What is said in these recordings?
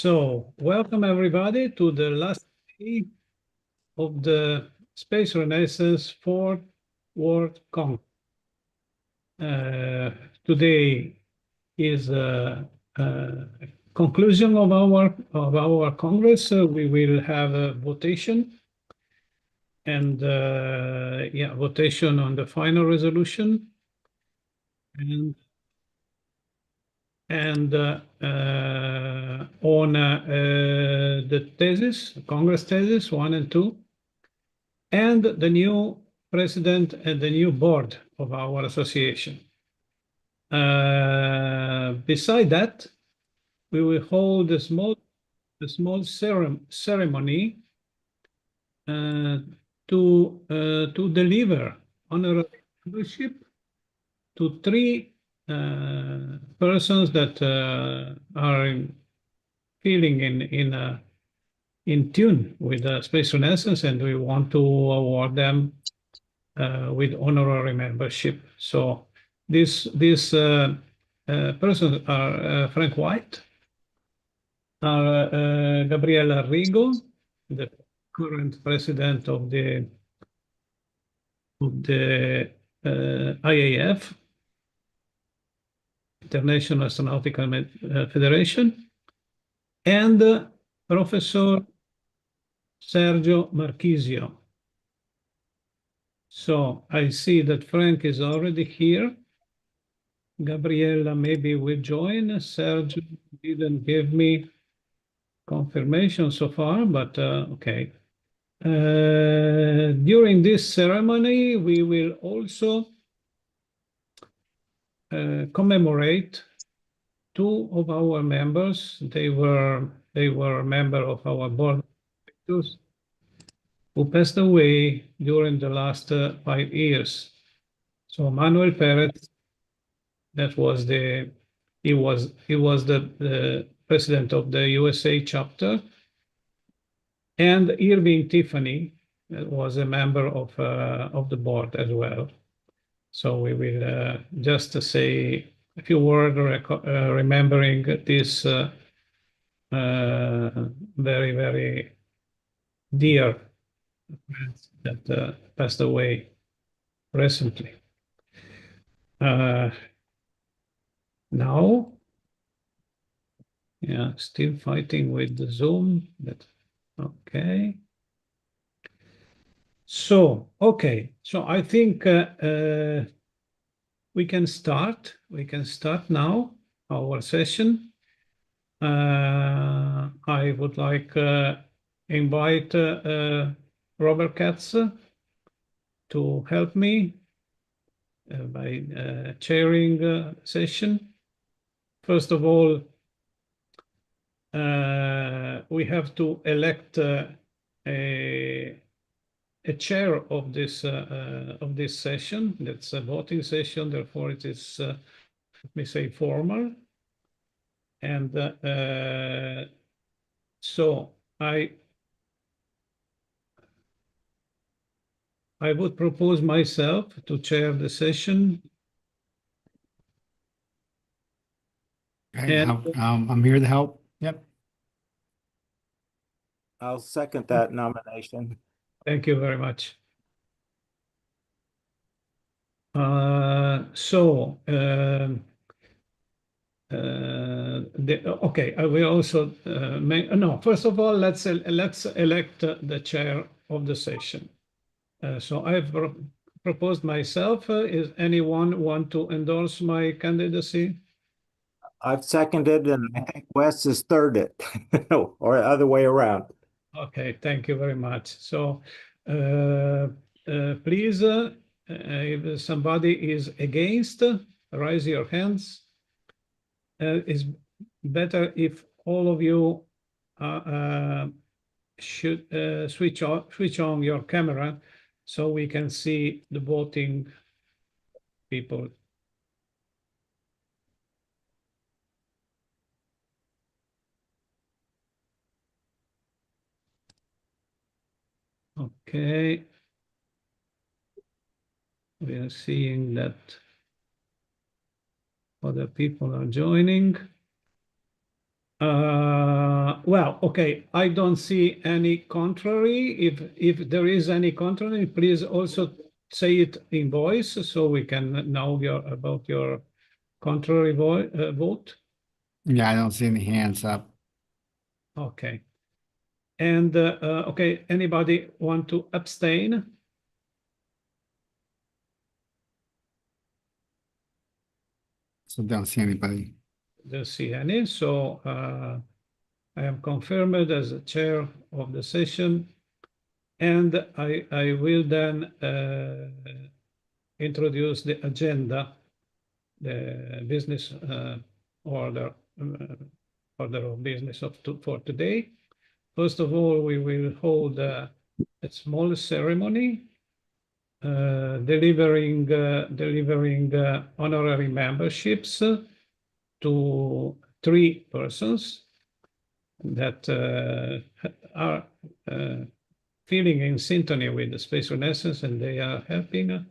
So, welcome everybody to the last day of the Space Renaissance 4th World Congress. Today is a conclusion of our Congress. We will have a votation and votation on the final resolution and on the thesis, Congress thesis 1 and 2, and the new president and the new board of our association. Beside that, we will hold a small ceremony to deliver honorary membership to 3 persons that are feeling in tune with the Space Renaissance, and we want to award them with honorary membership. So these persons are Frank White, Gabriella Rigo, the current president of the IAF, International Astronautical Federation, and Professor Sergio Marchisio. So I see that Frank is already here. Gabriella maybe will join. Sergio didn't give me confirmation so far, but okay. During this ceremony, we will also commemorate 2 of our members. They were a member of our board of directors who passed away during the last 5 years. So Manuel Perez, that was the president of the USA chapter, and Irving Tiffany was a member of the board as well. So we will just say a few words remembering this very, very dear friends that passed away recently. Now, yeah, still fighting with the Zoom. Okay. So, okay. So I think we can start. We can start now our session. I would like invite Robert Katz to help me by chairing the session. First of all, we have to elect a chair of this session. That's a voting session, therefore it is, let me say, formal. And so I would propose myself to chair the session. Okay, I'm here to help. Yep. I'll second that nomination. Thank you very much. Okay, I will also no. First of all, let's elect the chair of the session. So I've proposed myself. Is anyone want to endorse my candidacy? I've seconded, and I think Wes has thirded, or the other way around. Okay, thank you very much. So please, if somebody is against, raise your hands. It's better if all of you should switch on your camera so we can see the voting people. Okay. We are seeing that other people are joining. Well, okay, I don't see any contrary. If there is any contrary, please also say it in voice so we can know about your contrary vote. Yeah, I don't see any hands up. Okay. And okay, anybody want to abstain? So don't see anybody. Don't see any. So I am confirmed as the chair of the session, and I will then introduce the agenda, the business order of business for today. First of all, we will hold a small ceremony delivering honorary memberships to 3 persons that are feeling in sympathy with the Space Renaissance, and they are helping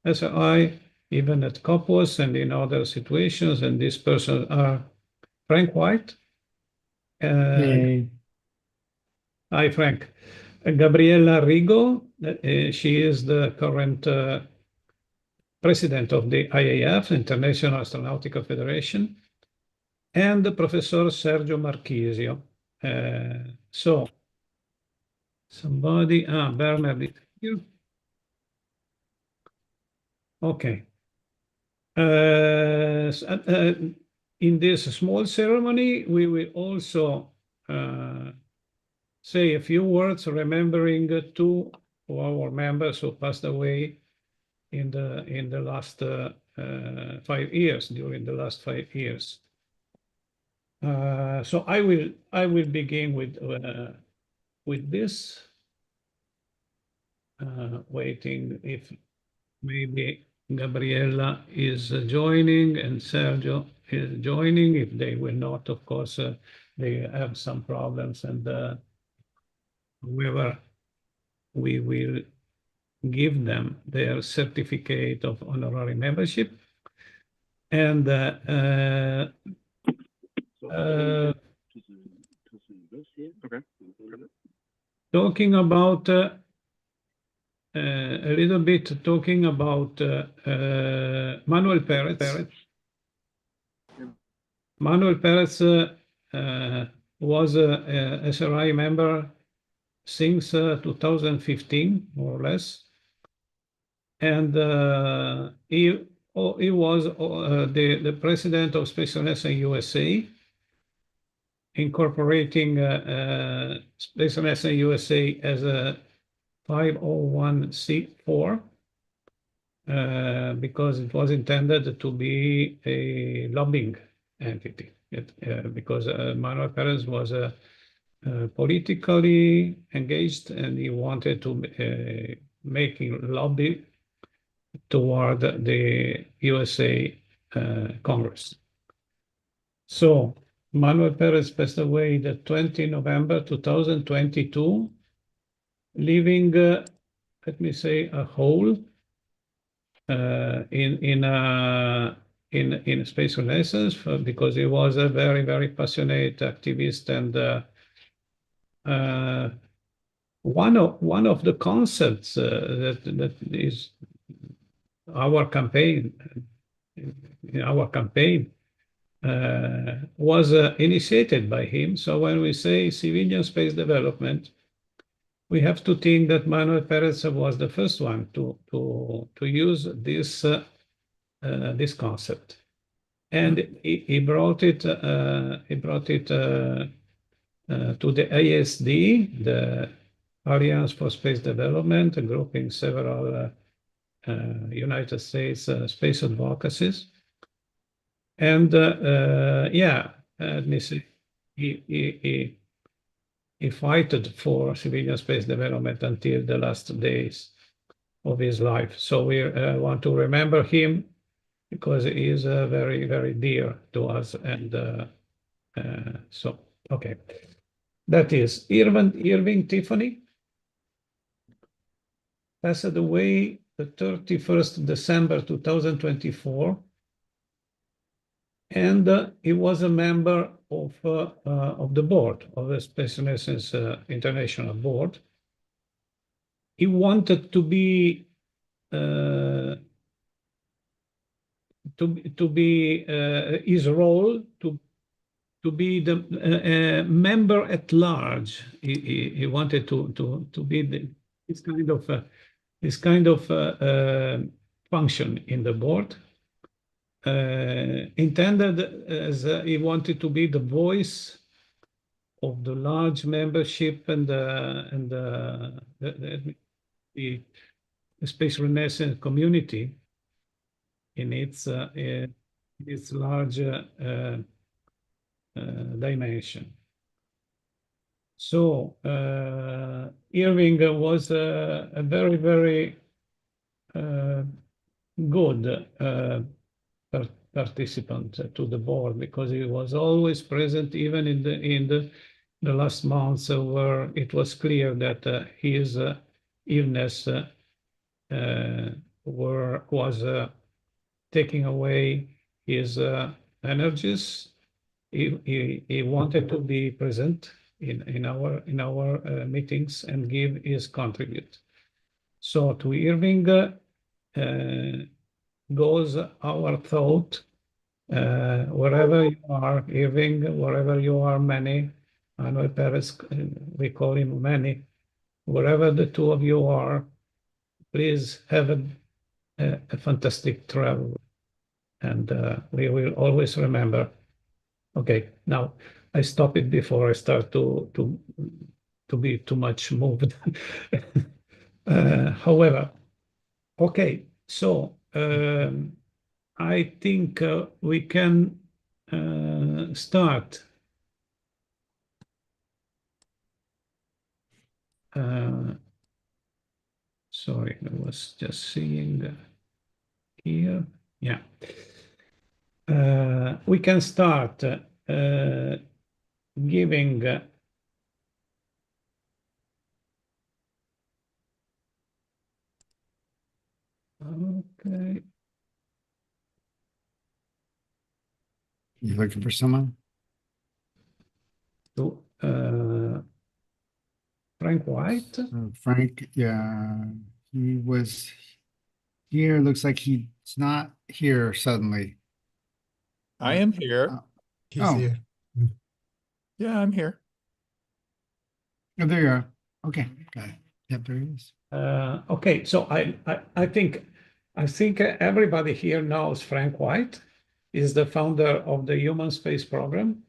SRI even at COPUOS and in other situations. And these persons are Frank White. Yay. Hi, Frank. Gabriella Rigo, she is the current president of the IAF, International Astronautical Federation, and Professor Sergio Marchisio. So, somebody, Bernard is here. Okay. In this small ceremony, we will also say a few words remembering 2 of our members who passed away in the last 5 years, during the last 5 years. So I will begin with this, waiting if maybe Gabriella is joining and Sergio is joining. If they will not, of course, they have some problems, and however, we will give them their certificate of honorary membership. And talking about a little bit, talking about Manuel Perez. Manuel Perez was a SRI member since 2015, more or less. And he was the president of Space Renaissance USA, incorporating Space Renaissance USA as a 501c4 because it was intended to be a lobbying entity. Because Manuel Perez was politically engaged, and he wanted to making lobby toward the USA Congress. So Manuel Perez passed away the 20 November 2022, leaving, let me say, a hole in Space Renaissance, because he was a very, very passionate activist, and one of the concepts that is our campaign, was initiated by him. So when we say civilian space development, we have to think that Manuel Perez was the first one to use this this concept, and he brought it to the ASD, the Alliance for Space Development, grouping several United States space advocacies. And yeah, let me see, he fought for civilian space development until the last days of his life. So we want to remember him, because he is very, very dear to us. And so, okay. That is Irving Tiffany passed away the 31st December 2024. And he was a member of the board of the Space Renaissance International Board. He wanted to be his role to be the member at large. He wanted to be this kind of function in the board. Intended as he wanted to be the voice of the large membership and the Space Renaissance community in its large dimension. So Irving was a very, very good participant to the board, because he was always present, even in the last months where it was clear that his illness was taking away his energies. He wanted to be present in our meetings and give his contribute. So to Irving goes our thought, wherever you are, Irving, wherever you are, Manny, Manuel Perez, we call him Manny, wherever the two of you are, please have a fantastic travel, and we will always remember. Okay, now I stop it before I start to be too much moved. However, okay, so I think we can start. Sorry, I was just seeing here. Yeah. We can start giving okay. You looking for someone? To Frank White. Frank, yeah, he was here. Looks like he's not here suddenly. I am here. He's Oh. here. Yeah, I'm here. Oh, there you are. Okay, got it. Yep, there he is. Okay, so I think everybody here knows Frank White is the founder of the Human Space Program,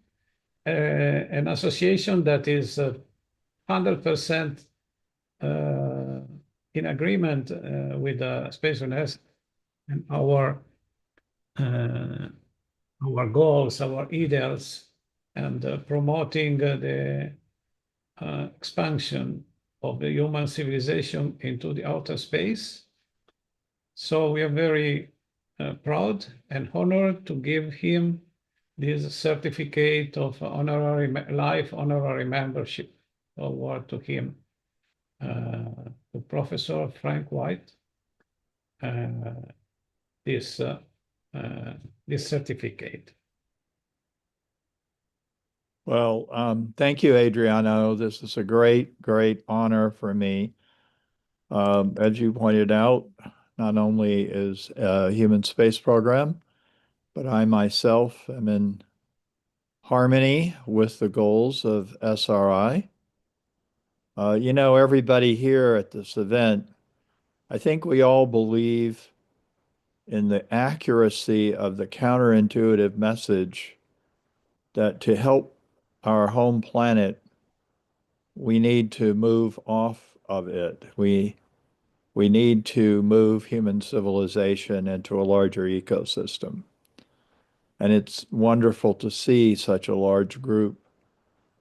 an association that is 100% in agreement with Space Renaissance and our goals, our ideals, and promoting the expansion of the human civilization into the outer space. So we are very proud and honored to give him this certificate of life honorary membership award to him, to Professor Frank White, this certificate. Well, thank you, Adriano. This is a great, great honor for me. As you pointed out, not only is a human space program, but I myself am in harmony with the goals of SRI. You know, everybody here at this event, I think we all believe in the accuracy of the counterintuitive message that to help our home planet, we need to move off of it. We need to move human civilization into a larger ecosystem. And it's wonderful to see such a large group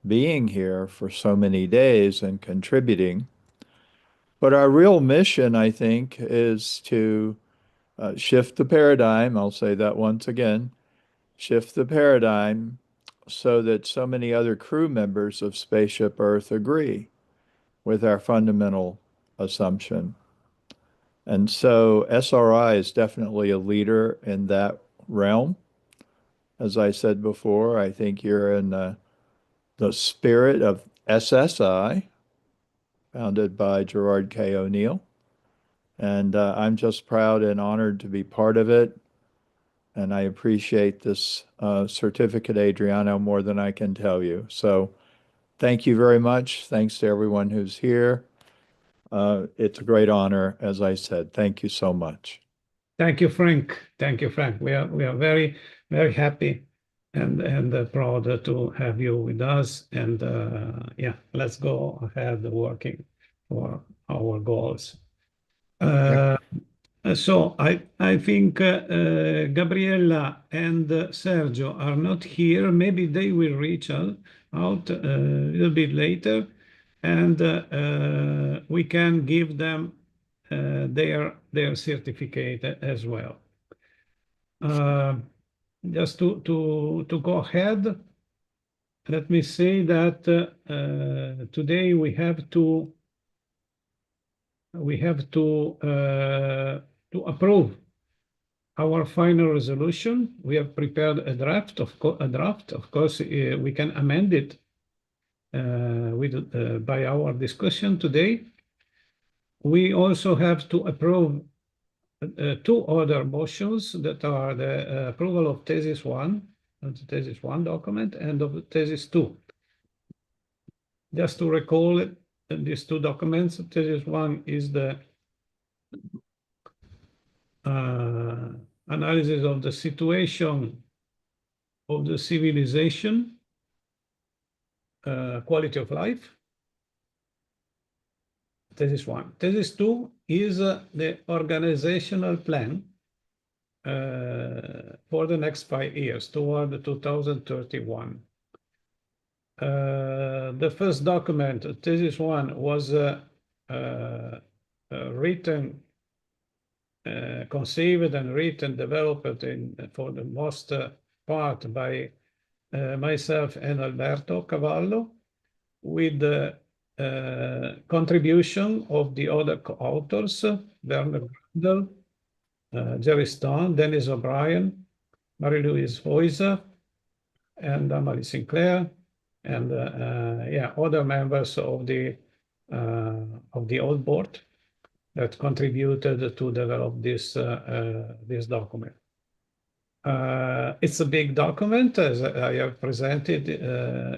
being here for so many days and contributing. But our real mission, I think, is to shift the paradigm. I'll say that once again, shift the paradigm so that so many other crew members of Spaceship Earth agree with our fundamental assumption. And so SRI is definitely a leader in that realm. As I said before, I think you're in the spirit of SSI, founded by Gerard K. O'Neill. And I'm just proud and honored to be part of it. And I appreciate this certificate, Adriano, more than I can tell you. So thank you very much. Thanks to everyone who's here. It's a great honor, as I said. Thank you so much. Thank you, Frank. Thank you, Frank. We are very, very happy and proud to have you with us. And yeah, let's go ahead working for our goals. So I think Gabriella and Sergio are not here. Maybe they will reach out a little bit later, and we can give them their certificate as well. Just to go ahead, let me say that today we have to approve our final resolution. We have prepared a draft. Of course, we can amend it by our discussion today. We also have to approve two other motions that are the approval of thesis 1, the thesis 1 document, and of thesis 2. Just to recall it, these two documents, thesis 1 is the analysis of the situation of the civilization, quality of life. Thesis 1. Thesis 2 is the organizational plan for the next 5 years toward 2031. The first document, thesis 1, was written, conceived and written, developed for the most part by myself and Alberto Cavallo, with the contribution of the other co-authors, Bernard Grandel, Jerry Stone, Dennis O'Brien, Marie-Louise Foysa, and Amalie Sinclair, and yeah, other members of the old board that contributed to develop this document. It's a big document, as I have presented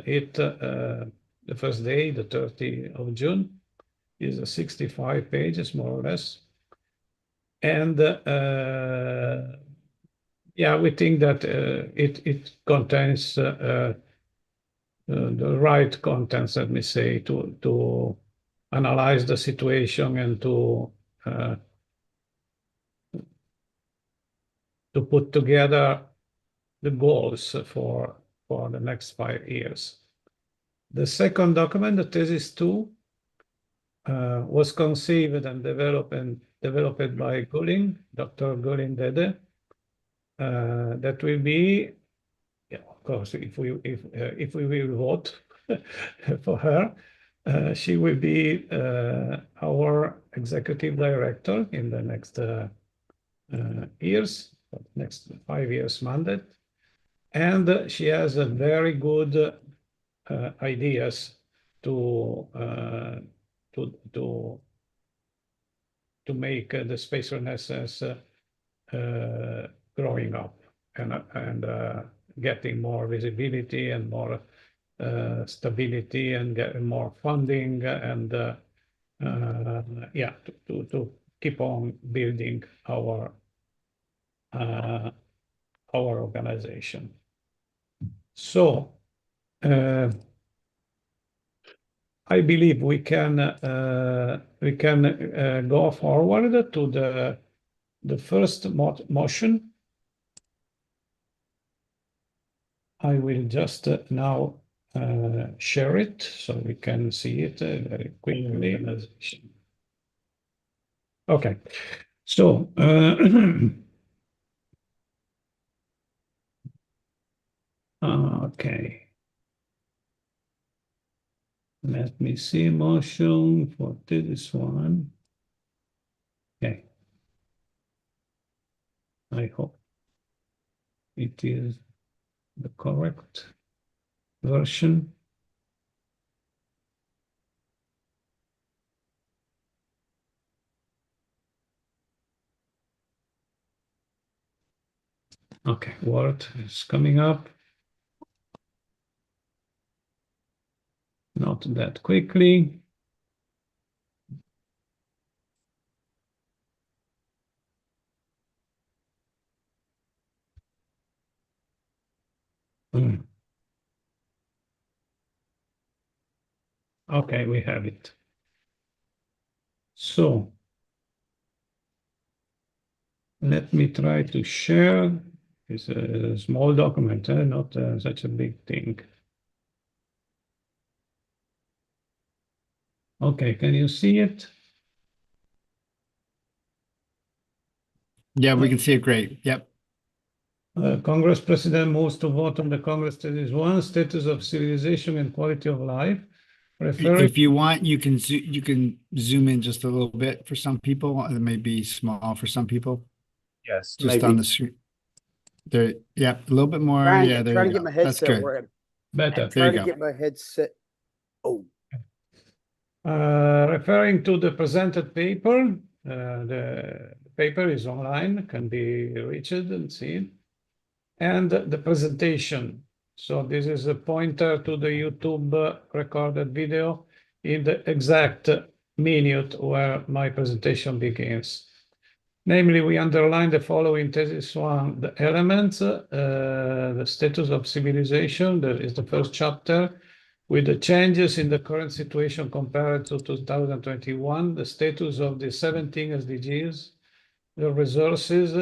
it the first day, the 30th of June, is 65 pages, more or less. And yeah, we think that it contains the right contents, let me say, to analyze the situation and to put together the goals for the next 5 years. The second document, the thesis 2, was conceived and developed by Gulin, Dr. Gulin Dede. That will be, yeah, of course, if we will vote for her, she will be our executive director in the next years, next 5 years mandate, and she has a very good ideas to make the space renaissance growing up and getting more visibility and more stability and getting more funding and yeah, to keep on building our organization. So I believe we can go forward to the first motion. I will just now share it so we can see it very quickly. Okay, so okay. Let me see motion for this one. Okay. I hope it is the correct version. Okay, Word is coming up. Not that quickly. Okay, we have it. So let me try to share. It's a small document, not such a big thing. Okay, can you see it? Yeah, we can see it great. Yep. Congress President moves to vote on the Congress Status 1, Status of Civilization and Quality of Life. Referring, If you want, you can zoom in just a little bit for some people. It may be small for some people. Yes, Just on the screen. There, yeah, a little bit more. Yeah, there Trying you to go. get my That's headset good. working. better. There you Trying to go. get my headset. Oh, Referring to the presented paper, the paper is online, can be reached and seen. And the presentation. So this is a pointer to the YouTube recorded video in the exact minute where my presentation begins. Namely, we underline the following thesis one, the elements, the status of civilization, that is the first chapter, with the changes in the current situation compared to 2021, the status of the 17 SDGs, the resources,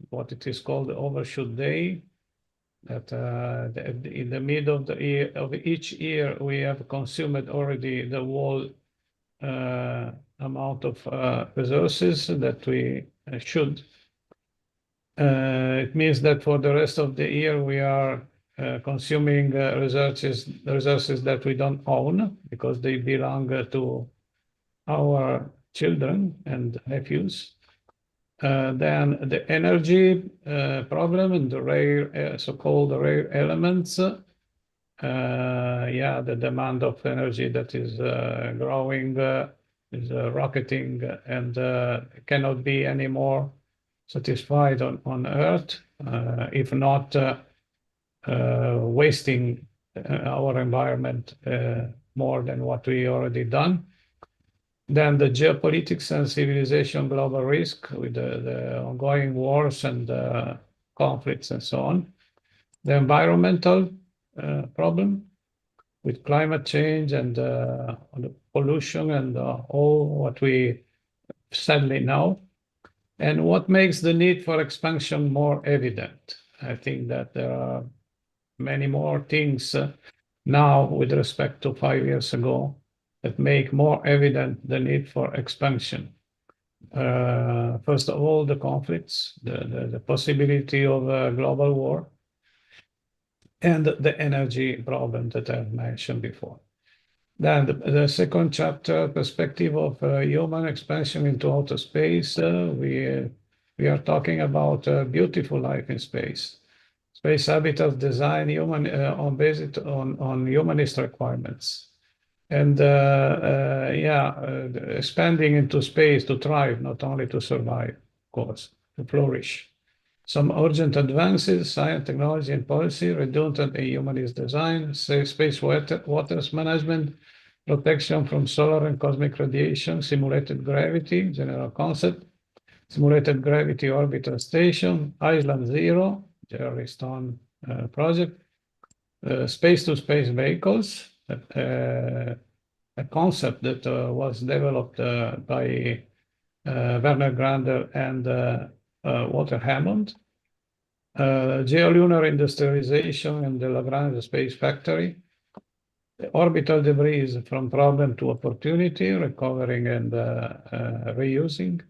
what it is called the overshoot day, that in the middle of the year of each year we have consumed already the whole amount of resources that we should. It means that for the rest of the year we are consuming resources that we don't own because they belong to our children and nephews. Then the energy problem and the rare, so-called rare elements. Yeah, the demand of energy that is growing, is rocketing, and cannot be anymore satisfied on Earth, if not wasting our environment more than what we already done. Then the geopolitics and civilization global risk with the ongoing wars and conflicts and so on. The environmental problem with climate change and pollution and all what we sadly know. And what makes the need for expansion more evident? I think that there are many more things now with respect to 5 years ago that make more evident the need for expansion. First of all, the conflicts, the possibility of a global war, and the energy problem that I've mentioned before. Then the second chapter, perspective of human expansion into outer space, we are talking about beautiful life in space. Space habitat design based on humanist requirements. And expanding into space to thrive, not only to survive, of course, to flourish. Some urgent advances, science, technology, and policy, redundant and humanist design, space waters management, protection from solar and cosmic radiation, simulated gravity, general concept, simulated gravity orbital station, Island Zero, Jerry Stone project, space-to-space vehicles, a concept that was developed by Werner Grander and Walter Hammond, geolunar industrialization and the Lagrange Space Factory, the orbital debris from problem to opportunity, recovering and reusing,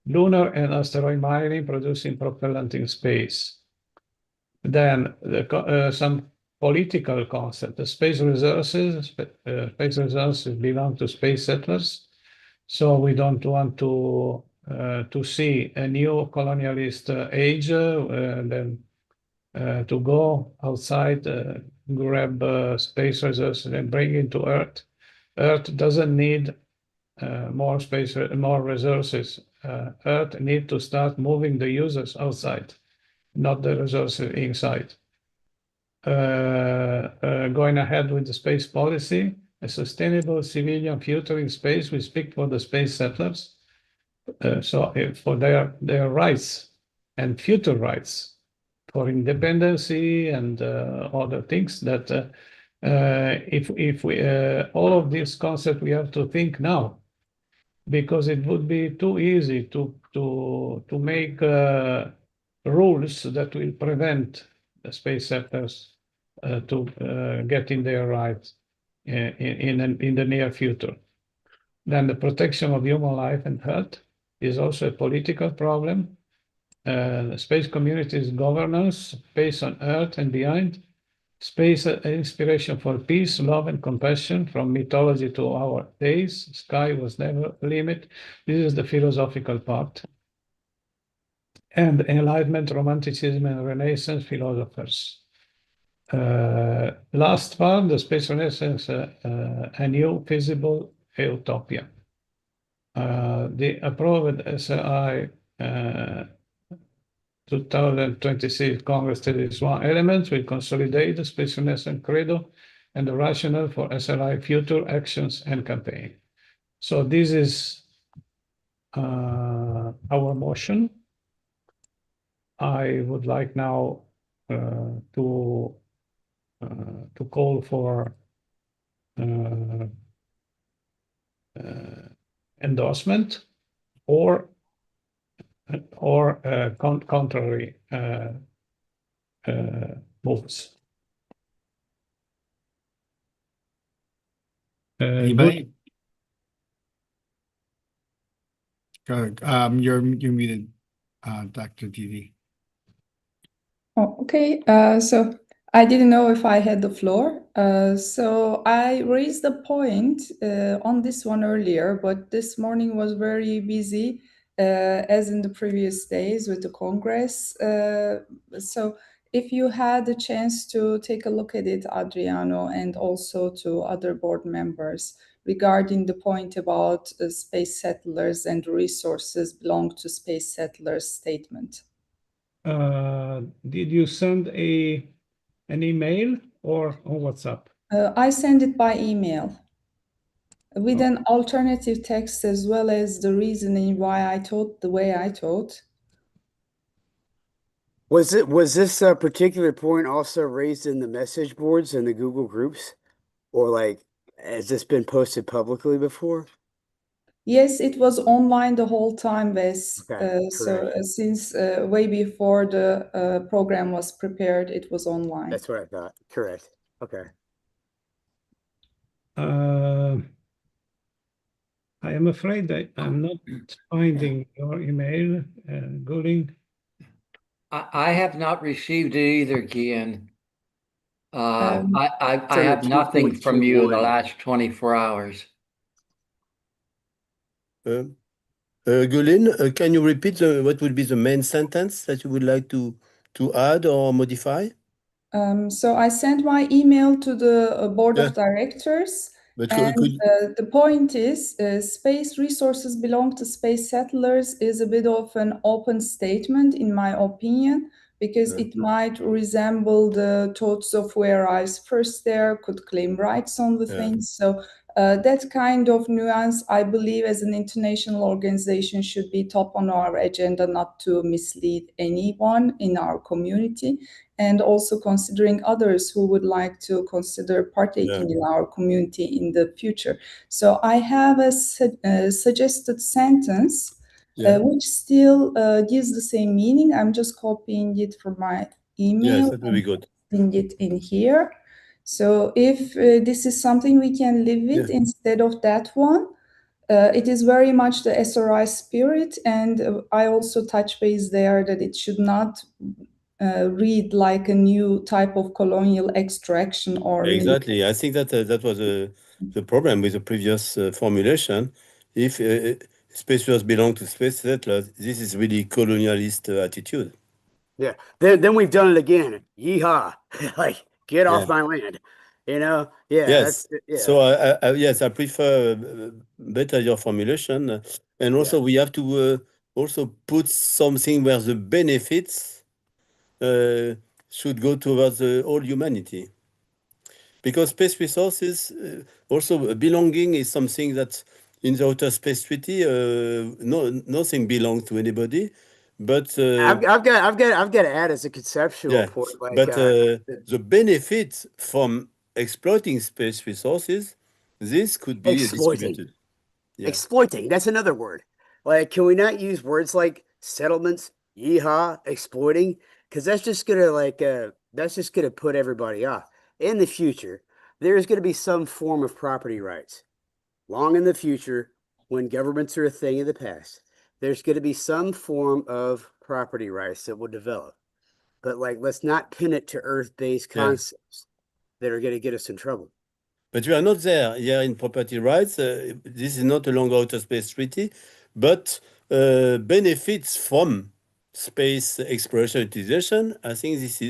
lunar and asteroid mining, producing propellant in space. Then some political concept, the space resources belong to space settlers. So we don't want to see a new colonialist age, then to go outside, grab space resources and bring into Earth. Earth doesn't need more space, more resources. Earth need to start moving the users outside, not the resources inside. Going ahead with the space policy, a sustainable civilian future in space, we speak for the space settlers. For their rights and future rights, for independency and other things that if we all of this concept we have to think now, because it would be too easy to make rules that will prevent the space settlers to getting their rights in the near future. Then the protection of human life and health is also a political problem. The space community's governance based on Earth and beyond. Space inspiration for peace, love, and compassion from mythology to our days. Sky was never a limit. This is the philosophical part. And Enlightenment, Romanticism, and Renaissance philosophers. Last part, the space Renaissance, a new feasible utopia. The approved SRI 2026 Congress 31 elements will consolidate the space Renaissance credo and the rationale for SRI future actions and campaign. So this is our motion. I would like now to call for endorsement or contrary votes. Anybody? Go ahead. You're muted, Dr. Didi. Oh, okay. So I didn't know if I had the floor. So I raised a point on this one earlier, but this morning was very busy, as in the previous days with the Congress. So if you had a chance to take a look at it, Adriano, and also to other board members regarding the point about space settlers and resources belong to space settlers statement. Did you send an email or on WhatsApp? I send it by email with an alternative text as well as the reasoning why I taught the way I taught. Was this particular point also raised in the message boards and the Google groups? Or like, has this been posted publicly before? Yes, it was online the whole time, Wes. Okay, So since way before the program was prepared, it was online. That's what I thought. Correct. Okay. I am afraid that I'm not finding your email, Goulding. I have not received it either, Kian. I under have nothing from you in the 2.21. last 24 hours. Gulin, can you repeat what would be the main sentence that you would like to add or modify? So I sent my email to the board of directors. But And the point is, space resources belong to space settlers is a bit of an open statement, in my opinion, because it might resemble the thoughts of where I was first there, could claim rights on the things. So that kind of nuance, I believe, as an international organization should be top on our agenda, not to mislead anyone in our community. And also considering others who would like to consider partaking in our community in the future. So I have a suggested sentence, which still gives the same meaning. I'm just copying it from my email. Yes, that would be good. Putting it in here. So if this is something we can live with instead of that one, it is very much the SRI spirit. And I also touch base there that it should not read like a new type of colonial extraction or exactly. I think that that was the problem with the previous formulation. If space settlers belong to space settlers, this is really colonialist attitude. Yeah. Then we've done it again. Yeehaw! Like, get off Yeah. my land. You know? Yeah. Yes. Yeah. So yes, I prefer better your formulation, and also we have to also put something where the benefits should go towards all humanity, because space resources also belonging is something that in the outer space treaty nothing belongs to anybody, but I've got to add as a conceptual yeah, point, like but the benefit from exploiting space resources, this could be exploiting. distributed. Yeah. Exploiting. That's another word. Like, can we not use words like settlements, yeehaw, exploiting? Because that's just gonna put everybody off. In the future, there is gonna be some form of property rights. Long in the future, when governments are a thing of the past, there's gonna be some form of property rights that will develop. But like, let's not pin it to Earth-based Yeah. concepts that are gonna get us in trouble. But we are not there here in property rights. This is not a long outer space treaty, but benefits from space exploration utilization. I think this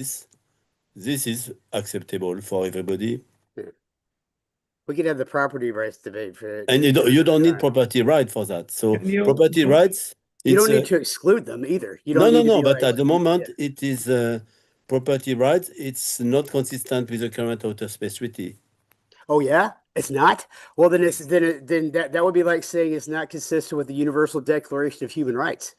is acceptable for everybody. We could have the property rights debate for And you don't need property right for that. So Can you- property rights. You it's don't need to exclude them either. You don't no, need to be but like, at the moment it is property rights. It's not consistent with the current outer space treaty. oh yeah, it's not. Well, then then that would be like saying it's not consistent with the Universal Declaration of Human Rights,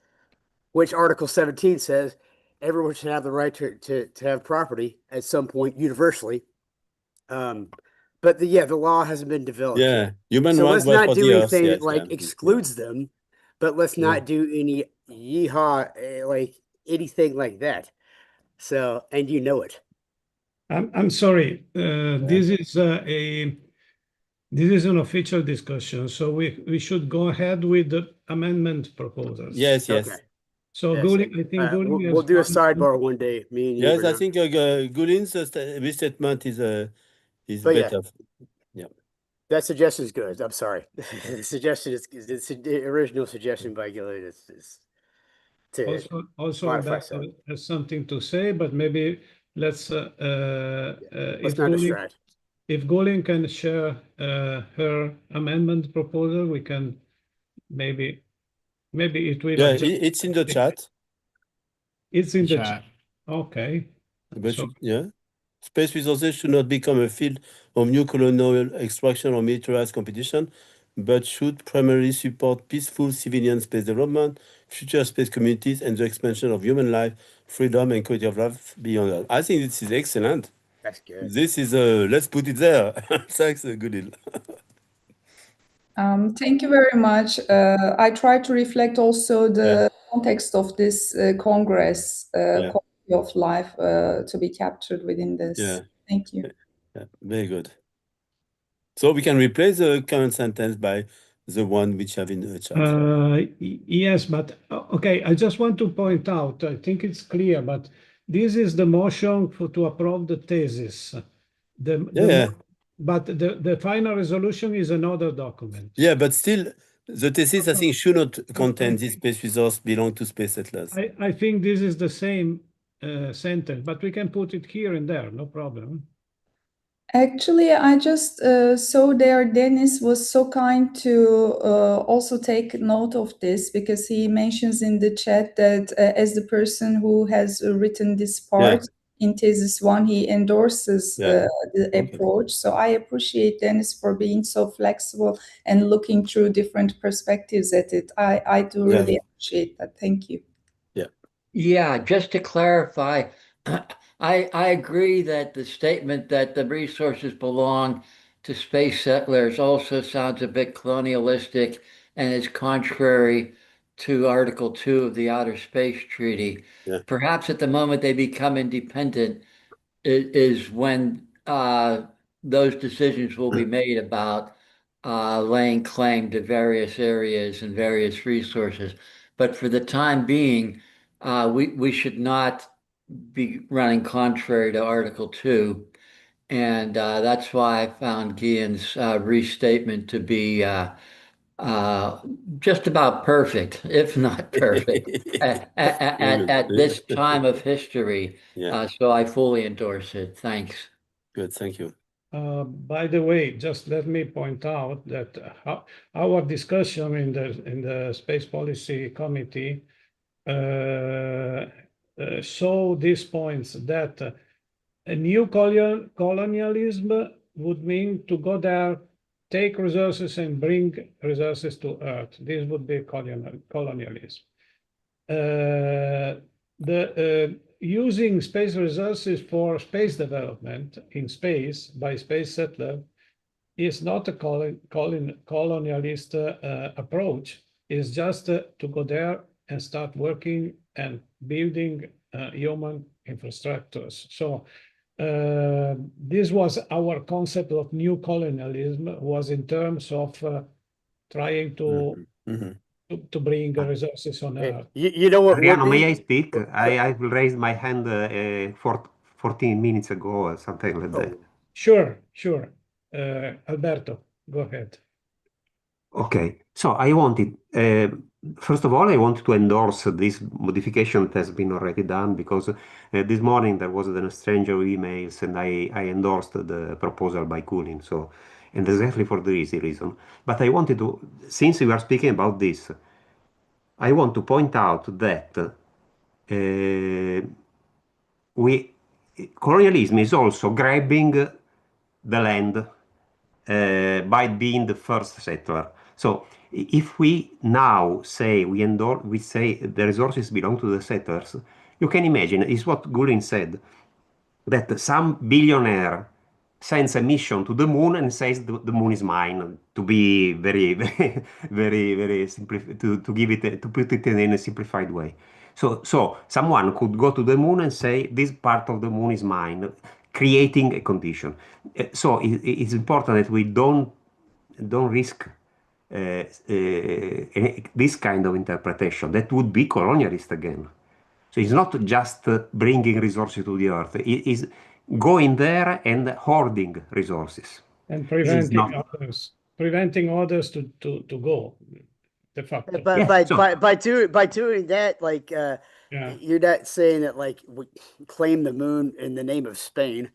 which Article 17 says everyone should have the right to have property at some point universally. But the law hasn't been developed Yeah, yet. human So rights let's were not for do the earth, anything yes, that like yeah. excludes them, but let's not do any yeehaw like anything like that. So, and you know it. I'm sorry. This is an official discussion, so we should go ahead with the amendment proposals. Yes. Okay. So Yes, Gulin, I think Gulin we'll has do a one- sidebar one day. Me and you. Yes, I Bernard. think Gulin's restatement is But yeah. better. That suggestion is good. I'm sorry. The suggestion the original suggestion by Gillian is to Also modify Umberto some. has something to say, but maybe let's Let's not distract. if Gulin can share her amendment proposal, we can maybe it will Yeah, adjust. it's in the chat. It's in the Chat. chat. Okay. But So- yeah, space resources should not become a field of new colonial extraction or militarized competition, but should primarily support peaceful civilian space development, future space communities, and the expansion of human life, freedom, and quality of life beyond Earth. I think this is excellent. That's good. This is let's put it there. Thanks, Goodil. Thank you very much. I try to reflect also the context of this Congress, quality of life to be captured within this. Yeah. Thank you. Yeah, very good. So we can replace the current sentence by the one which have in the chat. Yes, but okay, I just want to point out, I think it's clear, but this is the motion to approve the thesis. But the final resolution is another document. Yeah, but still, the thesis, I think, should not contain this space resource belong to space settlers. I think this is the same sentence, but we can put it here and there, no problem. Actually, I just saw there Dennis was so kind to also take note of this because he mentions in the chat that as the person who has written this part in thesis 1, he endorses the approach. So I appreciate Dennis for being so flexible and looking through different perspectives at it. I do really appreciate that. Thank you. Yeah, just to clarify, I agree that the statement that the resources belong to space settlers also sounds a bit colonialistic and is contrary to Article 2 of the Outer Space Treaty. Yeah. Perhaps at the moment they become independent is when those decisions will be made about laying claim to various areas and various resources. But for the time being, we should not be running contrary to Article 2. And that's why I found Guillen's restatement to be just about perfect, if not perfect, at this time of history. Yeah, So I fully endorse it. Thanks. good, thank you. By the way, just let me point out that our discussion in the Space Policy Committee show these points that a new colonialism would mean to go there, take resources and bring resources to Earth. This would be colonialism. Using space resources for space development in space by space settler is not a colonialist approach. It's just to go there and start working and building human infrastructures. So this was our concept of new colonialism, was in terms of trying to bring resources on Earth. You know what would Adriano, be? may I speak? I raised my hand 14 minutes ago or something like that. Sure. Alberto, go ahead. Okay, so I wanted, first of all, I want to endorse this modification that has been already done because this morning there was an exchange of emails and I endorsed the proposal by Cooling. So, and exactly for the easy reason. But I wanted to, since we are speaking about this, I want to point out that colonialism is also grabbing the land by being the first settler. So if we now say we say the resources belong to the settlers, you can imagine, is what Gullin said, that some billionaire sends a mission to the moon and says the moon is mine, to be very, very simple, to give it, to put it in a simplified way. So someone could go to the moon and say this part of the moon is mine, creating a condition. So it's important that we don't risk this kind of interpretation. That would be colonialist again. So it's not just bringing resources to the earth, it is going there and hoarding resources. And This is preventing others to go, de facto. But by doing that, like Yeah. you're not saying that like we claim the moon in the name of Spain,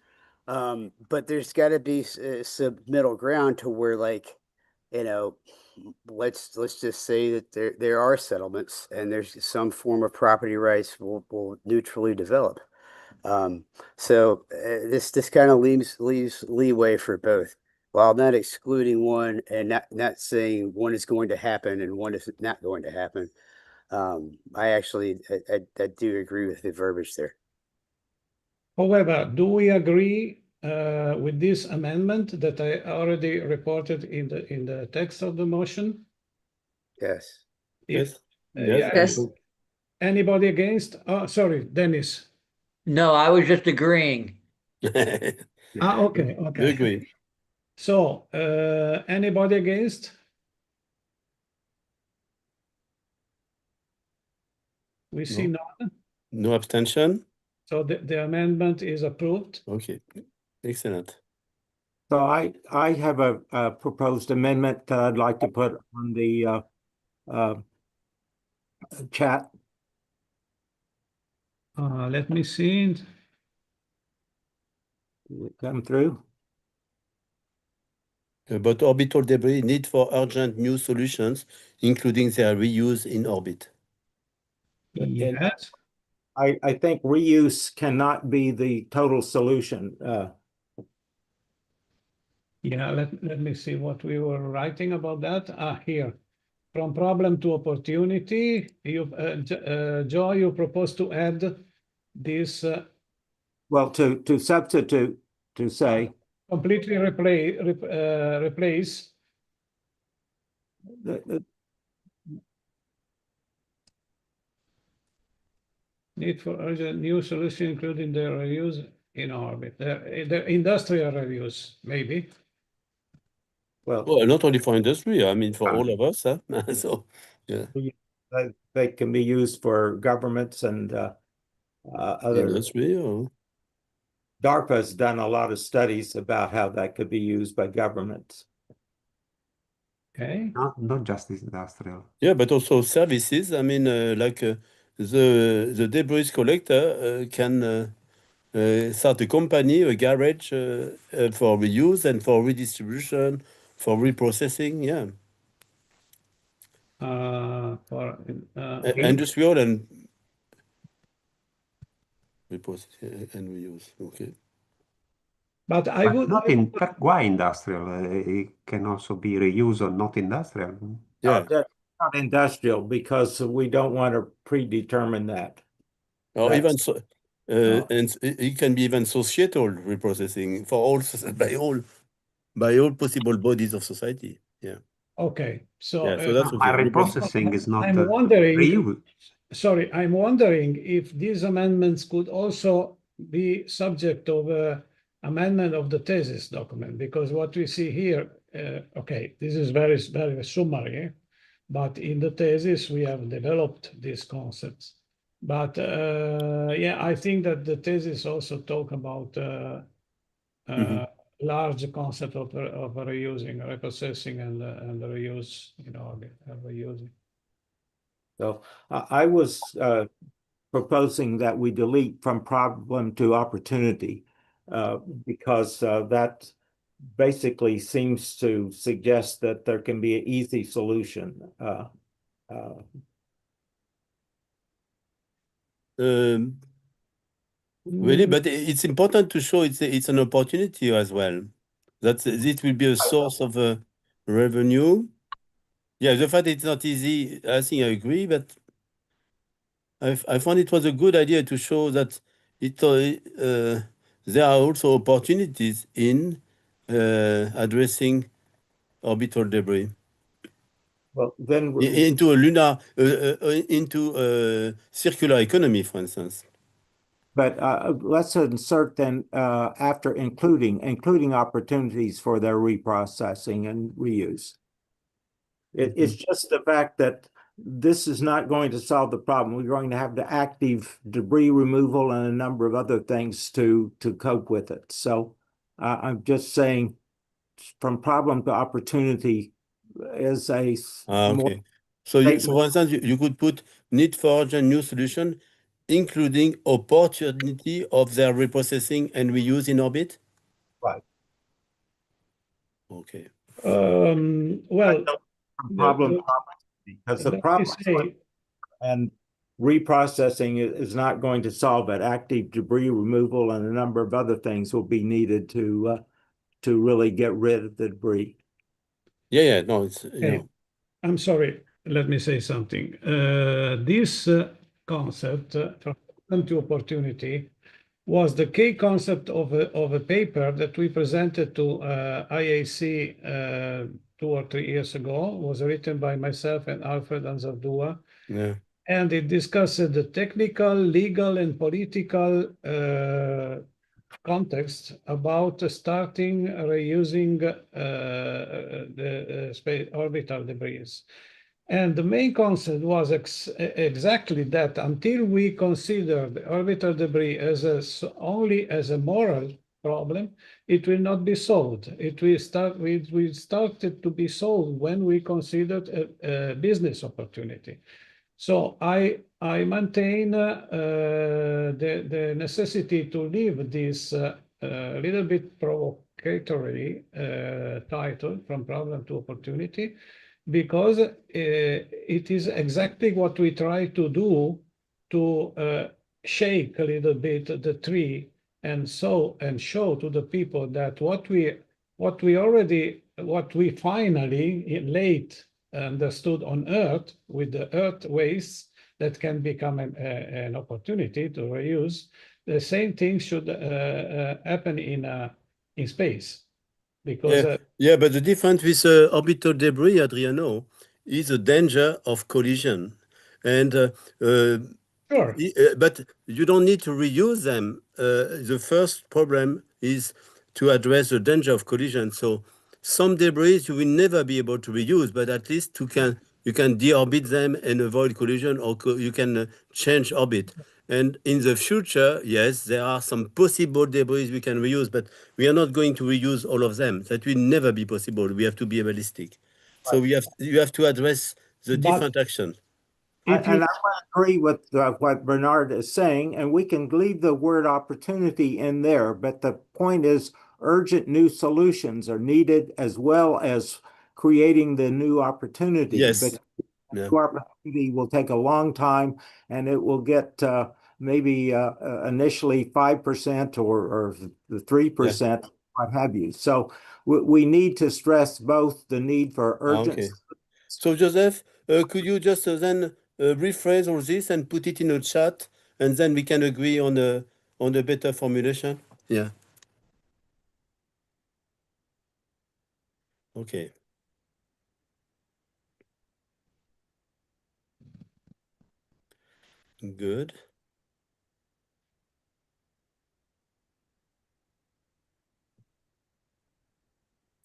but there's got to be some middle ground to where, like, you know, let's just say that there are settlements and there's some form of property rights will neutrally develop. So this kind of leaves leeway for both, while not excluding one and not saying one is going to happen and one is not going to happen. I actually I do agree with the verbiage there. However, do we agree with this amendment that I already reported in the text of the motion? Yes. Yes. Yes. Anybody against? Oh, sorry, Dennis. No, I was just agreeing. Okay. We agree. So, anybody against? We see none. No abstention? So the amendment is approved. Okay, excellent. So I have a proposed amendment that I'd like to put on the chat. Let me see. Did it come through? About orbital debris, need for urgent new solutions, including their reuse in orbit. Yes. I think reuse cannot be the total solution. Yeah, let me see what we were writing about that. Here. From problem to opportunity, Joe, you propose to add this Well, to substitute, to say completely replace need for urgent new solution, including the reuse in orbit, the industrial reuse, maybe. well, not only for industry, I mean for all of us. Huh? So, yeah, they can be used for governments and other. industry. Or... DARPA's done a lot of studies about how that could be used by governments. Okay. Not just industrial. Yeah, but also services. I mean, the debris collector can start a company, a garage for reuse and for redistribution, for reprocessing. Yeah, For industrial and reprocess and reuse. Okay. but I But would not in why industrial? It can also be reused or not industrial. Yeah. That's not industrial because we don't want to predetermine that. Or That's- even so, No. and it can be even societal reprocessing for all by all possible bodies of society. Yeah. Okay. So Yeah. So that's My okay. reprocessing is not I'm wondering. reuse. Sorry, I'm wondering if these amendments could also be subject of amendment of the thesis document, because what we see here, okay, this is very, very summary, but in the thesis we have developed these concepts. But yeah, I think that the thesis also talk about large concept of reusing, reprocessing, and reuse, reusing. So I was proposing that we delete from problem to opportunity because that basically seems to suggest that there can be an easy solution. Really, but it's important to show it's an opportunity as well. That this will be a source of revenue. Yeah, the fact it's not easy, I think I agree, but I found it was a good idea to show that there are also opportunities in addressing orbital debris Well, then into a lunar, into a circular economy, for instance. but let's insert then after including opportunities for their reprocessing and reuse. It's just the fact that this is not going to solve the problem. We're going to have the active debris removal and a number of other things to cope with it. So I'm just saying from problem to opportunity is a more Okay. So, so for instance, you could put need for urgent new solution, including opportunity of their reprocessing and reuse in orbit? Right. Okay. Well, problem because the let me problem say, and reprocessing is not going to solve it. Active debris removal and a number of other things will be needed to really get rid of the debris. Yeah, no, it's, you hey, know. I'm sorry, let me say something. This concept from problem to opportunity was the key concept of a paper that we presented to IAC 2 or 3 years ago. It was written by myself and Alfred Anzaldúa. Yeah. And it discussed the technical, legal, and political context about starting reusing the space orbital debris. And the main concept was exactly that until we consider the orbital debris as only as a moral problem, it will not be solved. It will started to be solved when we considered a business opportunity. So I maintain the necessity to leave this little bit provocatory title from problem to opportunity, because it is exactly what we try to do to shake a little bit the tree and show to the people that what we finally late understood on Earth with the Earth wastes that can become an opportunity to reuse. The same thing should happen in space, because yeah, but the difference with orbital debris, Adriano, is the danger of collision, and sure. but you don't need to reuse them. The first problem is to address the danger of collision. So some debris you will never be able to reuse, but at least you can deorbit them and avoid collision, or you can change orbit. And in the future, yes, there are some possible debris we can reuse, but we are not going to reuse all of them. That will never be possible. We have to be realistic. So you have to address the But different action. it And is, I want to agree with what Bernard is saying, and we can leave the word opportunity in there, but the point is urgent new solutions are needed as well as creating the new opportunity. Yes. But Yeah. new opportunity will take a long time, and it will get maybe initially 5% or the 3%, what have you. So we need to stress both the need for urgent. Okay. So Joseph, could you just then rephrase all this and put it in a chat, and then we can agree on a better formulation? Yeah. Okay. Good.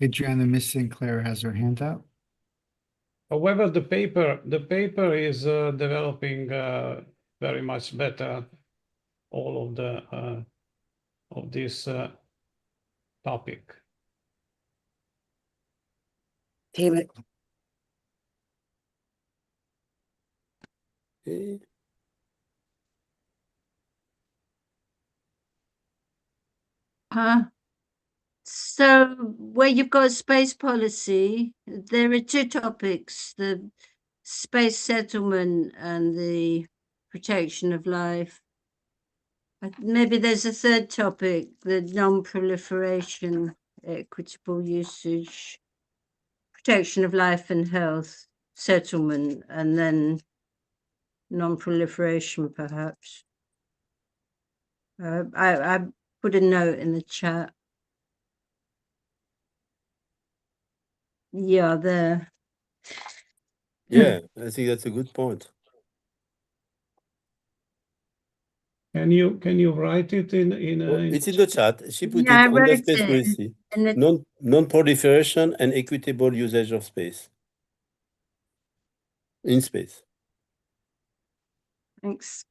Adriana Miss Sinclair has her hand up. however, the paper is developing very much better all of the of this topic. Damn it. Okay. So where you've got space policy, there are two topics, the space settlement and the protection of life. Maybe there's a third topic, the non-proliferation, equitable usage, protection of life and health, settlement, and then non-proliferation, perhaps. I put a note in the chat. Yeah, there. Yeah, I think that's a good point. Can you write it in Oh, it's in the chat. She put Yeah, I it under wrote space it policy. in the Non-proliferation and equitable usage of space. In space. Thanks.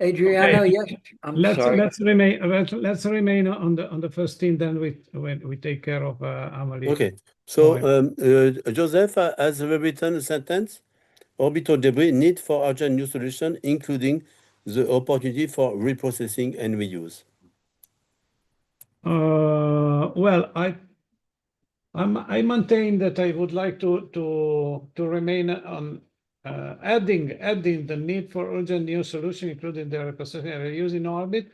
Adriano, okay. yes, I'm sorry. Let's remain on the first thing. Then we take care of Amelie. Okay. So Sorry. Joseph has rewritten a sentence. Orbital debris need for urgent new solution, including the opportunity for reprocessing and reuse. Well, I maintain that I would like to remain on adding the need for urgent new solution, including the reprocessing and reuse in orbit,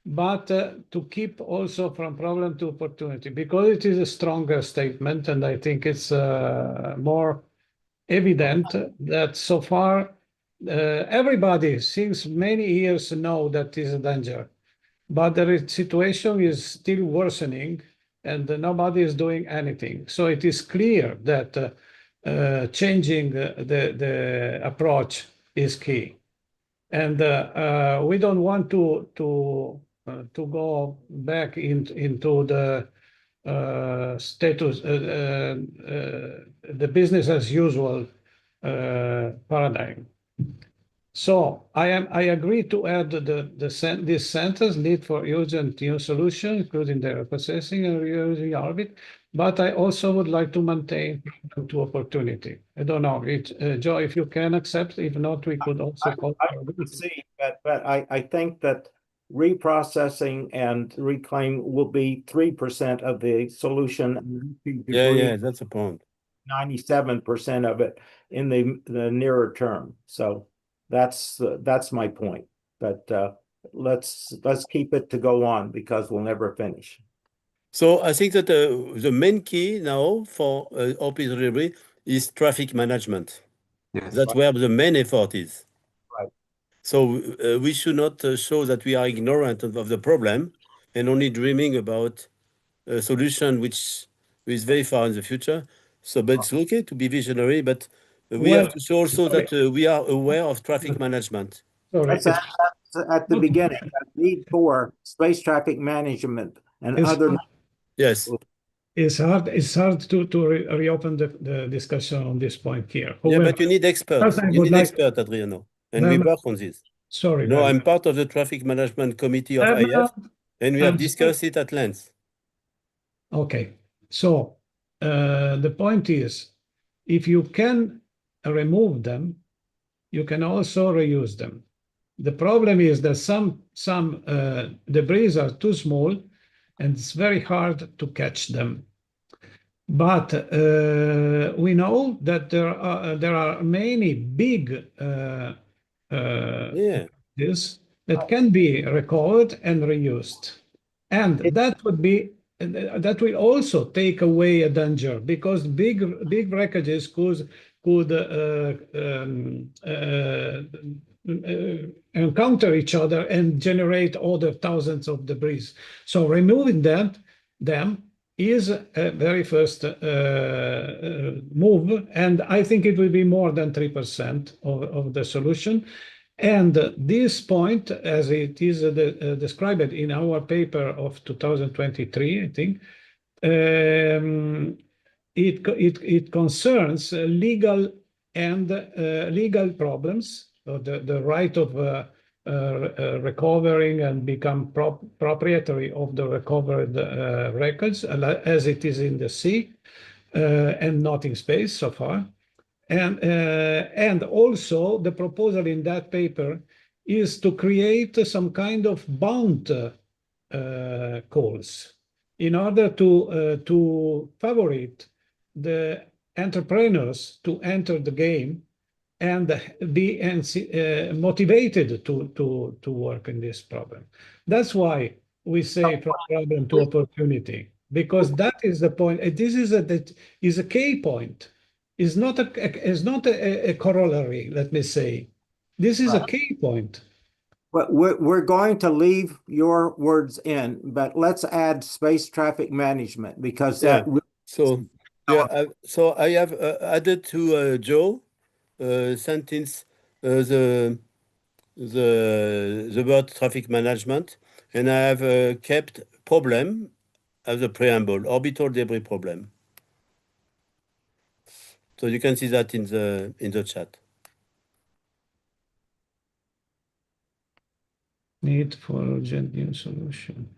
but to keep also from problem to opportunity, because it is a stronger statement, and I think it's more evident that so far everybody since many years know that is a danger, but the situation is still worsening and nobody is doing anything. So it is clear that changing the approach is key, and we don't want to go back into the status, the business as usual paradigm. So I agree to add this sentence, need for urgent new solution, including the processing and reusing orbit, but I also would like to maintain to opportunity. I don't know, Joe, if you can accept, if not, we could also call for See, but I think that reprocessing and reclaim will be 3% of the solution. Yeah, that's a point. 97% of it in the nearer term. So that's my point. But let's keep it to go on because we'll never finish. So I think that the main key now for orbital debris is traffic management. Yes. That's where the main effort is. Right. So we should not show that we are ignorant of the problem and only dreaming about a solution which is very far in the future. So, but it's okay to be visionary, but we have to show also that we are aware of traffic management. That's at the beginning. Need for space traffic management and other. Yes. It's hard to reopen the discussion on this point here. Yeah, but you need experts. You need experts, Adriano. And we work on this. Sorry. No, I'm part of the traffic management committee of IF, and we have discussed it at length. Okay, so the point is, if you can remove them, you can also reuse them. The problem is that some debris are too small, and it's very hard to catch them. But we know that there are many big Yeah. this that can be recovered and reused, and that will also take away a danger, because big wreckages could encounter each other and generate other thousands of debris. So removing them is a very first move, and I think it will be more than 3% of the solution. And this point, as it is described in our paper of 2023, I think, it concerns legal and legal problems, so the right of recovering and become proprietary of the recovered records, as it is in the sea and not in space so far. And also the proposal in that paper is to create some kind of bound calls in order to favorite the entrepreneurs to enter the game and be motivated to work in this problem. That's why we say from problem to opportunity, because that is the point. This is a key point. Is not a corollary, let me say. This is a key point. But we're going to leave your words in, but let's add space traffic management, because that. So yeah, so I have added to Joe sentence the word traffic management, and I have kept problem as a preamble, orbital debris problem. So you can see that in the chat. Need for urgent new solution.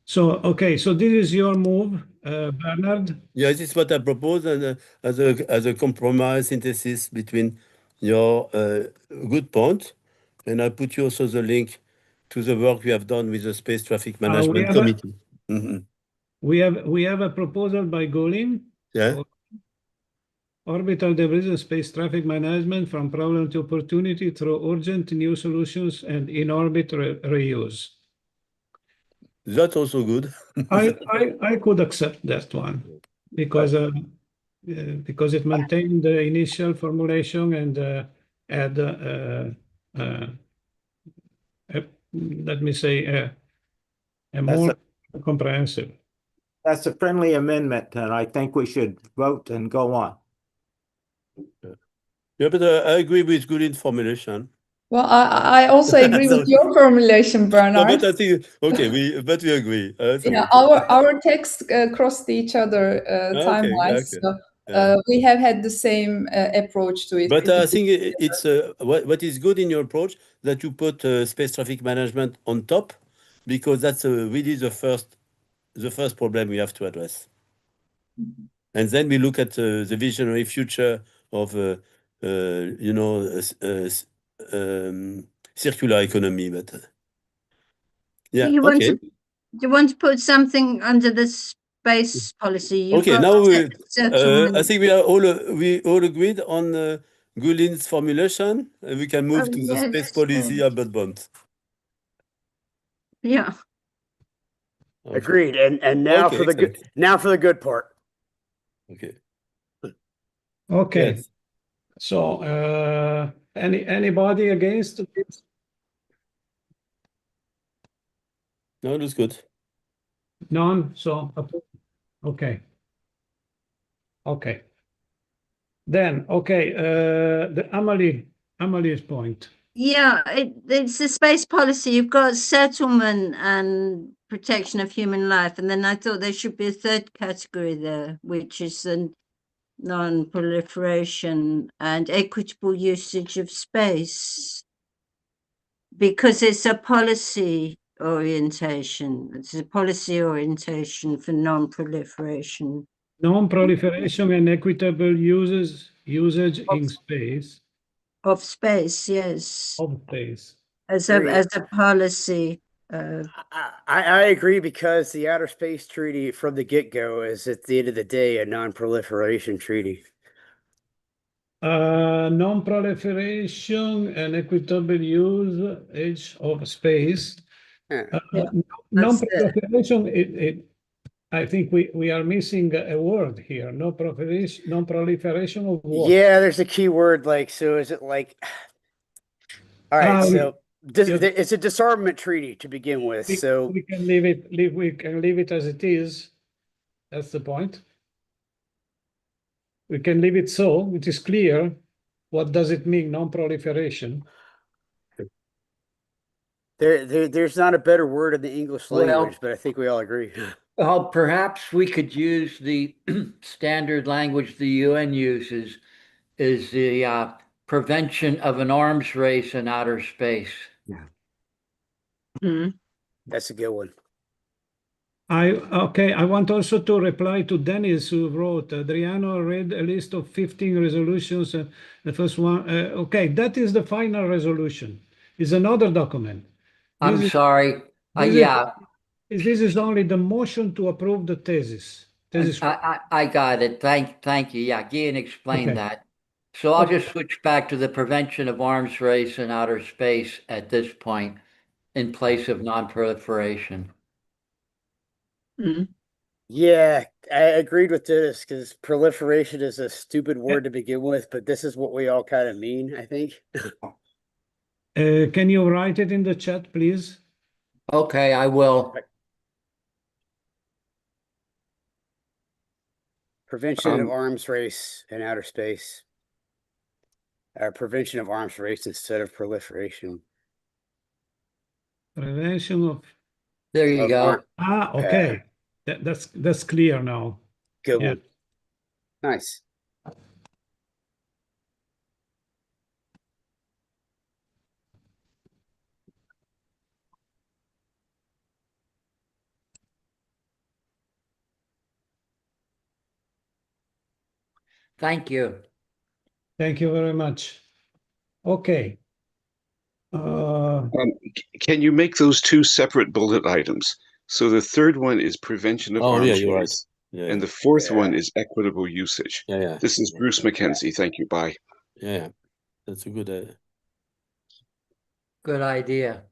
So, okay, so this is your move, Bernard. Yeah, this is what I propose as a compromise synthesis between your good point, and I put you also the link to the work we have done with the Space Traffic Management Committee. We have a proposal by Golin. Yeah. Orbital debris and space traffic management from problem to opportunity through urgent new solutions and in-orbit reuse. That's also good. I could accept that one because it maintained the initial formulation and add let me say a more comprehensive. That's a friendly amendment, and I think we should vote and go on. Yeah, but I agree with Gulin's formulation. Well, I also agree with your formulation, Bernard. No, but I think okay, we agree. Yeah, our texts crossed each other time-wise, okay. so we have had the same approach to it. But I think it's what is good in your approach that you put space traffic management on top, because that's really the first problem we have to address. And then we look at the visionary future of circular economy. But yeah, you want to put something under the space policy? You've okay, got now settlement. I think we all agreed on Gulin's formulation, and we can move to the space policy about bonds. Yeah. Okay. Agreed. And now Okay, for the good. Now for the good part. Okay. Okay. Yes. So anybody against this? No, that's good. None. So okay. Okay. Then the Amalie's point. Yeah, it's the space policy. You've got settlement and protection of human life, and then I thought there should be a third category there, which is the non-proliferation and equitable usage of space. because it's a policy orientation. It's a policy orientation for non-proliferation. Non-proliferation and equitable usage in space, Of space, yes. of space. As Agreed. a policy. I agree, because the Outer Space Treaty from the get-go is, at the end of the day, a non-proliferation treaty. Non-proliferation and equitable usage of space. Yeah. Yeah, Non-proliferation, I think we are missing a word here. Non-proliferation of what? Yeah, there's a key word, like, so is it like, all right, so it's a disarmament treaty to begin with, so we can leave it as it is. That's the point. We can leave it so it is clear. What does it mean, non-proliferation? there's not a better word in the English Well- language, but I think we all agree. Well, perhaps we could use the standard language the UN uses, is the prevention of an arms race in outer space. That's a good one. Okay, I want also to reply to Dennis, who wrote, Adriano read a list of 15 resolutions. The first one, okay, that is the final resolution. It's another document. I'm sorry. this Yeah, This is only the motion to approve the thesis. I got it. Thank you. Yeah, Gian explained Okay. that. So I'll just switch back to the prevention of arms race in outer space at this point in place of non-proliferation. Yeah, I agreed with this, because proliferation is a stupid word to begin with, but this is what we all kind of mean, I think. Can you write it in the chat, please? Okay, I will. Prevention of arms race in outer space. Prevention of arms race instead of proliferation. Prevention of. There you go. Okay. That's clear now. Good Yeah. one. Nice. Thank you. Thank you very much. Okay. Can you make those two separate bullet items? So the third one is prevention of arms you're right. race, Yeah, and the fourth Yeah. one is equitable usage. yeah. This is Bruce Mackenzie. Thank you. Bye. Yeah, that's a good. Good idea.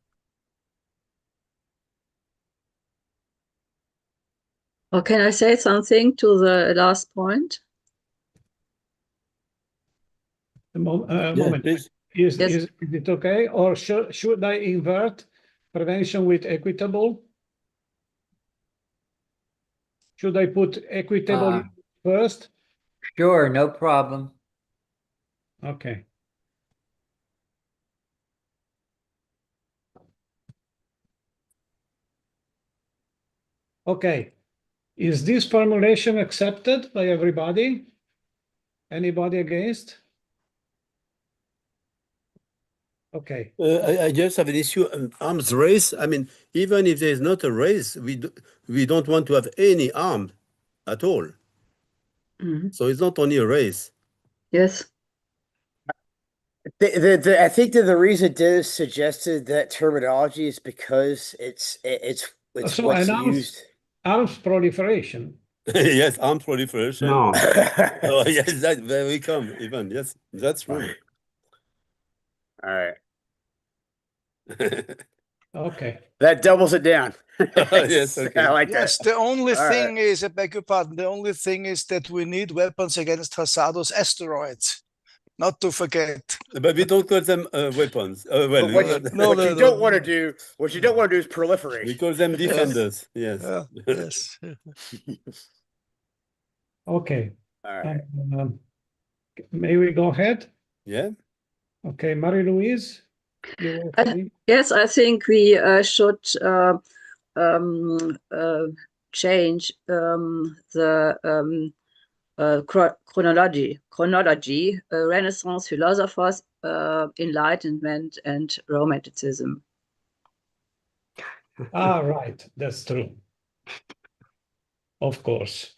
Or can I say something to the last point? Moment. Please. Is Yes. it okay? Or should I invert prevention with equitable? Should I put equitable first? Sure, no problem. Okay. Okay. Is this formulation accepted by everybody? Anybody against? Okay. I just have an issue. Arms race. I mean, even if there's not a race, we don't want to have any arm at all. So it's not only a race. Yes. I think that the reason Dennis suggested that terminology is because it's So what's an used. arms proliferation. Yes, arms proliferation. No. Oh, yes, there we come, Ivan. Yes, that's right. All right. Okay. That doubles it down. Yes, okay. I like Yes, that. the only All thing is, I beg your pardon, the only thing is that we need weapons against Hasado's asteroids. Not to forget. But we don't call them weapons. But Well, what you don't want to do is proliferate. we call them defenders. Yes. Yes. Okay. All right. May we go ahead? Yeah. Okay, Marie-Louise, you were saying? Yes, I think we should change the chronology. Renaissance philosophers enlightenment and romanticism. Ah, right. That's true. Of course.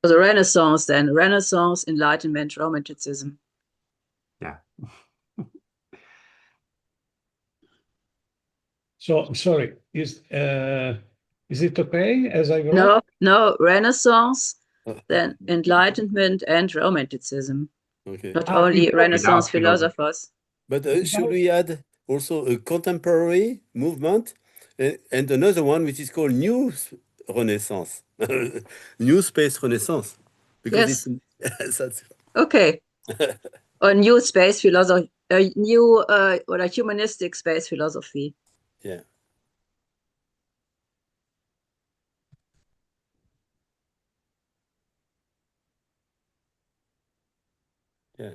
The Renaissance, then Renaissance, enlightenment, romanticism. Yeah. So sorry, is it okay as I wrote? No, no, Renaissance, then enlightenment and romanticism. Okay. Not Ah, only without- Renaissance Without philosophy. philosophers. But Without- should we add also a contemporary movement and another one which is called New Renaissance, New Space Renaissance? Because Yes. that's Okay. A new space philosophy, a new or a humanistic space philosophy. yeah. Yeah.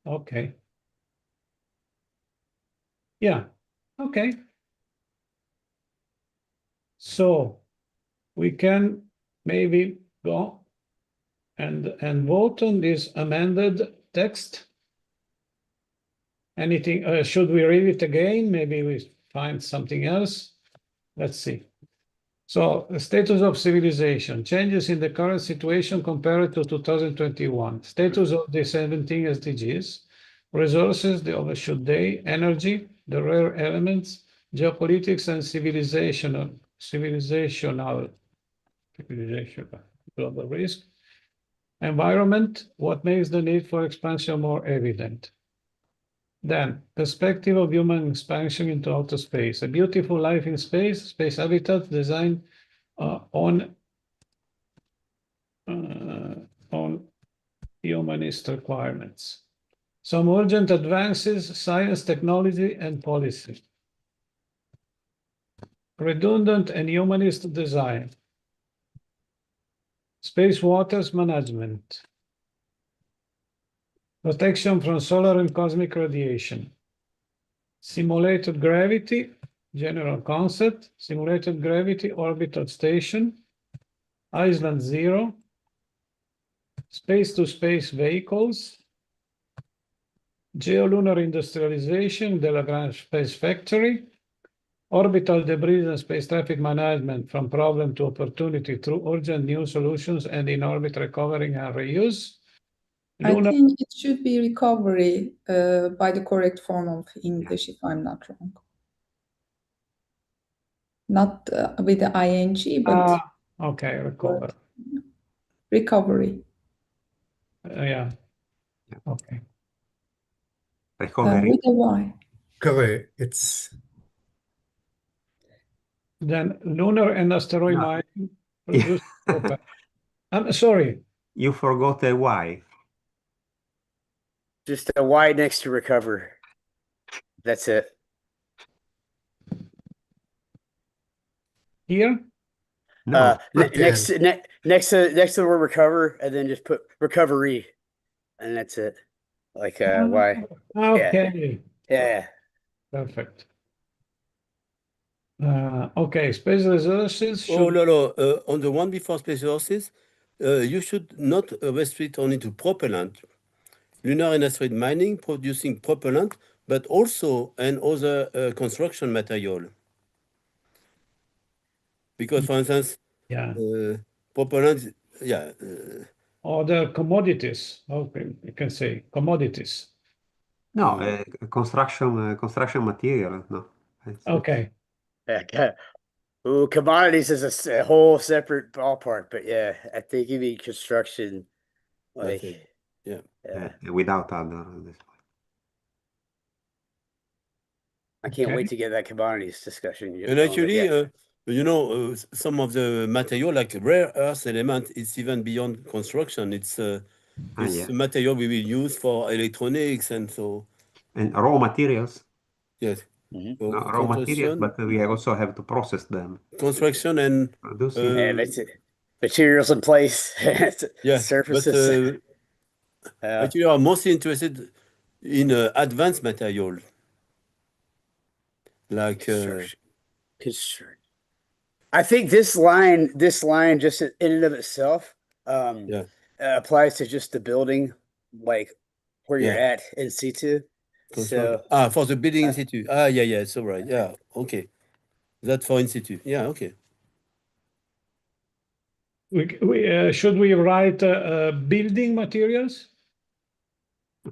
Okay. Yeah. Okay. So we can maybe go and vote on this amended text. Anything, should we read it again? Maybe we find something else. Let's see. So the status of civilization, changes in the current situation compared to 2021, status of the 17 SDGs, resources, the overshoot day, energy, the rare elements, geopolitics and civilizational global risk, environment, what makes the need for expansion more evident. Then, perspective of human expansion into outer space, a beautiful life in space, space habitats designed on humanist requirements. Some urgent advances, science, technology, and policy. Redundant and humanist design. Space waters management. Protection from solar and cosmic radiation. Simulated gravity, general concept, simulated gravity orbital station, Island Zero, space-to-space vehicles, geolunar industrialization, the Lagrange Space Factory, orbital debris and space traffic management from problem to opportunity through urgent new solutions and in-orbit recovering and reuse. I think it should be recovery by the correct form of English, if I'm not wrong. Not with the ing, but okay, recover. Recovery. Yeah. Okay. Recovery. With a Y. Correct. It's Then lunar and asteroid No. mining produce. I'm sorry. You forgot a Y. Just a Y next to recover. That's it. Here? No. Next to the word recover, and then just put recovery, and that's it. Like Y. Okay. Yeah. Perfect. Okay, space resources should... Oh, no. On the one before space resources, you should not restrict only to propellant. Lunar and asteroid mining producing propellant, but also and other construction material. Because, for instance, propellant, other commodities. Okay, you can say commodities. No, construction material. No. Okay. Yeah. Ooh, commodities is a whole separate ballpark, but yeah, I think you mean construction, like without other. I can't wait to get that commodities discussion. And actually, some of the material, like rare earth element, it's even beyond construction. It's material we will use for electronics and so. And raw materials. Yes. Raw materials, but we also have to process them. Construction and that's it. Materials in place. Surfaces. But actually, are mostly interested in advanced material, like construction. I think this line just in and of itself, Yeah. applies to just the building, like where you're Yeah. at in situ. Construct- So, for the building in situ. Yeah, it's all right. Yeah, okay. That for in situ. Yeah, okay. Should we write building materials? I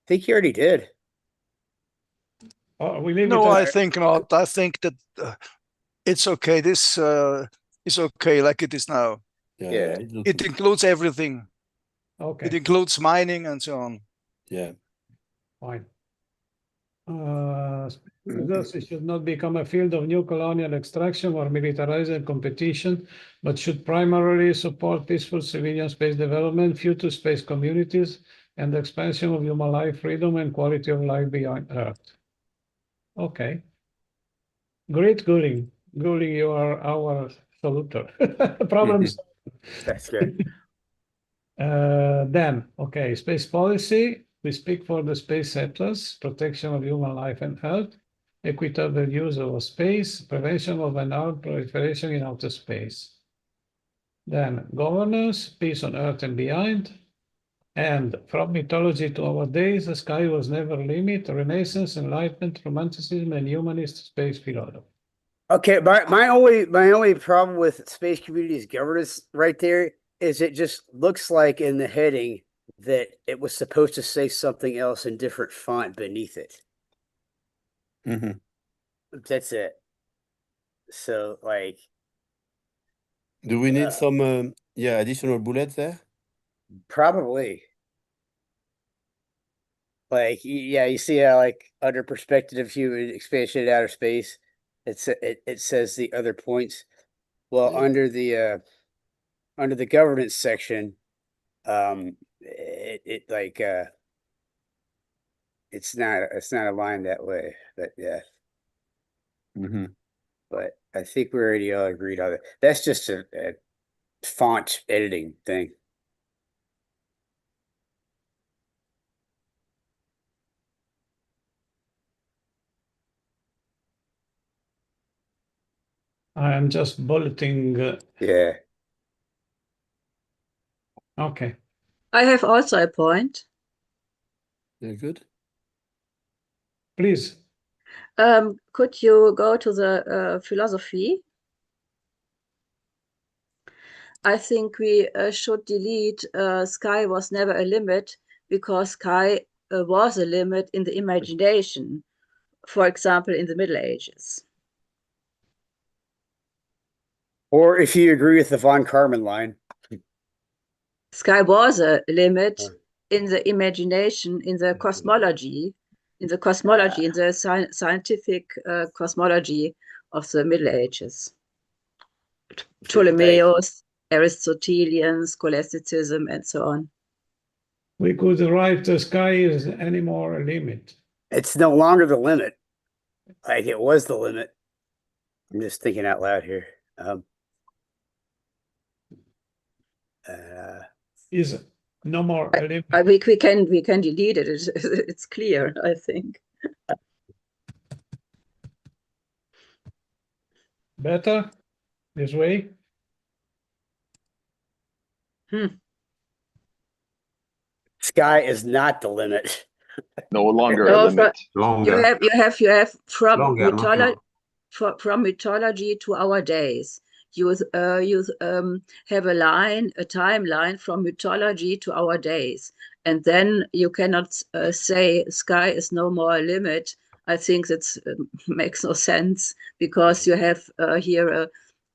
think you already did. Or we leave No, it I as think not. I think that it's okay. This is okay like it is now. Yeah. It includes everything. okay, It includes mining and so on. Yeah. fine. Thus, it should not become a field of new colonial extraction or militarized competition, but should primarily support peaceful civilian space development, future space communities, and the expansion of human life, freedom, and quality of life beyond Earth. Okay. Great, Guling. Guling, you are our soluter. Problems. That's good. Then, okay, space policy. We speak for the space settlers, protection of human life and health, equitable use of space, prevention of unarmed proliferation in outer space. Then governance, peace on Earth and beyond. And from mythology to our days, the sky was never a limit, Renaissance, Enlightenment, Romanticism, and humanist space philosophy. Okay, my only problem with space communities governance right there is it just looks like in the heading that it was supposed to say something else in different font beneath it. Mm-hmm. That's it. So like, Do we need some additional bullets there? probably. Like, yeah, you see how like under perspective of human expansion in outer space, it says the other points. Well, Yeah. under the governance section, it's not aligned that way, but yeah. Mm-hmm. But I think we already all agreed on it. That's just a font editing thing. I am just bulleting. Yeah. Okay. I have also a point. Very good. Please. Could you go to the philosophy? I think we should delete sky was never a limit, because sky was a limit in the imagination, for example, in the Middle Ages. Or if you agree with the von Karman line. Sky was a limit in the imagination, in the cosmology, in the scientific cosmology of the Middle Ages. Ptolemaios, Aristotelian, scholasticism, and so on. We could write the sky is any more a limit. It's no longer the limit. Like it was the limit. I'm just thinking out loud here. Is no more a limit. We can delete it. It's clear, I think. Better this way. Sky is not the limit. No longer No, a limit. Longer. You have from Longer, not mythology more. from mythology to our days. You have a timeline from mythology to our days, and then you cannot say sky is no more a limit. I think that makes no sense, because you have here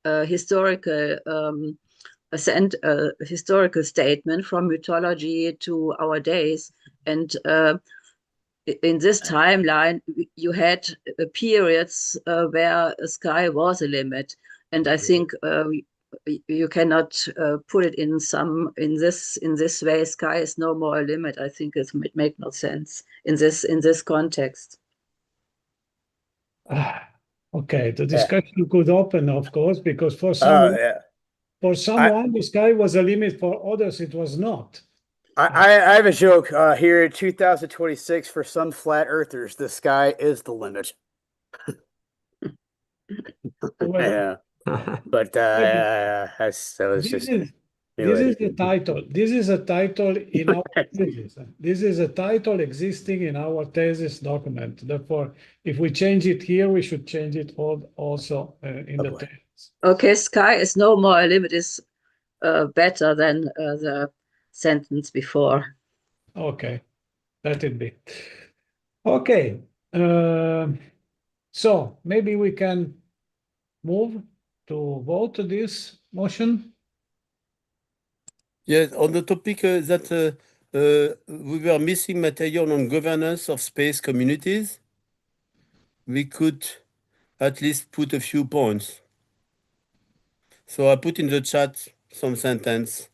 a historical historical statement from mythology to our days, and in this timeline you had periods where sky was a limit, and I think you cannot put it in this way. Sky is no more a limit. I think it make no sense in this context. Okay, the discussion could open, of course, because for someone, the sky was a limit. For others, it was not. I have a joke here in 2026. For some flat earthers, the sky is the limit. Yeah, but so it's This just is the title. This is a title in our thesis. This is a title existing in our thesis document. Therefore, if we change it here, we should change it also in the thesis. Okay, sky is no more a limit is better than the sentence before. Okay, let it be. Okay, so maybe we can move to vote this motion. Yes, on the topic that we were missing material on governance of space communities, we could at least put a few points. So I put in the chat some sentence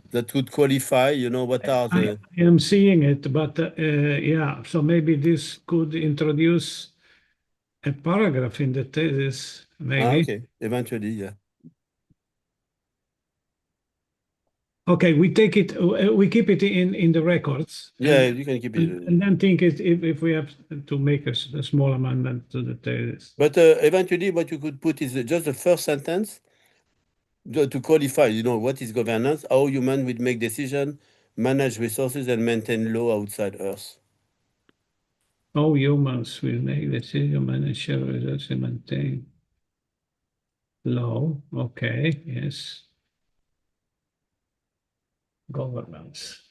that would qualify, what are the... I am seeing it, but yeah, so maybe this could introduce a paragraph in the thesis, maybe. Okay, eventually, yeah. Okay, we take it, we keep it in the records. Yeah, you can keep it. And then think it if we have to make a small amendment to the thesis. But eventually, what you could put is just the first sentence to qualify, what is governance, how humans would make decisions, manage resources, and maintain law outside Earth. How humans will make decisions, manage share resources, and maintain law. Okay, yes. Governance.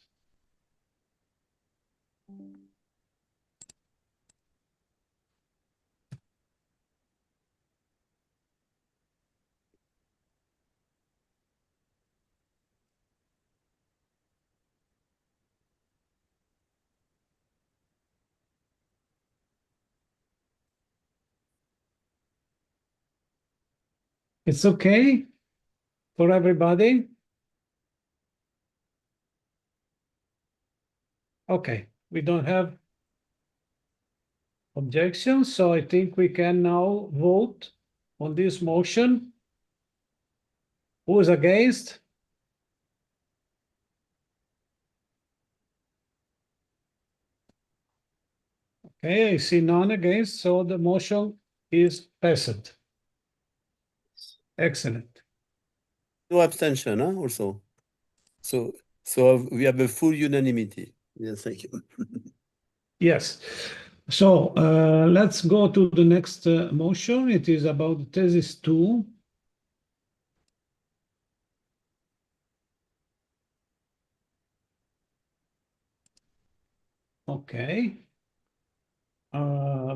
It's okay for everybody? Okay, we don't have objections, so I think we can now vote on this motion. Who is against? Okay, I see none against, so the motion is passed. Excellent. No abstention, also. So we have a full unanimity. Yes, thank you. Yes. So let's go to the next motion. It is about thesis 2. Okay.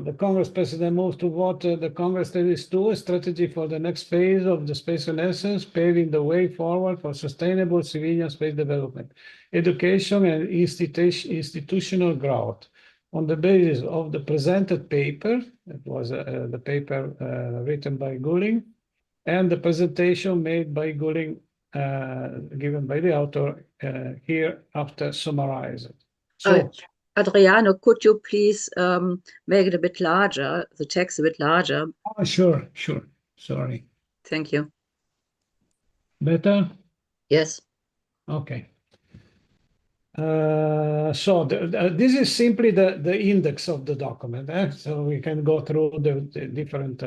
The Congress President moves to vote the Congress Thesis 2, a strategy for the next phase of the space renaissance, paving the way forward for sustainable civilian space development, education, and institutional growth. On the basis of the presented paper, it was the paper written by Goulding, and the presentation made by Goulding, given by the author here after summarized. So. Adriano, could you please make it a bit larger, the text a bit larger? Oh, sure. Sorry. Thank you. Better? Yes. Okay. So this is simply the index of the document. So we can go through the different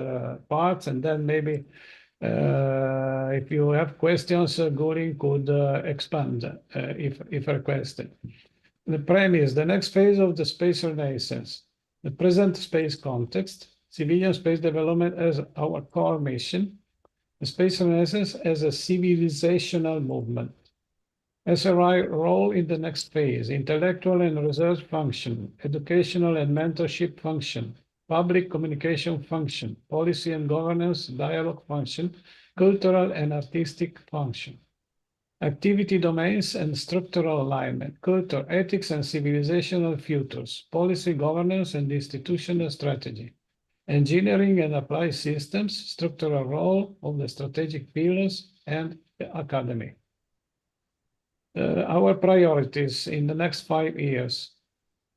parts, and then maybe if you have questions, Goulding could expand if requested. The premise, the next phase of the space renaissance, the present space context, civilian space development as our core mission, the space renaissance as a civilizational movement. SRI role in the next phase, intellectual and research function, educational and mentorship function, public communication function, policy and governance dialogue function, cultural and artistic function. Activity domains and structural alignment, culture, ethics, and civilizational futures, policy, governance, and institutional strategy, engineering and applied systems, structural role of the strategic pillars, and the academy. Our priorities in the next 5 years.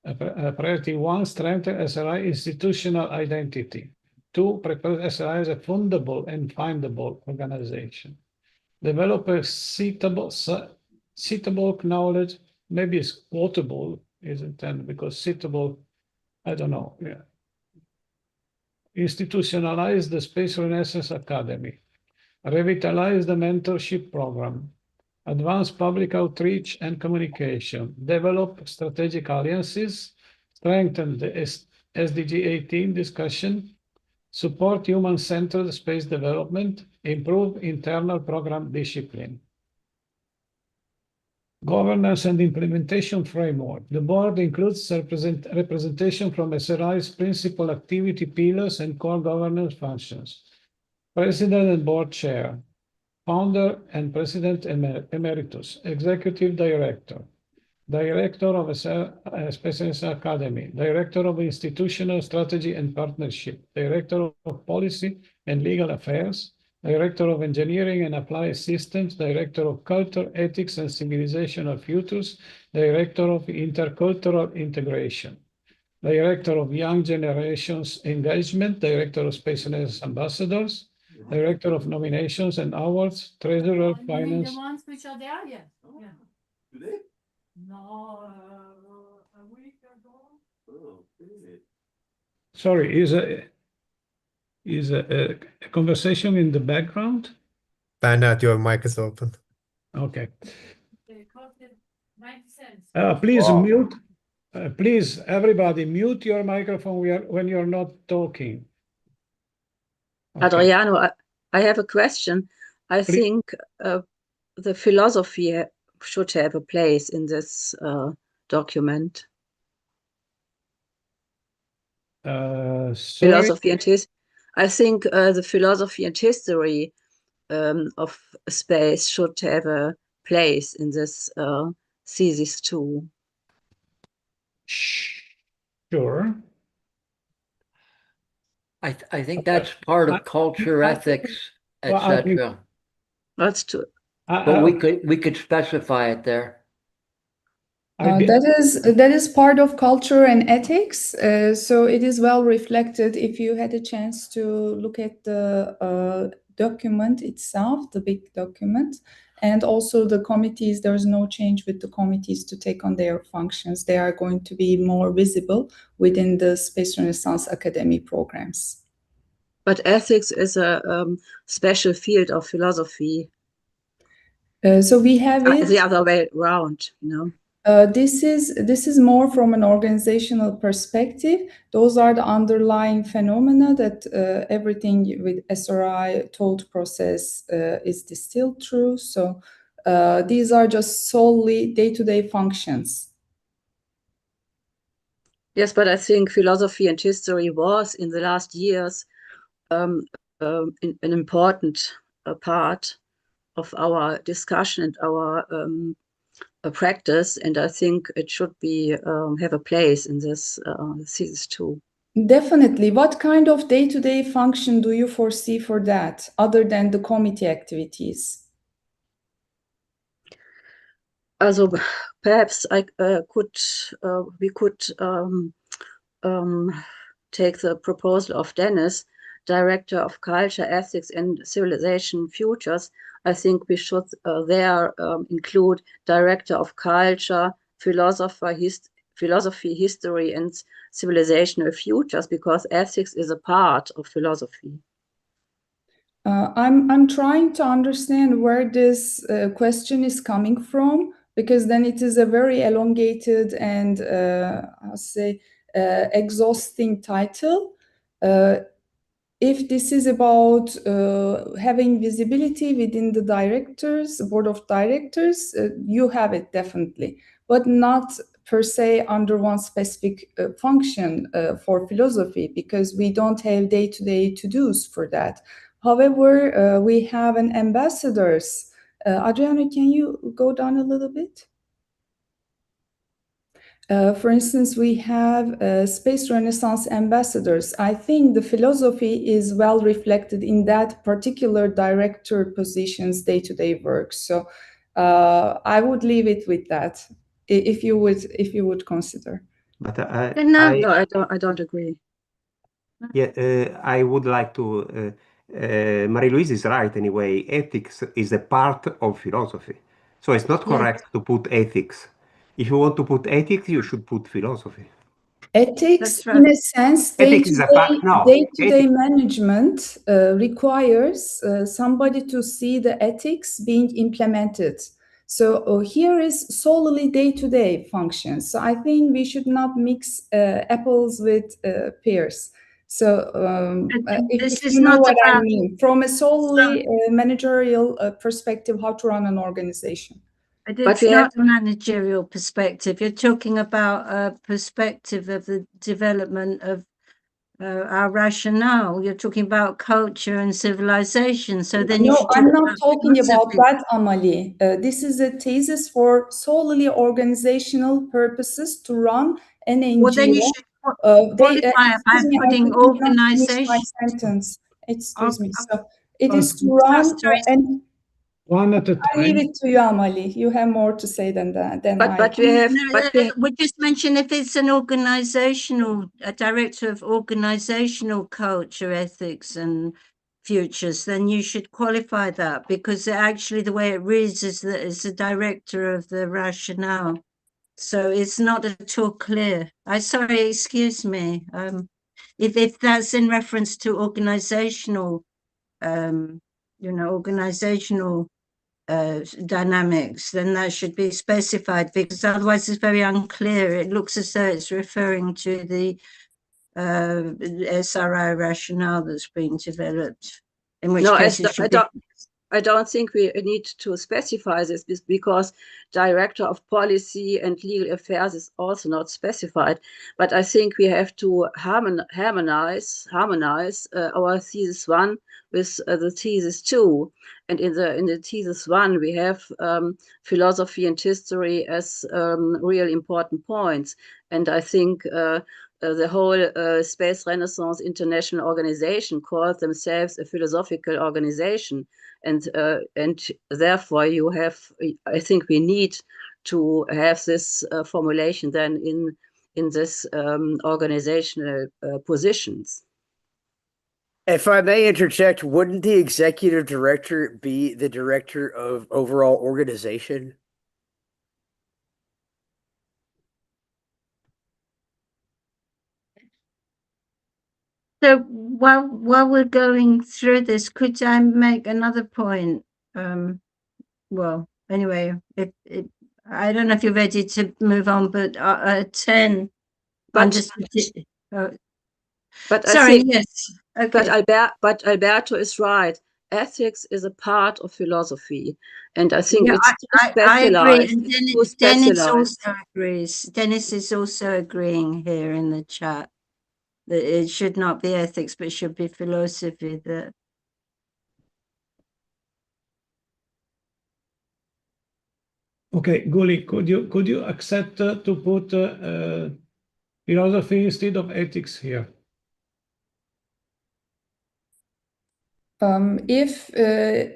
Priority 1, strengthen SRI institutional identity. 2, prepare SRI as a fundable and findable organization. Develop a citable knowledge, maybe it's quotable, isn't it? Because citable, I don't know. Yeah. institutionalize the Space Renaissance Academy, revitalize the mentorship program, advance public outreach and communication, develop strategic alliances, strengthen the SDG 18 discussion, support human-centered space development, improve internal program discipline. Governance and implementation framework. The board includes representation from SRI's principal activity pillars and core governance functions. President and board chair, founder and president emeritus, executive director, director of Space Academy, director of institutional strategy and partnership, director of policy and legal affairs, director of engineering and applied systems, director of culture, ethics and civilization of futures, director of intercultural integration, director of young generations engagement, director of Space Renaissance ambassadors, director of nominations and awards, treasurer of finance. The ones which are there, yes. Yeah. Today? No, a week ago. Oh, okay. Sorry, is a conversation in the background? Bernard, your mic is open. Okay. They cost it 90 cents. Please Wow. mute. Please, everybody, mute your microphone when you're not talking. Okay. Adriano, I have a question. I Please. think the philosophy should have a place in this document. Sorry. Philosophy and I think the philosophy and history of space should have a place in this thesis too. Sure. I think that's part of culture, ethics, Well, I think- etc. That's true. But we could specify it there. That is part of culture and ethics. So it is well reflected. If you had a chance to look at the document itself, the big document, and also the committees, there is no change with the committees to take on their functions. They are going to be more visible within the Space Renaissance Academy programs. But ethics is a special field of philosophy. So we have it. The other way around, you know. This is more from an organizational perspective. Those are the underlying phenomena that everything with SRI thought process is distilled through. So these are just solely day-to-day functions. Yes, but I think philosophy and history was in the last years an important part of our discussion and our practice, and I think it should be have a place in this thesis too. Definitely. What kind of day-to-day function do you foresee for that, other than the committee activities? Also, perhaps we could take the proposal of Dennis, Director of Culture, Ethics and Civilization Futures. I think we should there include Director of Culture, Philosophy, History and Civilizational Futures, because ethics is a part of philosophy. I'm trying to understand where this question is coming from, because then it is a very elongated and I'll say exhausting title. If this is about having visibility within the board of directors, you have it definitely, but not per se under one specific function for philosophy, because we don't have day-to-day to-dos for that. However, we have an ambassadors. Adriano, can you go down a little bit? For instance, we have Space Renaissance ambassadors. I think the philosophy is well reflected in that particular director position's day-to-day work. So I would leave it with that, if you would consider. But I don't agree. Yeah, I would like to. Marie-Louise is right anyway. Ethics is a part of philosophy, so it's not correct to put ethics. If you want to put ethics, you should put philosophy. Ethics, That's right. in a sense, Ethics is a fact. No, day-to-day management requires somebody to see the ethics being implemented. So here is solely day-to-day functions. So I think we should not mix apples with pears. So This if is you know not what I about mean, from a solely managerial perspective, how to run an organization. But But it's we have not a managerial perspective. You're talking about a perspective of the development of our rationale. You're talking about culture and civilization. So then you No, should talk I'm not about talking about philosophy. that, Amali. This is a thesis for solely organizational purposes to run an Well, then you NGO. should qualify it by Excuse me, I putting did not finish my organization. sentence. Excuse me. Okay. So it is to run, and One at a I leave time. it to you, Amali. You have more to say than that. Than I. but we have We just mentioned if it's an a director of organizational culture, ethics and futures, then you should qualify that, because actually the way it reads is that it's the director of the rationale. So it's not at all clear. Sorry, excuse me. If that's in reference to organizational, organizational dynamics, then that should be specified, because otherwise it's very unclear. It looks as though it's referring to the SRI rationale that's being developed, in which no, case it should be. I don't think we need to specify this because director of policy and legal affairs is also not specified. But I think we have to harmonize our thesis 1 with the thesis 2. And in the thesis 1, we have philosophy and history as real important points. And I think the whole Space Renaissance International Organization calls themselves a philosophical organization. And therefore you have, I think we need to have this formulation then in this organizational positions. If I may interject, wouldn't the executive director be the director of overall organization? So while we're going through this, could I make another point? Well, anyway, if I don't know if you're ready to move on, but 10 But sorry, I think, yes, okay. but Alberto is right. Ethics is a part of philosophy, and I think Yeah, it's too I agree, specialized. and It's too Dennis specialized. also agrees. Dennis is also agreeing here in the chat that it should not be ethics, but should be philosophy. That Okay, Guli, could you accept to put philosophy instead of ethics here? If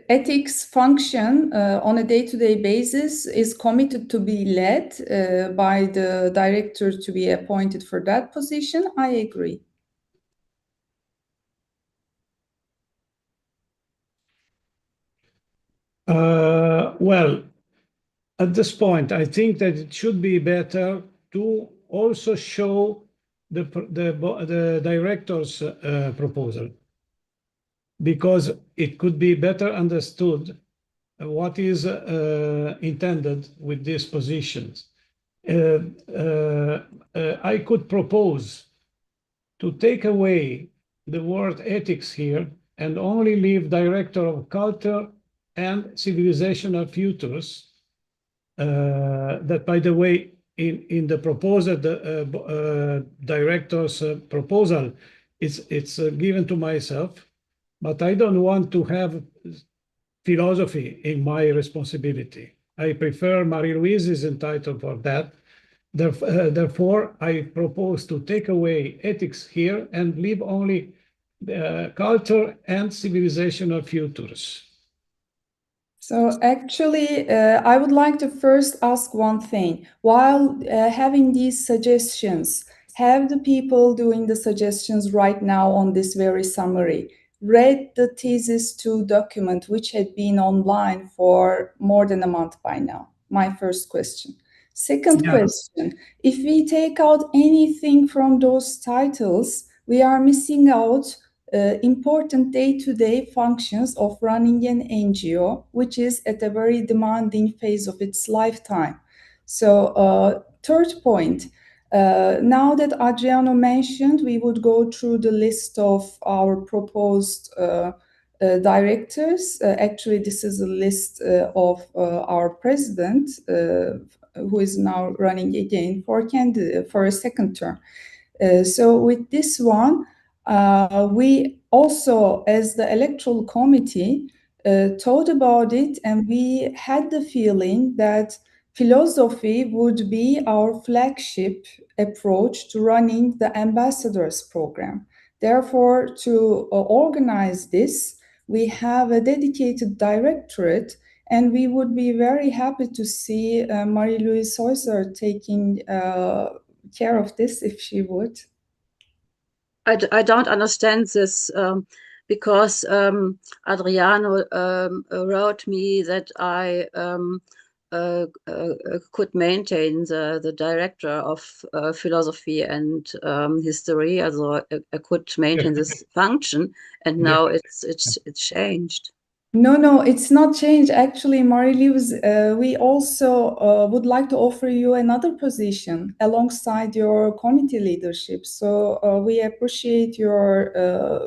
ethics function on a day-to-day basis is committed to be led by the director to be appointed for that position, I agree. Well, at this point, I think that it should be better to also show the director's proposal, because it could be better understood what is intended with these positions. I could propose to take away the word ethics here and only leave director of culture and civilizational futures. That, by the way, in the proposal, the director's proposal, it's given to myself, but I don't want to have philosophy in my responsibility. I prefer Marie-Louise is entitled for that. Therefore, I propose to take away ethics here and leave only culture and civilizational futures. So actually, I would like to first ask one thing. While having these suggestions, have the people doing the suggestions right now on this very summary read the thesis 2 document, which had been online for more than a month by now? My first question. Second Yeah. question, if we take out anything from those titles, we are missing out important day-to-day functions of running an NGO, which is at a very demanding phase of its lifetime. So third point, now that Adriano mentioned, we would go through the list of our proposed directors. Actually, this is a list of our president, who is now running again for a second term. So with this one, we also, as the electoral committee, thought about it, and we had the feeling that philosophy would be our flagship approach to running the ambassadors program. Therefore, to organize this, we have a dedicated directorate, and we would be very happy to see Marie-Louise Heusser taking care of this if she would. I don't understand this because Adriano wrote me that I could maintain the director of philosophy and history. Also, I could maintain this function, and now it's changed. No, it's not changed. Actually, Marie-Louise, we also would like to offer you another position alongside your committee leadership. So we appreciate your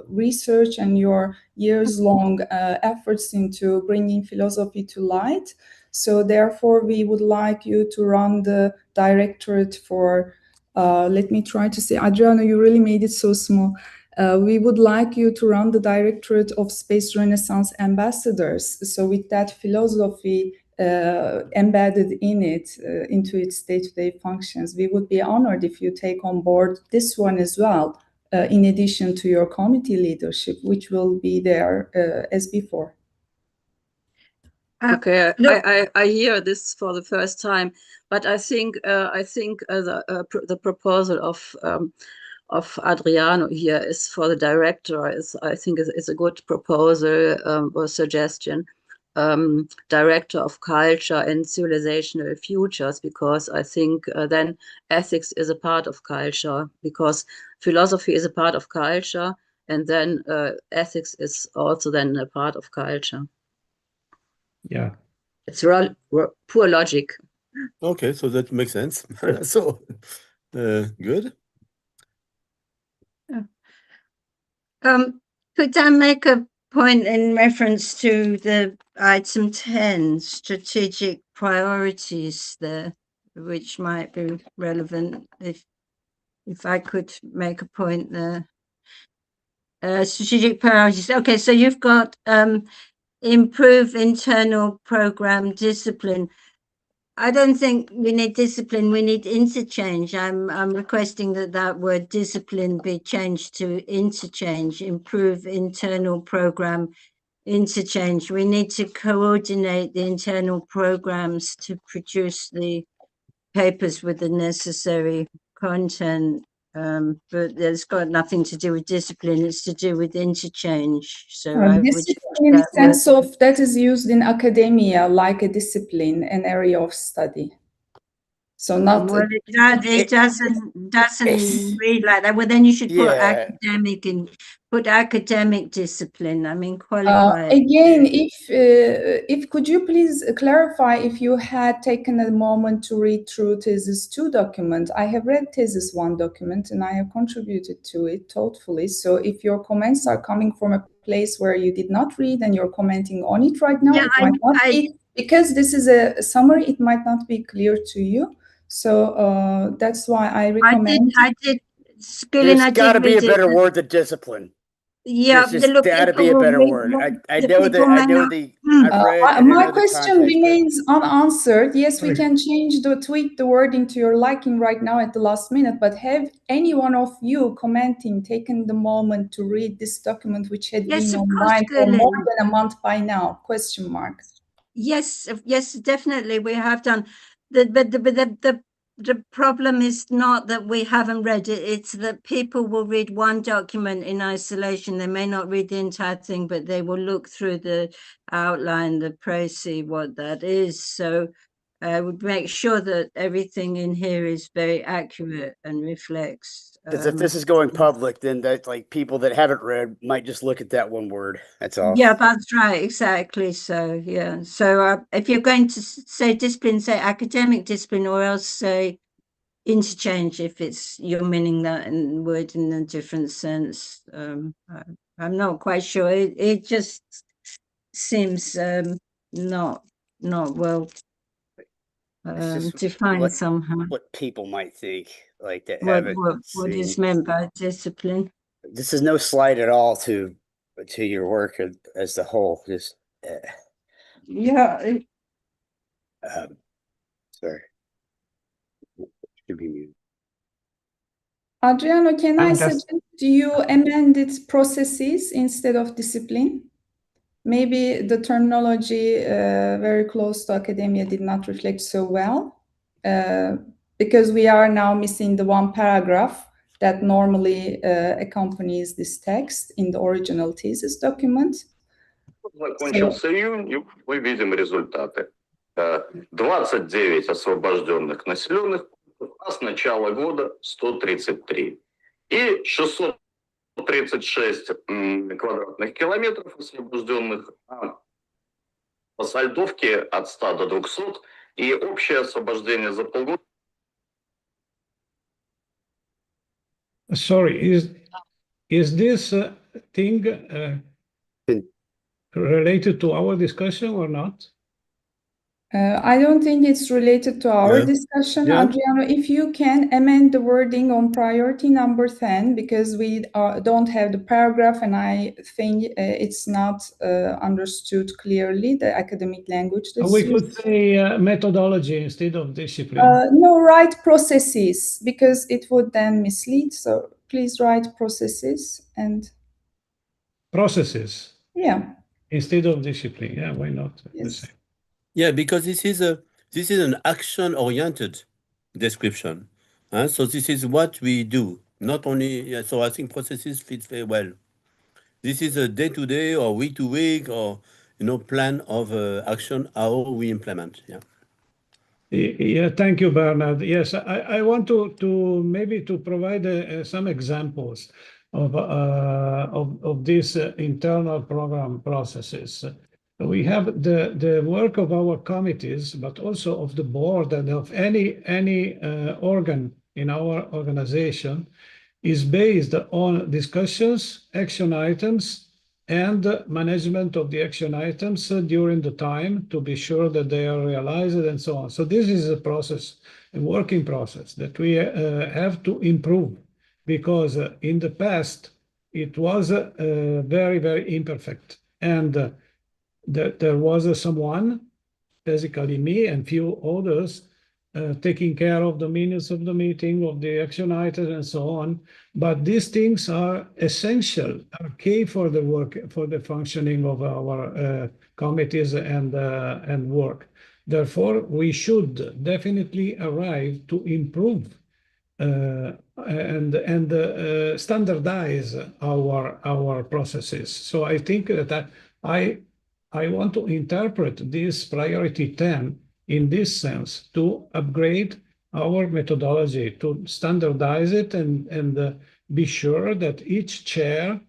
research and your years-long efforts into bringing philosophy to light. So therefore, we would like you to run the directorate for, let me try to say, Adriano, you really made it so small. We would like you to run the Directorate of Space Renaissance Ambassadors. So with that philosophy embedded in it, into its day-to-day functions, we would be honored if you take on board this one as well, in addition to your committee leadership, which will be there as before. Okay, I hear this for the first time, but I think the proposal of Adriano here is for the director I think is a good proposal or suggestion. Director of Culture and Civilizational Futures, because I think then ethics is a part of culture, because philosophy is a part of culture, and then ethics is also then a part of culture. Yeah. It's poor logic. Okay, so that makes sense. So, good. Could I make a point in reference to the item 10, strategic priorities there, which might be relevant if I could make a point there. Strategic priorities. Okay, so you've got improve internal program discipline. I don't think we need discipline, we need interchange. I'm requesting that word discipline be changed to interchange, improve internal program interchange. We need to coordinate the internal programs to produce the papers with the necessary content. But there's got nothing to do with discipline, it's to do with interchange. So I would discipline in the sense of that is used in academia like a discipline, an area of study. So not Well, it doesn't read like that. Well, then you should put academic and put academic discipline. I mean, qualified. Again, if could you please clarify if you had taken a moment to read through Thesis 2 document? I have read Thesis 1 document and I have contributed to it thoughtfully. So if your comments are coming from a place where you did not read and you're commenting on it right now, it might not be, because this is a summary, it might not be clear to you. So that's why I recommend. There's got to be a better word than discipline. Yeah, there's got to be a better word. I know that. I've read. My question remains unanswered. Yes, we can tweak the wording to your liking right now at the last minute. But have any one of you commenting taken the moment to read this document, which had been online for more than a month by now? Question mark. Yes, definitely we have done. The problem is not that we haven't read it, it's that people will read one document in isolation. They may not read the entire thing, but they will look through the outline, the précis, what that is. So I would make sure that everything in here is very accurate and reflects. Because if this is going public, then that like people that haven't read might just look at that one word. That's all. Yeah, that's right. Exactly. So, yeah. So if you're going to say discipline, say academic discipline, or else say interchange if you're meaning that in word in a different sense. I'm not quite sure. It just seems not well defined somehow. What people might think, like that What haven't what is seen. meant by discipline? This is no slight at all to your work as the whole. Just Yeah. sorry. Should be muted. Adriano, can I I'm just- suggest you amend its processes instead of discipline? Maybe the terminology very close to academia did not reflect so well, because we are now missing the one paragraph that normally accompanies this text in the original thesis document. Закончился июнь, и мы видим результаты. 29 освобожденных населенных пунктов, а с начала года 133. И 636 квадратных километров освобожденных по сальдовке от 100 до 200. И общее освобождение за полгода. Sorry, is this thing related to our discussion or not? I don't think it's related to our discussion. Yeah. Adriano, if you can amend the wording on priority number 10, because we don't have the paragraph, and I think it's not understood clearly, the academic language. We could say methodology instead of discipline. No, write processes, because it would then mislead. So please write processes and... Processes. Yeah. Instead of discipline. Yeah, why not? Yes. Yeah, because this is an action-oriented description. So this is what we do. Not only, yeah, so I think processes fit very well. This is a day-to-day or week-to-week or plan of action, how we implement. Yeah. Yeah, thank you, Bernard. Yes, I want to maybe to provide some examples of these internal program processes. We have the work of our committees, but also of the board and of any organ in our organization is based on discussions, action items, and management of the action items during the time to be sure that they are realized and so on. So this is a process, a working process that we have to improve, because in the past it was very, very imperfect. And there was someone, basically me and few others, taking care of the minutes of the meeting, of the action items and so on. But these things are essential, are key for the work, for the functioning of our committees and work. Therefore, we should definitely arrive to improve and standardize our processes. So I think that I want to interpret this priority 10 in this sense, to upgrade our methodology, to standardize it and be sure that each chair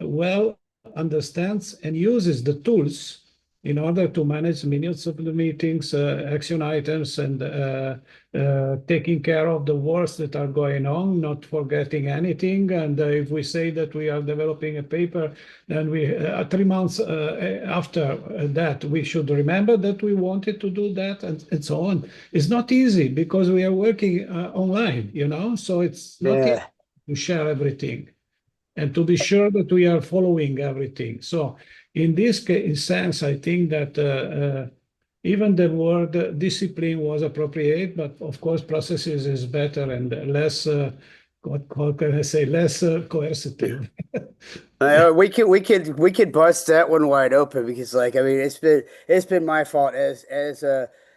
well understands and uses the tools in order to manage minutes of the meetings, action items, and taking care of the works that are going on, not forgetting anything. And if we say that we are developing a paper, then we 3 months after that, we should remember that we wanted to do that, and so on. It's not easy because we are working online, so it's not easy to share everything and to be sure that we are following everything. So in this sense, I think that even the word discipline was appropriate, but of course processes is better and less, what can I say, less coercitive. We could bust that one wide open, because it's been my fault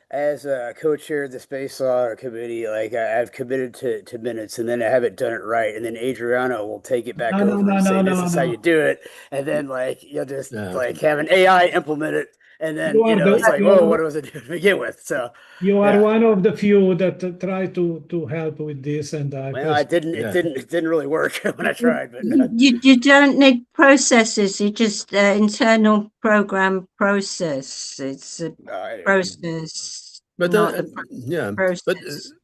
as a co-chair of the Space Law Committee. I've committed to minutes, and then I haven't done it right, and then Adriano will take it back over and say this is how you do it, and then you'll just have an AI implement it, And then, You are the- it's like, you whoa, are- what was it to begin with? So, You are yeah. one of the few that try to help with this, and I Well, it didn't really work when I tried, but You don't need processes, you just internal program process. It's a process, But not a yeah, process. but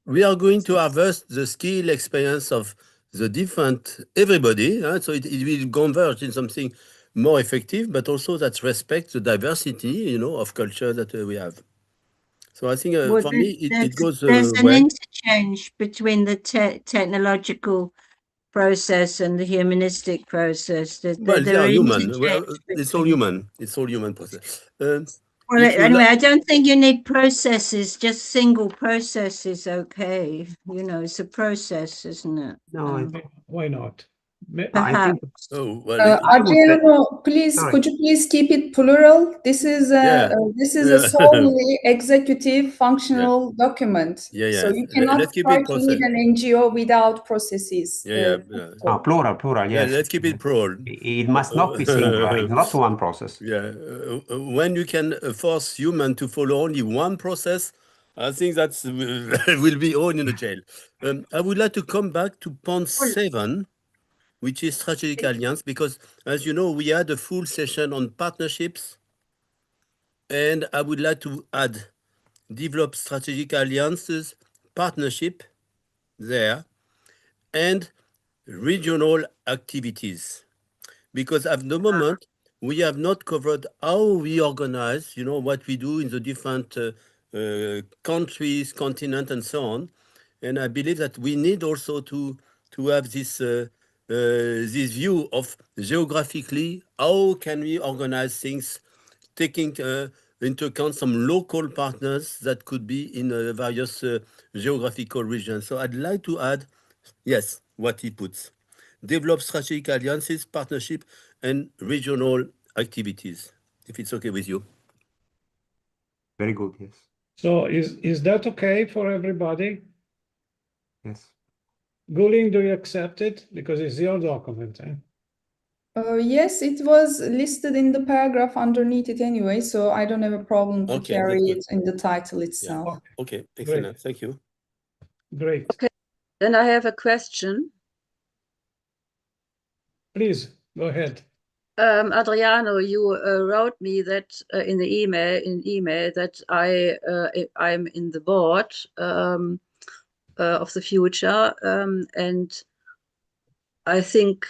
we are going to harvest the skill experience of the different everybody, so it will converge in something more effective, but also that respects the diversity, of culture that we have. So I think Well, for me it goes there's an well. interchange between the technological process and the humanistic process. Well, they There are are human. Well, interchange it's all between- human. It's all human process. Well, if you anyway, I don't think you need processes. Just single process is okay. It's a process, isn't it? No, why not? Perhaps. Oh well. Adriano, please, Sorry. could you please keep it plural? This is a Yeah. solely executive functional document. Yeah. So you cannot Let's keep try it to lead process. an NGO without processes. Yeah. Plural, Yeah, yes. let's keep it plural. It must not be singular. It's not one process. Yeah. When you can force human to follow only one process, I think that's will be all in the jail. I would like to come back to point 7, which is strategic alliance, because as you know, we had a full session on partnerships, and I would like to add develop strategic alliances, partnership there, and regional activities. Because at the moment, we have not covered how we organize, what we do in the different countries, continent, and so on. And I believe that we need also to have this view of geographically, how can we organize things, taking into account some local partners that could be in various geographical regions. So I'd like to add, yes, what he puts. Develop strategic alliances, partnership, and regional activities, if it's okay with you. Very good, yes. So is that okay for everybody? Yes. Guling, do you accept it? Because it's your document. Yes, it was listed in the paragraph underneath it anyway, so I don't have a problem to Okay, carry that's it in the title itself. Yeah. Okay, excellent. Thank you. Great. Okay, then I have a question. Please, go ahead. Adriano, you wrote me that in the email that I'm in the board of the future, and I think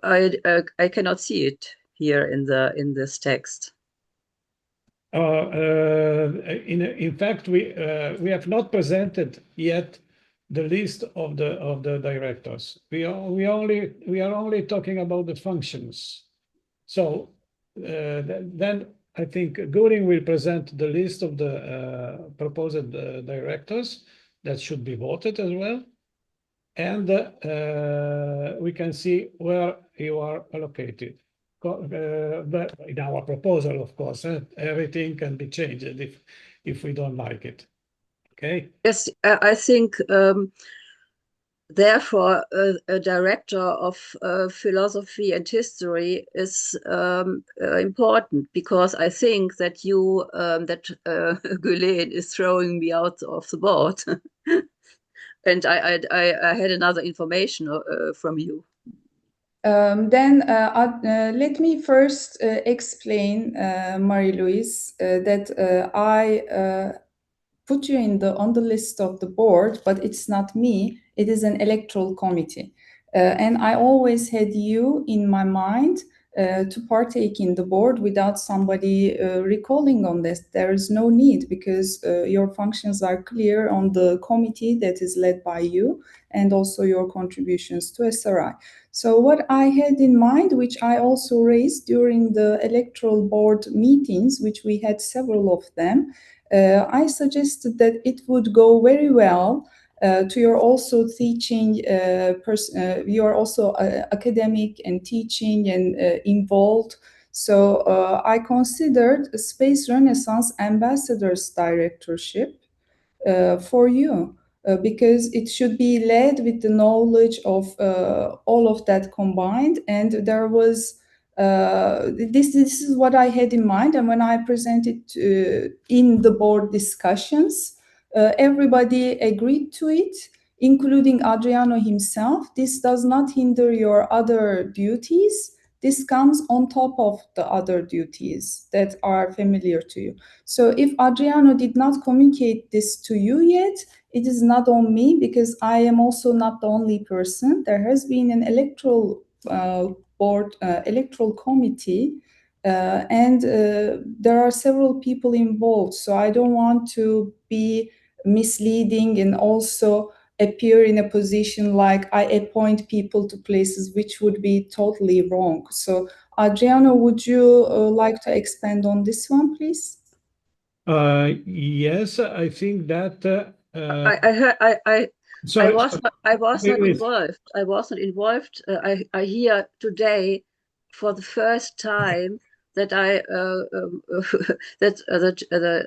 I cannot see it here in this text. In fact, we have not presented yet the list of the directors. We are only talking about the functions. So then I think Guling will present the list of the proposed directors that should be voted as well, and we can see where you are allocated. In our proposal, of course, everything can be changed if we don't like it. Okay. Yes, I think therefore a director of philosophy and history is important, because I think that Gulen is throwing me out of the board, and I had another information from you. Then let me first explain, Marie-Louise, that I put you on the list of the board, but it's not me. It is an electoral committee. And I always had you in my mind to partake in the board without somebody recalling on this. There is no need, because your functions are clear on the committee that is led by you, and also your contributions to SRI. So what I had in mind, which I also raised during the electoral board meetings, which we had several of them, I suggested that it would go very well to your also teaching you are also academic and teaching and involved. So I considered a Space Renaissance Ambassadors Directorship for you, because it should be led with the knowledge of all of that combined. And there was This is what I had in mind, and when I presented in the board discussions, everybody agreed to it, including Adriano himself. This does not hinder your other duties. This comes on top of the other duties that are familiar to you. So if Adriano did not communicate this to you yet, it is not on me, because I am also not the only person. There has been an electoral board, electoral committee, and there are several people involved. So I don't want to be misleading and also appear in a position like I appoint people to places, which would be totally wrong. So Adriano, would you like to expand on this one, please? Yes, I think that I heard I sorry, was sorry. not, I was not Wait. involved. I wasn't involved. I hear today for the first time that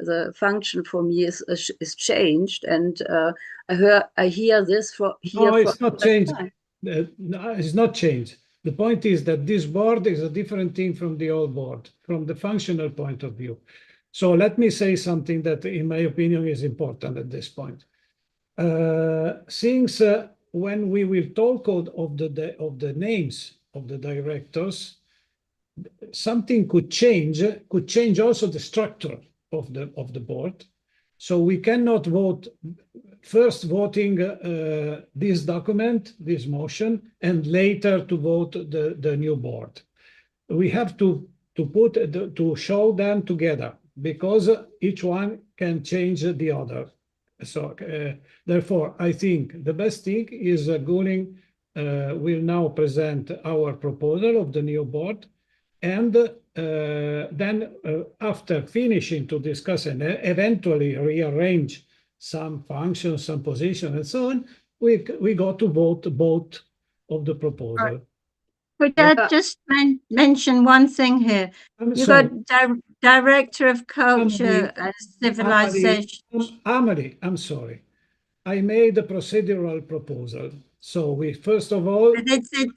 the function for me is changed, and I hear this for No, here for it's not the first changed. time. No, it's not changed. The point is that this board is a different thing from the old board, from the functional point of view. So let me say something that, in my opinion, is important at this point. Since when we will talk of the names of the directors, something could change also the structure of the board. So we cannot vote first voting this document, this motion, and later to vote the new board. We have to show them together, because each one can change the other. So therefore, I think the best thing is Guling will now present our proposal of the new board, and then after finishing to discuss and eventually rearrange some functions, some positions, and so on, we got to vote both of the proposal. Could I just mention one thing here? I'm You sorry. got Director of Culture and Civilization. Amelie, I'm sorry. I made a procedural proposal. So we first of all, But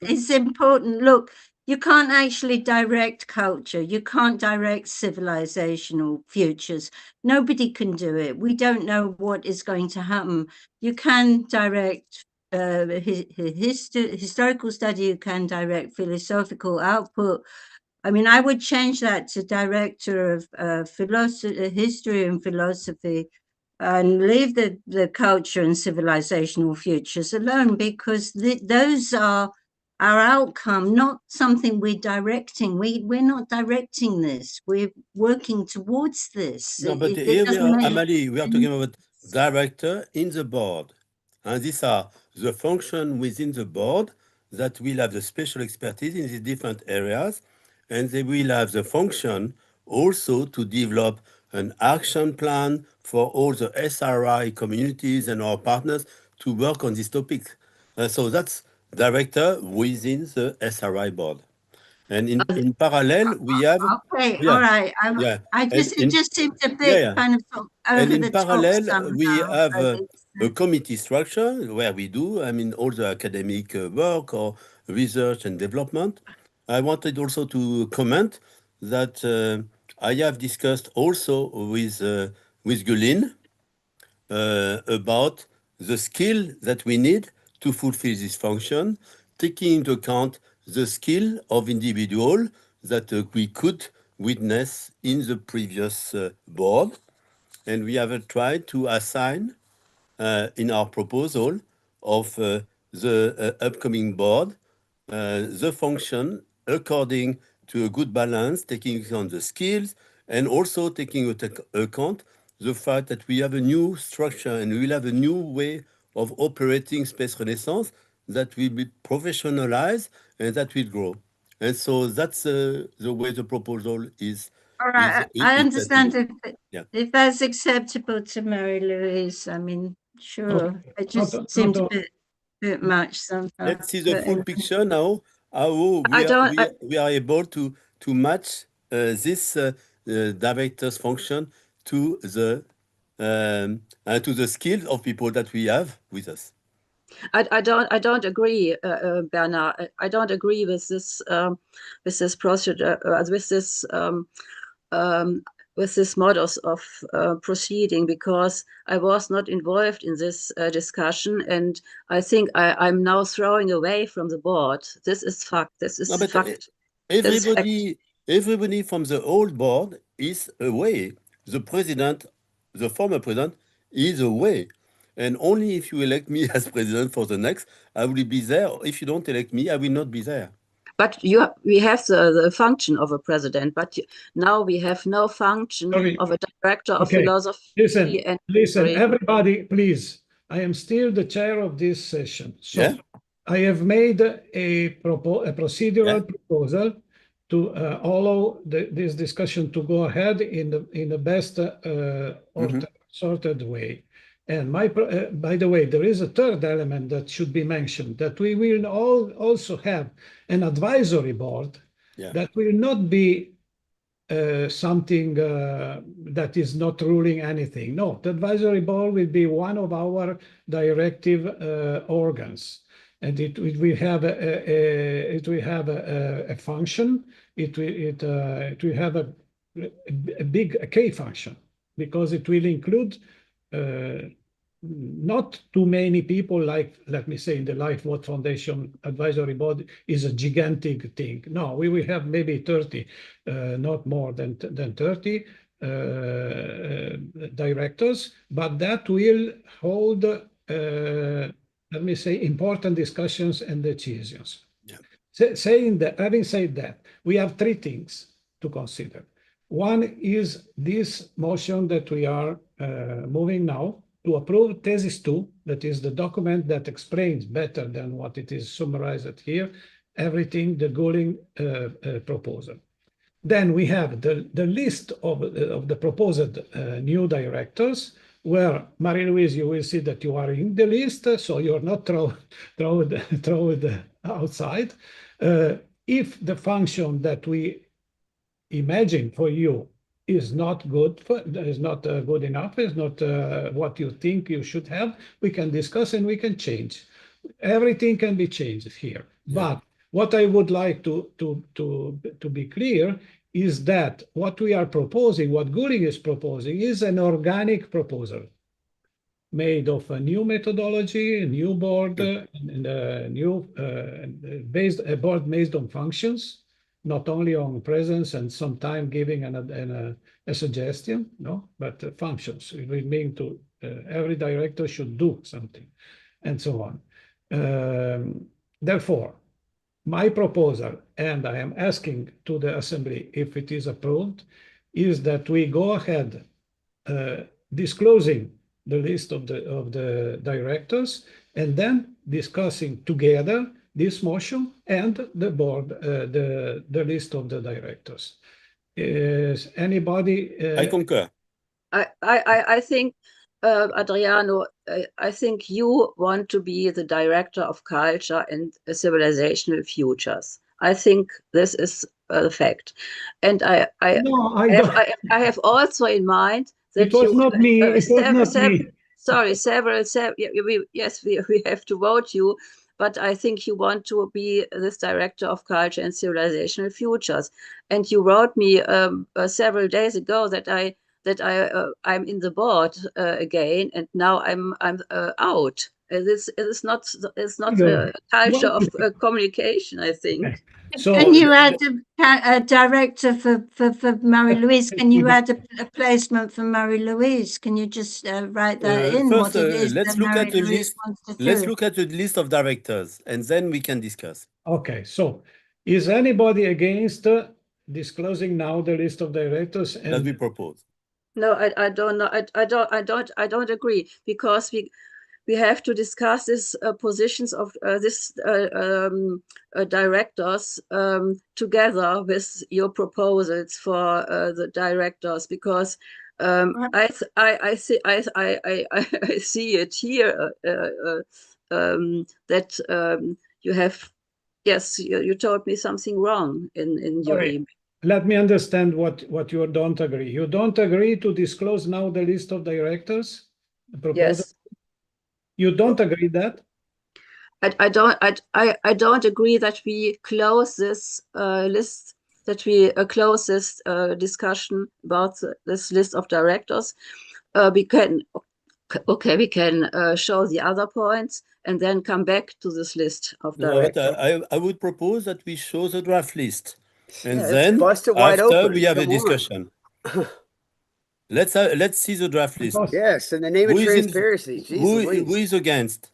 it's important. Look, you can't actually direct culture. You can't direct civilizational futures. Nobody can do it. We don't know what is going to happen. You can direct historical study. You can direct philosophical output. I mean, I would change that to director of philosophy, history and philosophy, and leave the culture and civilizational futures alone, because those are our outcome, not something we're directing. We're not directing this. We're working towards this. No, but here we are, Amalie, we are talking about director in the board. And these are the function within the board that will have the special expertise in these different areas. And they will have the function also to develop an action plan for all the SRI communities and our partners to work on these topics. So that's director within the SRI board. And in parallel, we have... Okay, all right. It just seems a bit kind of over the top parallel, somehow. we have a committee structure where we do, all the academic work or research and development. I wanted also to comment that I have discussed also with Gulin about the skill that we need to fulfill this function, taking into account the skill of individual that we could witness in the previous board. And we have tried to assign in our proposal of the upcoming board the function according to a good balance, taking account the skills and also taking into account the fact that we have a new structure and we will have a new way of operating Space Renaissance that will be professionalized and that will grow. And so that's the way the proposal is. All right, I understand if that's acceptable to Mary-Louise. I mean, sure. It just seemed a bit much sometimes. Let's see the full picture now. How we are able to match this director's function to the skills of people that we have with us. I don't agree, Bernard. I don't agree with this procedure, with this modus of proceeding, because I was not involved in this discussion, and I think I'm now throwing away from the board. This is fact. This is No, but fact. everybody from the old board is away. The president, the former president, is away. And only if you elect me as president for the next, I will be there. If you don't elect me, I will not be there. But we have the function of a president, but now we have no function of a director of philosophy. Listen, everybody, please. I am still the chair of this session. So I have made a procedural proposal to allow this discussion to go ahead in the best sorted way. And by the way, there is a third element that should be mentioned, that we will also have an advisory board that will not be something that is not ruling anything. No, the advisory board will be one of our directive organs, and it will have a function. It will have a key function, because it will include not too many people, like, let me say, in the Life Vote Foundation advisory board is a gigantic thing. No, we will have maybe 30, not more than 30 directors, but that will hold, let me say, important discussions and decisions. Having said that, we have three things to consider. One is this motion that we are moving now to approve thesis 2, that is the document that explains better than what it is summarized here, everything, the Goulding proposal. Then we have the list of the proposed new directors, where, Marie-Louise, you will see that you are in the list, so you're not thrown outside. If the function that we imagine for you is not good, is not good enough, is not what you think you should have, we can discuss and we can change. Everything can be changed here. But what I would like to be clear is that what we are proposing, what Goulding is proposing, is an organic proposal made of a new methodology, a new board, and a new a board based on functions, not only on presence and sometime giving a suggestion, no, but functions. It will mean to every director should do something, and so on. Therefore, my proposal, and I am asking to the Assembly if it is approved, is that we go ahead disclosing the list of the directors, and then discussing together this motion and the board, the list of the directors. Is anybody? I concur. I think, Adriano, I think you want to be the director of culture and civilizational futures. I think this is a fact, and I have also in mind that it was not me. It was not me. Sorry, yes, we have to vote you. But I think you want to be this director of culture and civilizational futures. And you wrote me several days ago that I'm in the board again, and now I'm out. It's not a culture of communication, I think. So, can you add a director for Marie-Louise? Can you add a placement for Marie-Louise? Can you just write that in? First, what it is let's that look at the Marie-Louise list. wants to Let's do? look at the list of directors, and then we can discuss. Okay, so is anybody against disclosing now the list of directors? And that we propose. No, I don't know. I don't agree, because we have to discuss these positions of this directors together with your proposals for the directors, because I see it here that you have, yes, you told me something wrong in your email. Let me understand what you don't agree. You don't agree to disclose now the list of directors? Yes. You don't agree that? I don't agree that we close this list, that we close this discussion about this list of directors. We can show the other points and then come back to this list of No, but directors. I would propose that we show the draft list, and Yeah, let's then bust it wide after open. we have a Come on. discussion. Let's see the draft list. Yes, in the name of transparency. Jeez Who Louise. is against?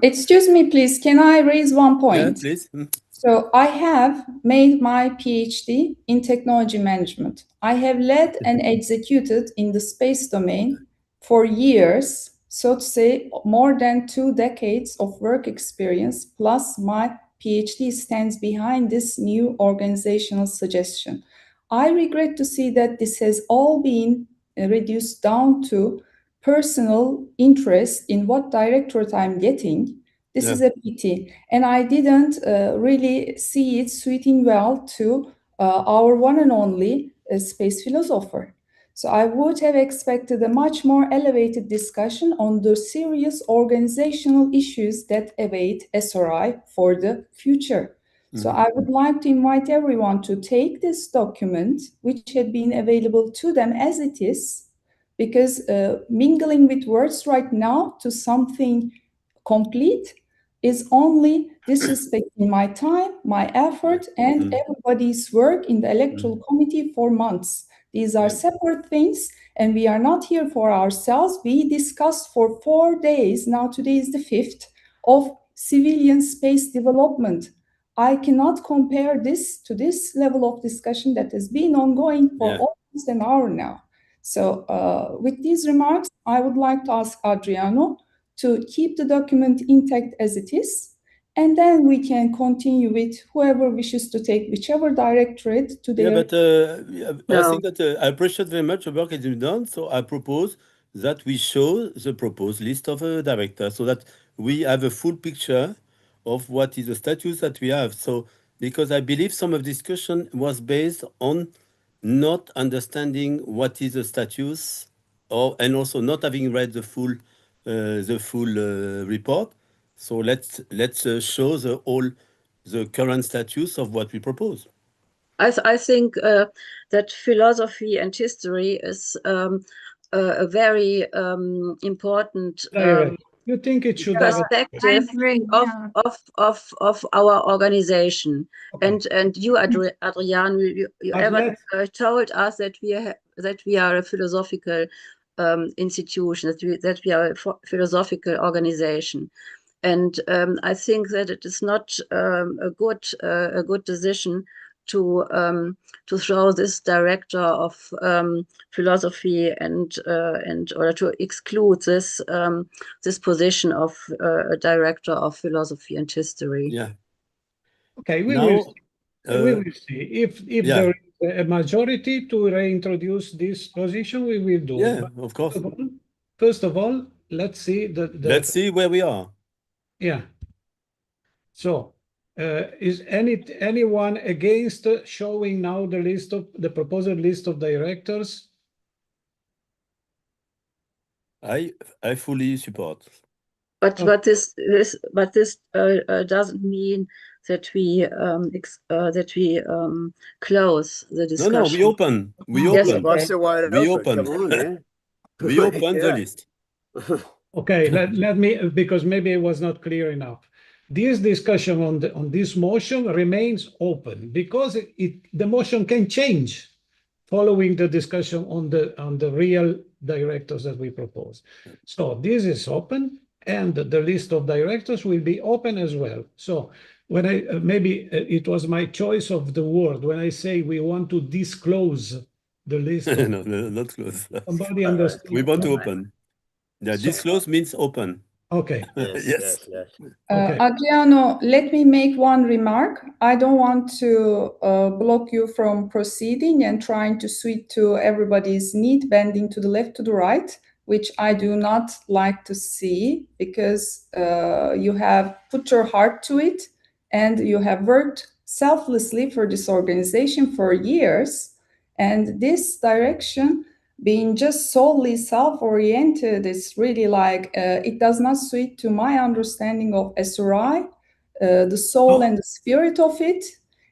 Excuse me, please. Can I raise one point? Yeah, please. So I have made my PhD in technology management. I have led and executed in the space domain for years, so to say, more than 2 decades of work experience, plus my PhD stands behind this new organizational suggestion. I regret to see that this has all been reduced down to personal interest in what directorate I'm getting. This is a pity. And I didn't really see it suiting well to our one and only space philosopher. So I would have expected a much more elevated discussion on the serious organizational issues that await SRI for the future. So I would like to invite everyone to take this document, which had been available to them as it is, because mingling with words right now to something complete is only disrespecting my time, my effort, and everybody's work in the electoral committee for months. These are separate things, and we are not here for ourselves. We discussed for 4 days, now today is the 5th, of civilian space development. I cannot compare this to this level of discussion that has been ongoing for almost an hour now. So with these remarks, I would like to ask Adriano to keep the document intact as it is, and then we can continue with whoever wishes to take whichever directorate to their... Yeah, but I think that I appreciate very much the work that you've done, so I propose that we show the proposed list of directors so that we have a full picture of what is the status that we have. So, because I believe some of discussion was based on not understanding what is the status, and also not having read the full report. So let's show the current status of what we propose. I think that philosophy and history is a very important you think it should perspective of our organization. And you, Adrian, you ever told us that we are a philosophical institution, that we are a philosophical organization. And I think that it is not a good decision to throw this director of philosophy and or to exclude this this position of a director of philosophy and history. Yeah. Okay, we will see. If there is a majority to reintroduce this position, we will do. Yeah, of course. First of all, let's see let's see where we are. Yeah. So, is anyone against showing now the proposed list of directors? I fully support. But this doesn't mean that we close the discussion. No, we open. We open. We open. We open the list. Okay, let me, because maybe it was not clear enough. This discussion on this motion remains open because the motion can change following the discussion on the real directors that we propose. So this is open, and the list of directors will be open as well. So when maybe it was my choice of the word when I say we want to disclose the list. No, not close. Somebody understood. We want to open. Yeah, disclose means open. Okay. Yes. Okay. Adriano, let me make one remark. I don't want to block you from proceeding and trying to suit to everybody's need, bending to the left, to the right, which I do not like to see, because you have put your heart to it and you have worked selflessly for this organization for years. And this direction being just solely self-oriented is really like, it does not suit to my understanding of SRI, the soul and the spirit of it.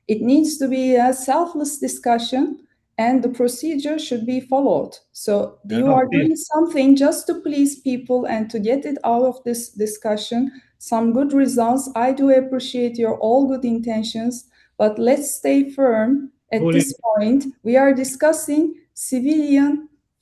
It needs to be a selfless discussion, and the procedure should be followed. So you are doing something just to please people and to get it out of this discussion, some good results. I do appreciate your all good intentions, but let's stay firm. At this point, we are discussing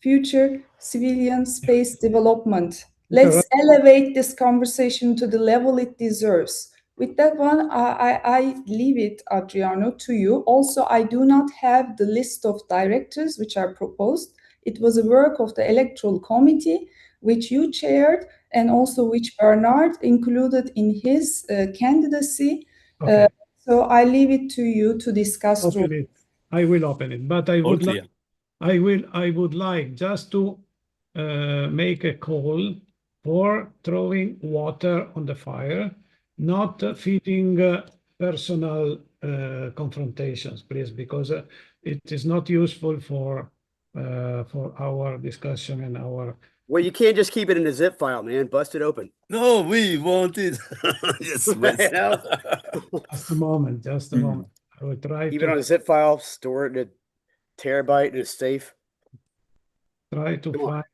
future civilian space development. Let's elevate this conversation to the level it deserves. With that one, I leave it, Adriano, to you. Also, I do not have the list of directors which are proposed. It was a work of the Electoral Committee, which you chaired, and also which Bernard included in his candidacy. Okay. So I leave it to you to discuss. Open it. I will open it, but I would like, I would like just to make a call for throwing water on the fire, not feeding personal confrontations, please, because it is not useful for our discussion and our. Well, you can't just keep it in a zip file, man. Bust it open. No, we want it. Yes, Just a moment. Just a moment. I will try keep to it on a zip file. Store it in a terabyte in a safe. Try to find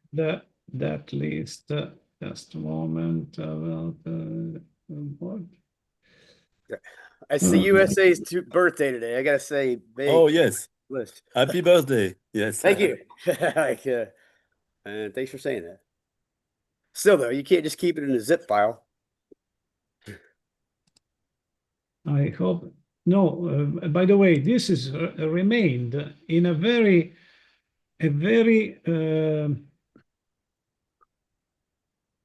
that list. Just a moment. What? It's the USA's birthday today. I gotta say, oh yes, list. Happy birthday! Yes, thank you. And thanks for saying that. Still, though, you can't just keep it in a zip file. I hope no. By the way, this is remained in a very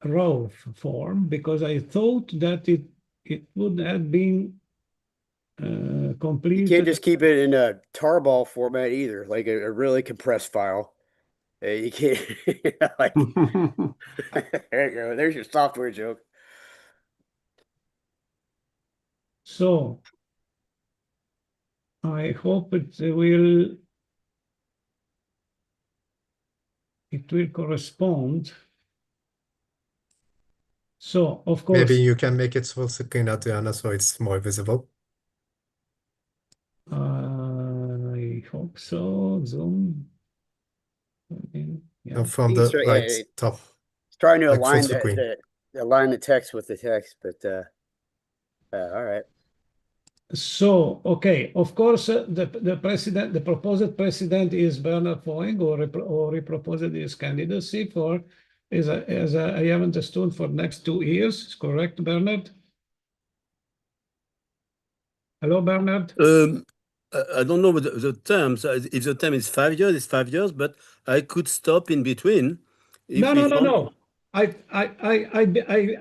raw form, because I thought that it would have been completed. You can't just keep it in a tarball format either, like a really compressed file. You can't. Like, there you go. There's your software joke. So I hope it will correspond. So of course, maybe you can make it full screen, Adriana, so it's more visible. I hope so. Zoom. Yeah. From the right top. It's trying to like align align the text with the text, but all right. So okay, of course, the president, the proposed president is Bernard Foing, or he proposed his candidacy for, as I have understood, for next 2 years. Correct, Bernard? Hello, Bernard. I don't know the terms. If the term is 5 years, it's 5 years. But I could stop in between. No. I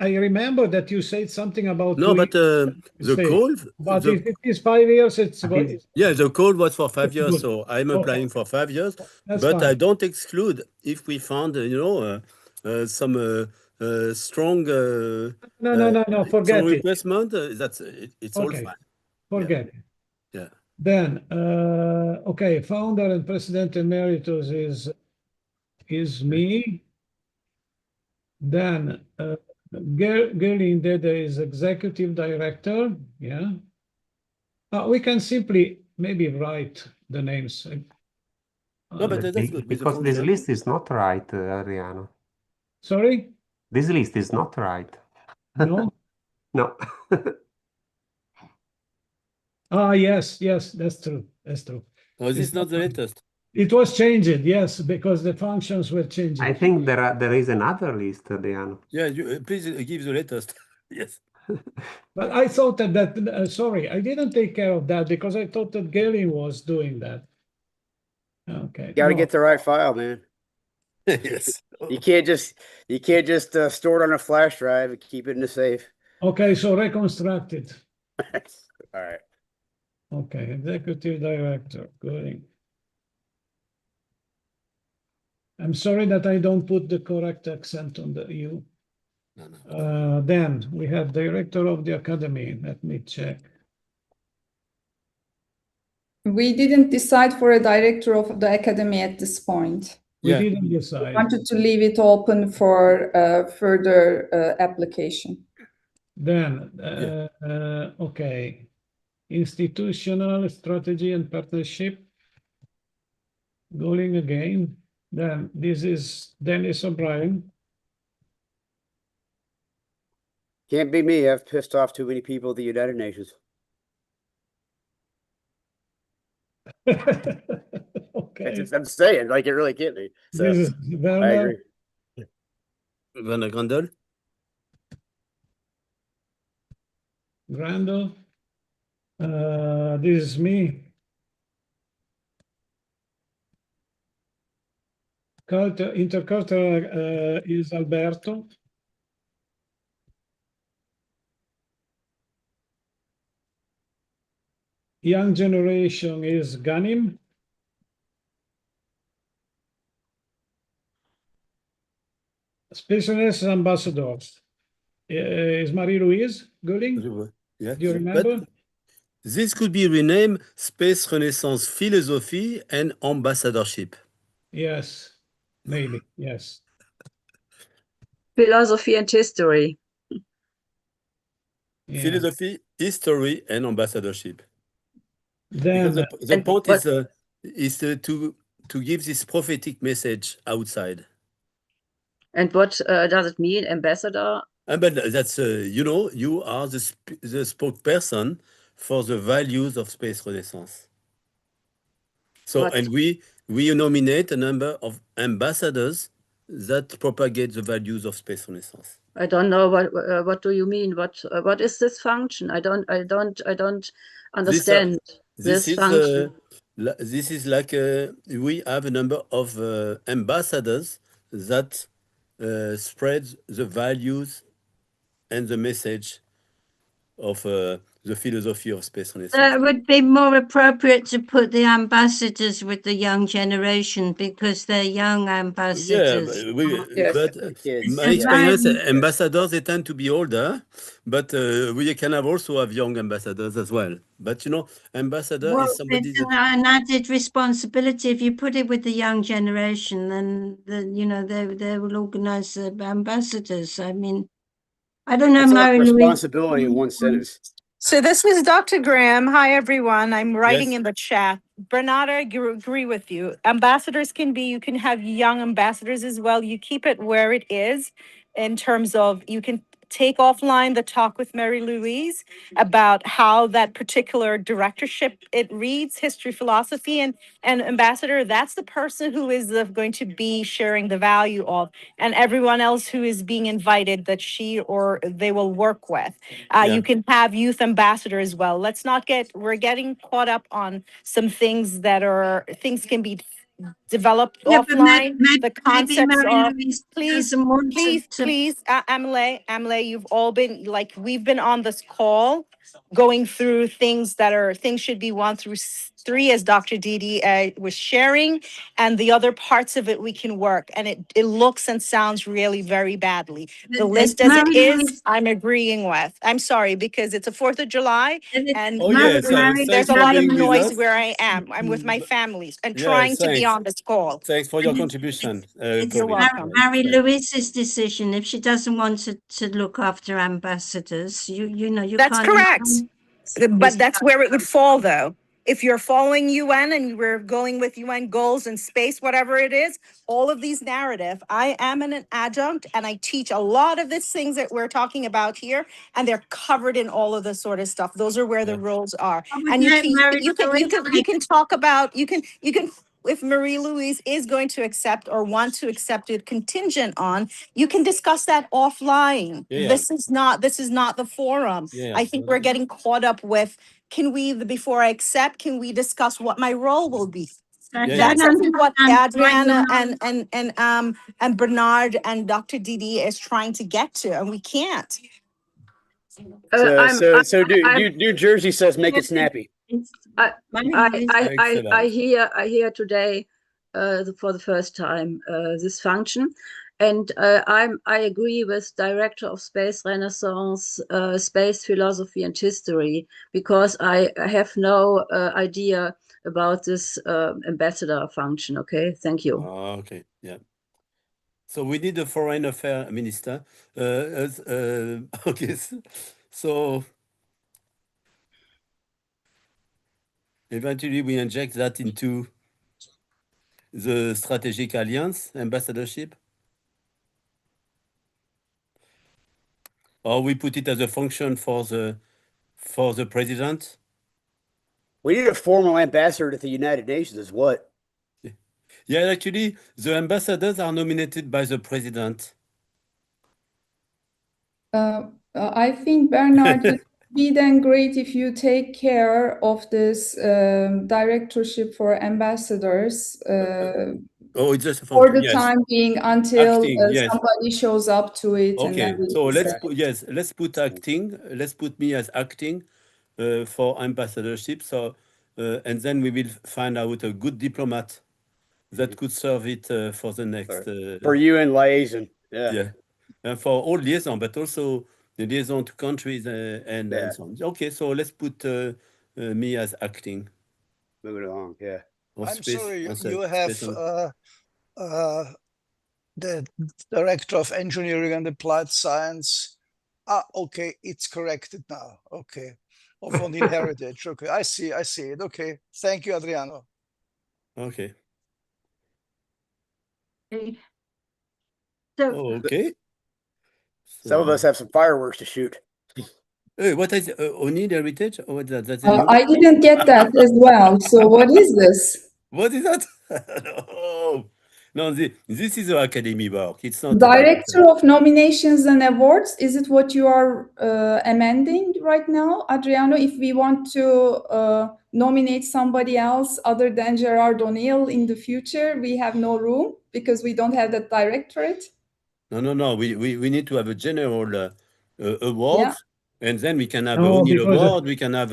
remember that you said something about. No, but the call. But if it is 5 years, it's. Yeah, the call was for 5 years, so I'm applying for 5 years. That's but fine. I don't exclude if we found, some strong. No. Forget strong it. replacement. It's all fine. Forget it. Yeah. Then, okay, founder and president emeritus is me. Then Gerlinde is executive director. Yeah. We can simply maybe write the names. No, but that's good. Because this list is not right, Adriano. Sorry? This list is not right. No? No. Yes, that's true. That's true. Oh, this is not the latest. It was changed, yes, because the functions were changing. I think there is another list, Adriano. Yeah, please give the latest. Yes. But I thought that sorry, I didn't take care of that because I thought that Gary was doing that. Okay. You got to get the right file, man. Yes. You can't just store it on a flash drive and keep it in a safe. Okay, so reconstruct it. All right. Okay, executive director. Good. I'm sorry that I don't put the correct accent on the U. No. Then we have director of the academy. Let me check. We didn't decide for a director of the academy at this point. We Yeah. didn't decide. Wanted to leave it open for further application. Then, okay, institutional strategy and partnership. Going again. Then this is Dennis O'Brien. Can't be me. I've pissed off too many people at the United Nations. Okay. I'm saying, like, it really can't be. So This is I Werner. agree. Werner Grandel. Grandel. This is me. Intercultural is Alberto. Young generation is Ganim. Specialist ambassadors is Marie-Louise Gulling. Yeah. Do you remember? But this could be renamed Space Renaissance Philosophy and Ambassadorship. Yes, maybe, yes. Philosophy and history. Yeah. Philosophy, history, and ambassadorship. Then, Because the point is to give this prophetic message outside. And what does it mean, ambassador? But that's you know, you are the spokesperson for the values of Space Renaissance. So, But- and we nominate a number of ambassadors that propagate the values of Space Renaissance. I don't know what do you mean? What is this function? I don't understand this function. This is like we have a number of ambassadors that spread the values and the message of the philosophy of Space Renaissance. It would be more appropriate to put the ambassadors with the young generation because they're young ambassadors. Yeah, but Kids, my yeah. experience, ambassadors, they tend to be older, but we can also have young ambassadors as well. But you know, ambassador Well, is somebody it's that, an added responsibility. If you put it with the young generation, then you know they will organize the ambassadors. I mean, I don't know, That's a lot of Mary-Louise. responsibility in one sentence. So this was Dr. Graham. Hi, everyone. I'm writing Yes. in the chat. Bernardo, I agree with you. Ambassadors you can have young ambassadors as well. You keep it where it is in terms of you can take offline the talk with Mary Louise about how that particular directorship it reads, history, philosophy, and ambassador, that's the person who is going to be sharing the value of, and everyone else who is being invited that she or they will work with. You can have youth ambassador as well. Let's not we're getting caught up on some things things can be developed Yeah, but offline. maybe The concepts are, Mary-Louise please, doesn't want please, Amle, you've all been, like, we've been on this call going through things should be 1 through 3, as Dr. Didi was sharing, and the other parts of it we can work. And it looks and sounds really very badly. The list as it is, I'm agreeing with. I'm sorry, because it's a 4th of July, and Oh, yes, there's thanks a for lot of being with noise us. where I am. I'm with my families and Yeah, trying to be thanks. on this call. Thanks for your contribution. It's You're welcome. Mary-Louise's decision. If she doesn't want to look after ambassadors, you know, you That's can't. correct. But that's where it would fall, though. If you're following UN and we're going with UN goals and space, whatever it is, all of these narrative, I am an adjunct and I teach a lot of these things that we're talking about here, and they're covered in all of this sort of stuff. Those are where the roles are. And you can talk about, you can, if Marie Louise is going to accept or want to accept it contingent on, you can discuss that offline. Yeah. This is not the forum. Yeah. I think we're getting caught up with, before I accept, can we discuss what my role will be? That's I think what Adriana and Bernard and Dr. Didi is trying to get to, and we can't. So New Jersey says make it snappy. I hear today for the first time this function, and I agree with Director of Space Renaissance, Space Philosophy and History, because I have no idea about this ambassador function. Okay, thank you. Okay, yeah. So we need a foreign affairs minister. Okay, so eventually we inject that into the strategic alliance ambassadorship, or we put it as a function for the president. We need a formal ambassador to the United Nations, is what? Yeah, actually, the ambassadors are nominated by the president. I think, Bernard, it would be then great if you take care of this directorship for ambassadors Oh, it's just a for function. the Yes. time being until Acting, yes. somebody shows up to it. And Okay, then we so let's decide. put, yes, let's put acting. Let's put me as acting for ambassadorship. So, and then we will find out a good diplomat that could serve it for the next. For you and liaison, yeah. Yeah, and for all liaison, but also the liaison to countries and so on. Okay, so let's put me as acting. Moving along, yeah. I'm sorry, you have the director of engineering and applied science. Ah, okay, it's corrected now. Okay, of O'Neill Heritage. Okay, I see it. Okay, thank you, Adriano. Okay. So, Okay. Some of us have some fireworks to shoot. Hey, what is O'Neill Heritage? Oh, what is that? I didn't get that as well. So what is this? What is that? No, this is the academy work. It's not Director of Nominations and Awards. Is it what you are amending right now, Adriano? If we want to nominate somebody else other than Gerard O'Neill in the future, we have no room because we don't have that directorate. No. We need to have a general award, and then we can have O'Neill Award, we can have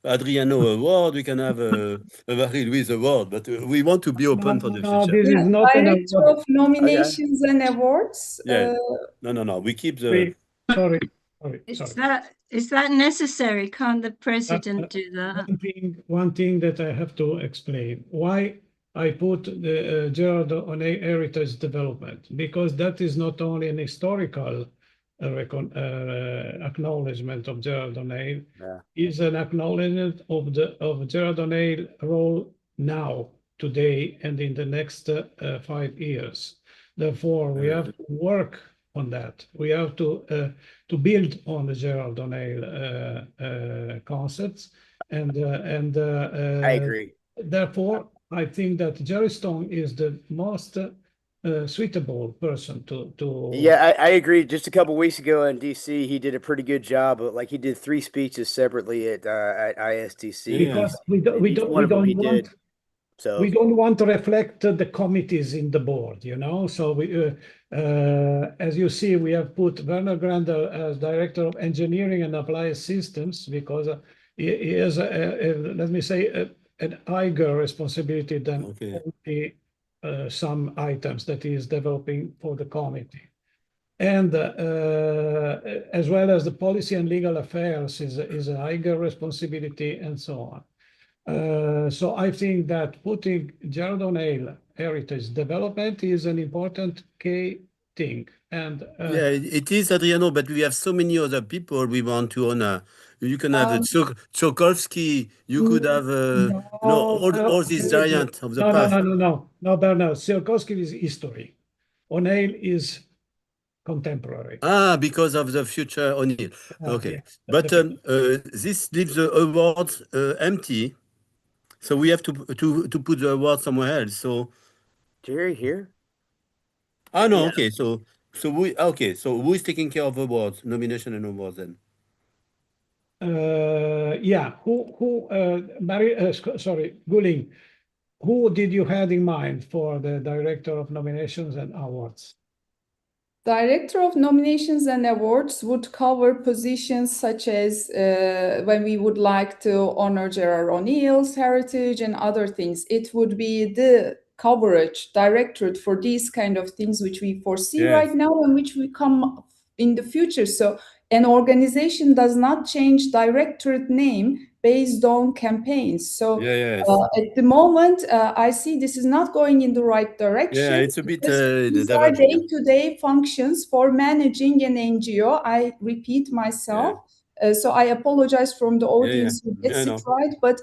Adriano Award, we can have a Marie-Louise Award, but we want to be open for the future. This is not Director of Nominations and Awards. Yeah. No. We keep the. Sorry. Is that necessary? Can't the president do that? One thing that I have to explain why I put the Gerard O'Neill Heritage Development, because that is not only an historical acknowledgement of Gerard O'Neill, is an acknowledgement of Gerard O'Neill's role now, today, and in the next 5 years. Therefore, we have to work on that. We have to build on the Gerard O'Neill concepts, and I agree. Therefore, I think that Jerry Stone is the most suitable person to. Yeah, I agree. Just a couple weeks ago in DC, he did a pretty good job. But like he did 3 speeches separately at ISTC. Because we don't want. So we don't want to reflect the committees in the board, you know. So we, as you see, we have put Werner Grandel as Director of Engineering and Applied Systems because he has, let me say, an higher responsibility than only some items that he is developing for the committee. And as well as the policy and legal affairs is a higher responsibility and so on. So I think that putting Gerard O'Neill Heritage Development is an important key thing. And yeah, it is, Adriano, but we have so many other people we want to honor. You can have Tsiolkovsky, you could have all these giants of the past. No, Bernard. Tsiolkovsky is history. O'Neill is contemporary. Because of the future O'Neill. Okay, but this leaves the awards empty. So we have to put the award somewhere else. So Jerry here? Oh no, okay. So who is taking care of awards, nomination and awards then? Guling, who did you have in mind for the Director of Nominations and Awards? Director of Nominations and Awards would cover positions such as when we would like to honor Gerard O'Neill's heritage and other things. It would be the coverage directorate for these kind of things which we foresee right now and which will come in the future. So an organization does not change directorate name based on campaigns. So Yes. at the moment, I see this is not going in the right direction. Yeah, it's a bit These are diverging. day-to-day functions for managing an NGO. I repeat myself. So I apologize from the audience who gets it right. But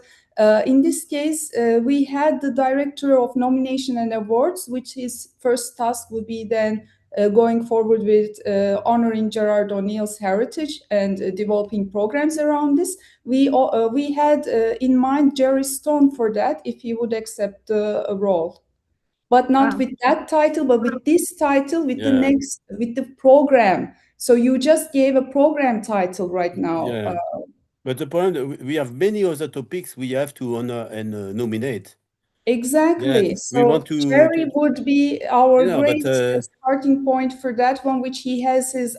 in this case, we had the director of nomination and awards, which his first task would be then going forward with honoring Gerard O'Neill's heritage and developing programs around this. We had in mind Jerry Stone for that, if he would accept the role. But not with that title, but with this title, with the next, with the program. So you just gave a program title right now. Yeah. But the point, we have many other topics we have to honor and nominate. Exactly. Yeah, So we want to Jerry would be our Yeah, great but, starting point for that one, which he has his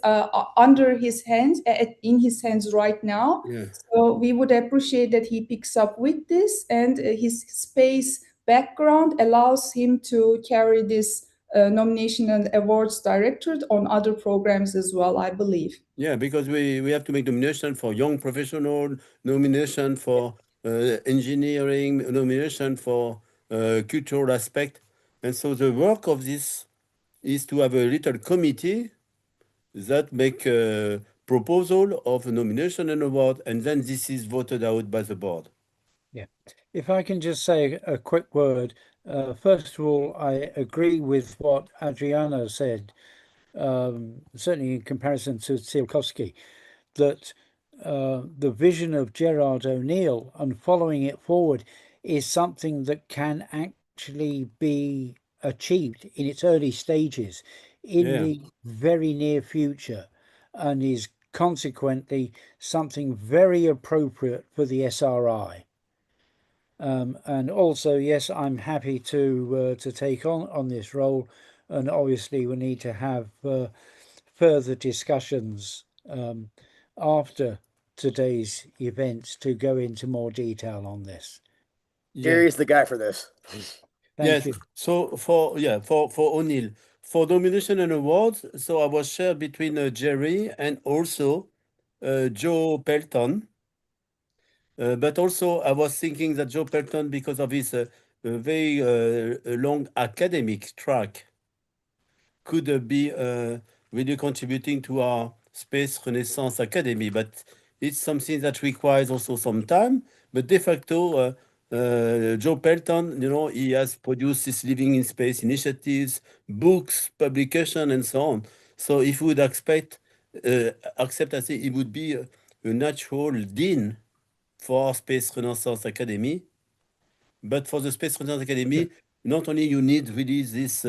under his hands, in his hands right now. Yeah. So we would appreciate that he picks up with this, and his space background allows him to carry this nomination and awards directorate on other programs as well, I believe. Yeah, because we have to make nomination for young professional, nomination for engineering, nomination for cultural aspect. And so the work of this is to have a little committee that make a proposal of a nomination and award, and then this is voted out by the board. Yeah. If I can just say a quick word. First of all, I agree with what Adriano said, certainly in comparison to Tsiolkovsky, that the vision of Gerard O'Neill and following it forward is something that can actually be achieved in its early stages in the very near future, and is consequently something very appropriate for the SRI. And also, yes, I'm happy to take on this role, and obviously we need to have further discussions after today's events to go into more detail on this. Jerry's the guy for this. Thank you. So for O'Neill, for nomination and awards, so I was shared between Jerry and also Joe Pelton. But also I was thinking that Joe Pelton, because of his very long academic track, could be really contributing to our Space Renaissance Academy. But it's something that requires also some time. But de facto, Joe Pelton, he has produced his Living in Space initiatives, books, publication, and so on. So if we would accept, I say he would be a natural dean for Space Renaissance Academy. But for the Space Renaissance Academy, not only you need really this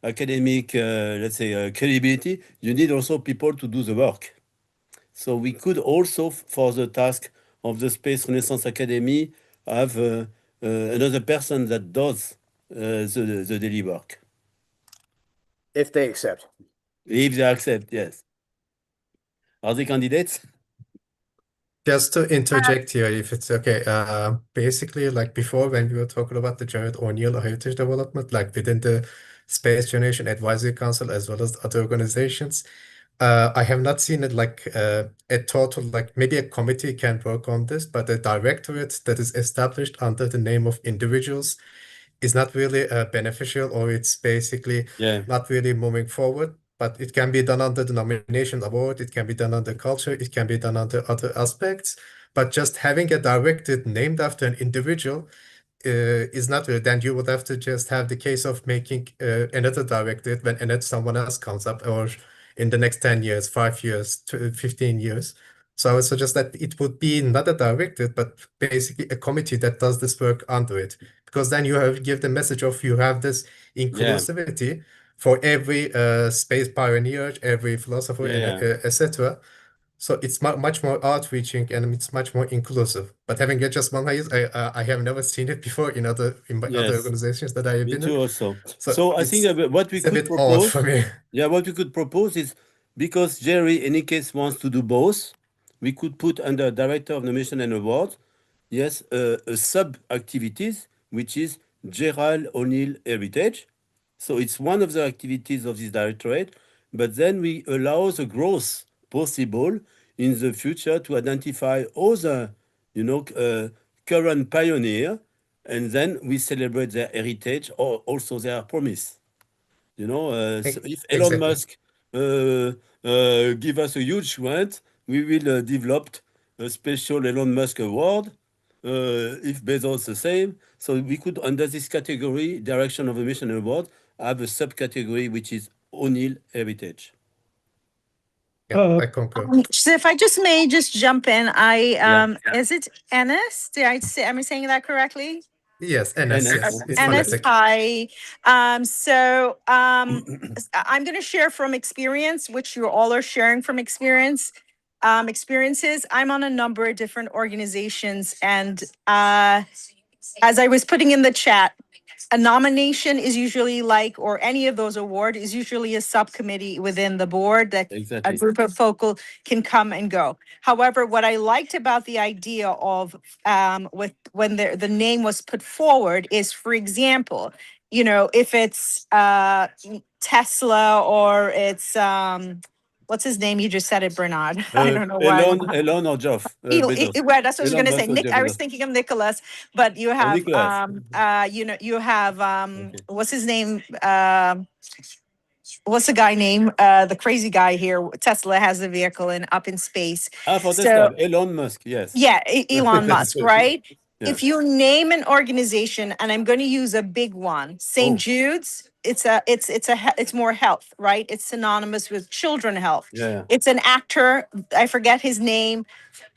academic, let's say, credibility, you need also people to do the work. So we could also, for the task of the Space Renaissance Academy, have another person that does the daily work. If they accept. If they accept, yes. Are they candidates? Just to interject here, if it's okay, basically, like before, when we were talking about the Gerard O'Neill heritage development, like within the Space Generation Advisory Council as well as other organizations, I have not seen it like a total, like maybe a committee can work on this, but a directorate that is established under the name of individuals is not really beneficial, or it's basically not really moving forward. But it can be done under the nomination award, it can be done under culture, it can be done under other aspects. But just having a directorate named after an individual is not really. Then you would have to just have the case of making another directorate when someone else comes up, or in the next 10 years, 5 years, 15 years. So I would suggest that it would be not a directorate, but basically a committee that does this work under it. Because then you give the message of you have this inclusivity for every space pioneer, every philosopher, etc. So it's much more outreaching and it's much more inclusive. But having just one highest, I have never seen it before in other organizations that I have been in. Also. So I think that what we could propose, what we could propose is, because Jerry, in any case, wants to do both, we could put under Director of Nomination and Awards, a sub-activities, which is Gerald O'Neill Heritage. So it's one of the activities of this directorate, but then we allow the growth possible in the future to identify other you know, current pioneer, and then we celebrate their heritage or also their promise. You know, so if Elon Exactly. Musk give us a huge grant, we will develop a special Elon Musk award. If Bezos the same, so we could, under this category, Direction of the Mission Award, have a subcategory which is O'Neill Heritage. Yeah, I concur. So if I just may just jump in, Yeah. is it Ennis? Am I saying that correctly? Yes, NS, yes, it's Ennis, phonetic. hi. I'm going to share from experience, which you all are sharing from experiences. I'm on a number of different organizations, and as I was putting in the chat, a nomination is usually like, or any of those award is usually a subcommittee within the board that Exactly. a group of focal can come and go. However, what I liked about the idea of with when the name was put forward is, for example, you know, if it's Tesla or it's what's his name? You just said it, Bernard. I don't know why. Elon or Geoff Bezos. Well, that's what I was Elon going to Musk say. or Nick, Jeff I was Bezos. thinking of Nicholas, but you have, Nicholas. you have, Okay. what's his name? What's the guy name? The crazy guy here. Tesla has a vehicle up in space. For So, Tesla, Elon Musk, yes. yeah, Elon Musk, right? Yeah. If you name an organization, and I'm going to use a big one, St. Oh. Jude's, it's more health, right? It's synonymous with children health. Yeah. It's an actor, I forget his name,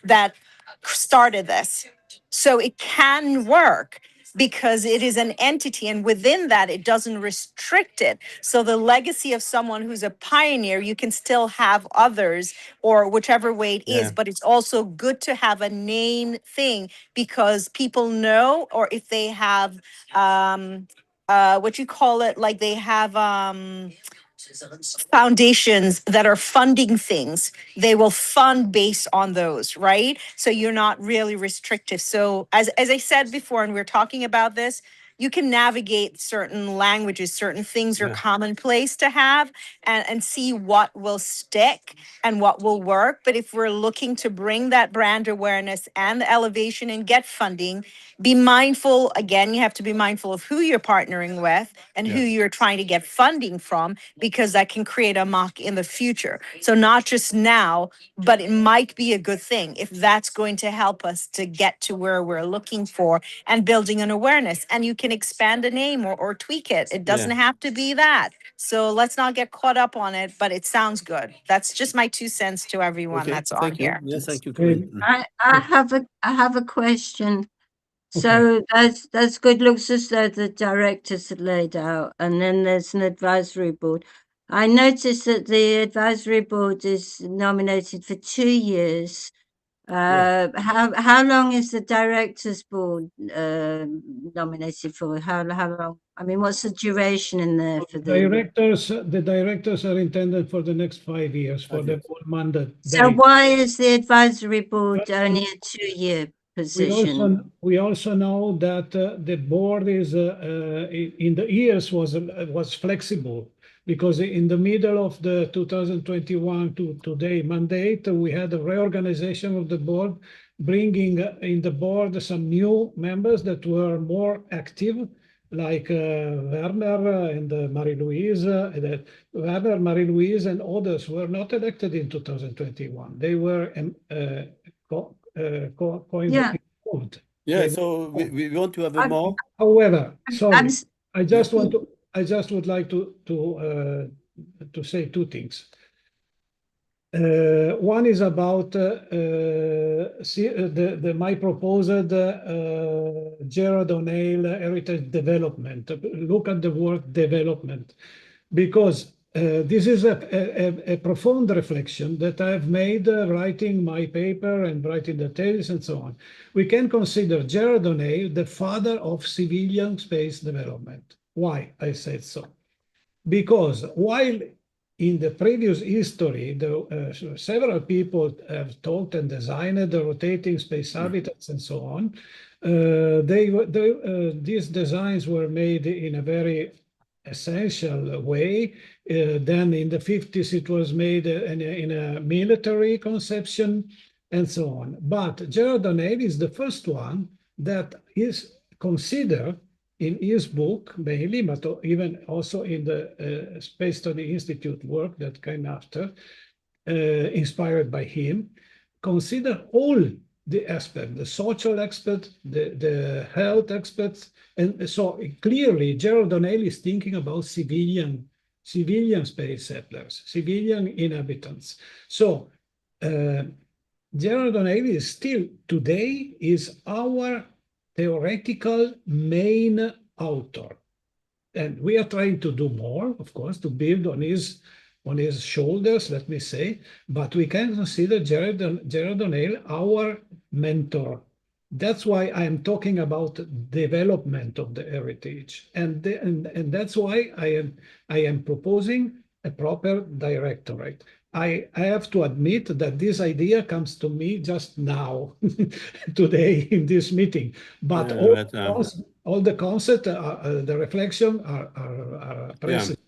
that started this. So it can work because it is an entity, and within that, it doesn't restrict it. So the legacy of someone who's a pioneer, you can still have others or whichever way it is, Yeah. but it's also good to have a name thing because people know, or if they have what you call it, like they have foundations that are funding things, they will fund based on those, right? So you're not really restrictive. So as I said before, and we're talking about this, you can navigate certain languages, certain things are Yeah. commonplace to have and see what will stick and what will work. But if we're looking to bring that brand awareness and the elevation and get funding, be mindful, again, you have to be mindful of who you're partnering with and who Yeah. you're trying to get funding from, because that can create a mock in the future. So not just now, but it might be a good thing if that's going to help us to get to where we're looking for and building an awareness. And you can expand a name or tweak it. It doesn't Yeah. have to be that. So let's not get caught up on it, but it sounds good. That's just my 2 cents to everyone Okay. that's on Thank you. here. Yes, thank you, Okay. Corinne. I have a question. So that's good. Looks as though the directors are laid out, and then there's an advisory board. I noticed that the advisory board is nominated for 2 years. How long is the directors board nominated for? How long? I mean, what's the duration in there for the? The directors are intended for the next 5 years for the full mandate. So why is the advisory board only a 2-year position? We also know that the board is in the years was flexible, because in the middle of the 2021 to today mandate, we had a reorganization of the board, bringing in the board some new members that were more active, like Werner and Marie-Louise. Werner, Marie-Louise, and others were not elected in 2021. They were Yeah. Yeah, so we want to have a more. However, sorry, I just would like to say 2 things. One is about my proposed Gerard O'Neill heritage development. Look at the word development, because this is a profound reflection that I've made writing my paper and writing the thesis and so on. We can consider Gerard O'Neill the father of civilian space development. Why I said so? Because while in the previous history, several people have taught and designed the rotating space habitats and so on, these designs were made in a very essential way. Then in the 50s, it was made in a military conception. and so on. But Gerard O'Neill is the first one that is considered in his book mainly, but even also in the Space Study Institute work that came after, inspired by him, consider all the aspects, the social aspect, the health aspects. And so clearly Gerard O'Neill is thinking about civilian space settlers, civilian inhabitants. So Gerard O'Neill is still today is our theoretical main author. And we are trying to do more, of course, to build on his shoulders, let me say, but we can consider Gerard O'Neill our mentor. That's why I am talking about development of the heritage. And that's why I am proposing a proper directorate. I have to admit that this idea comes to me just now, today in this meeting. But all the concept, the reflection are present.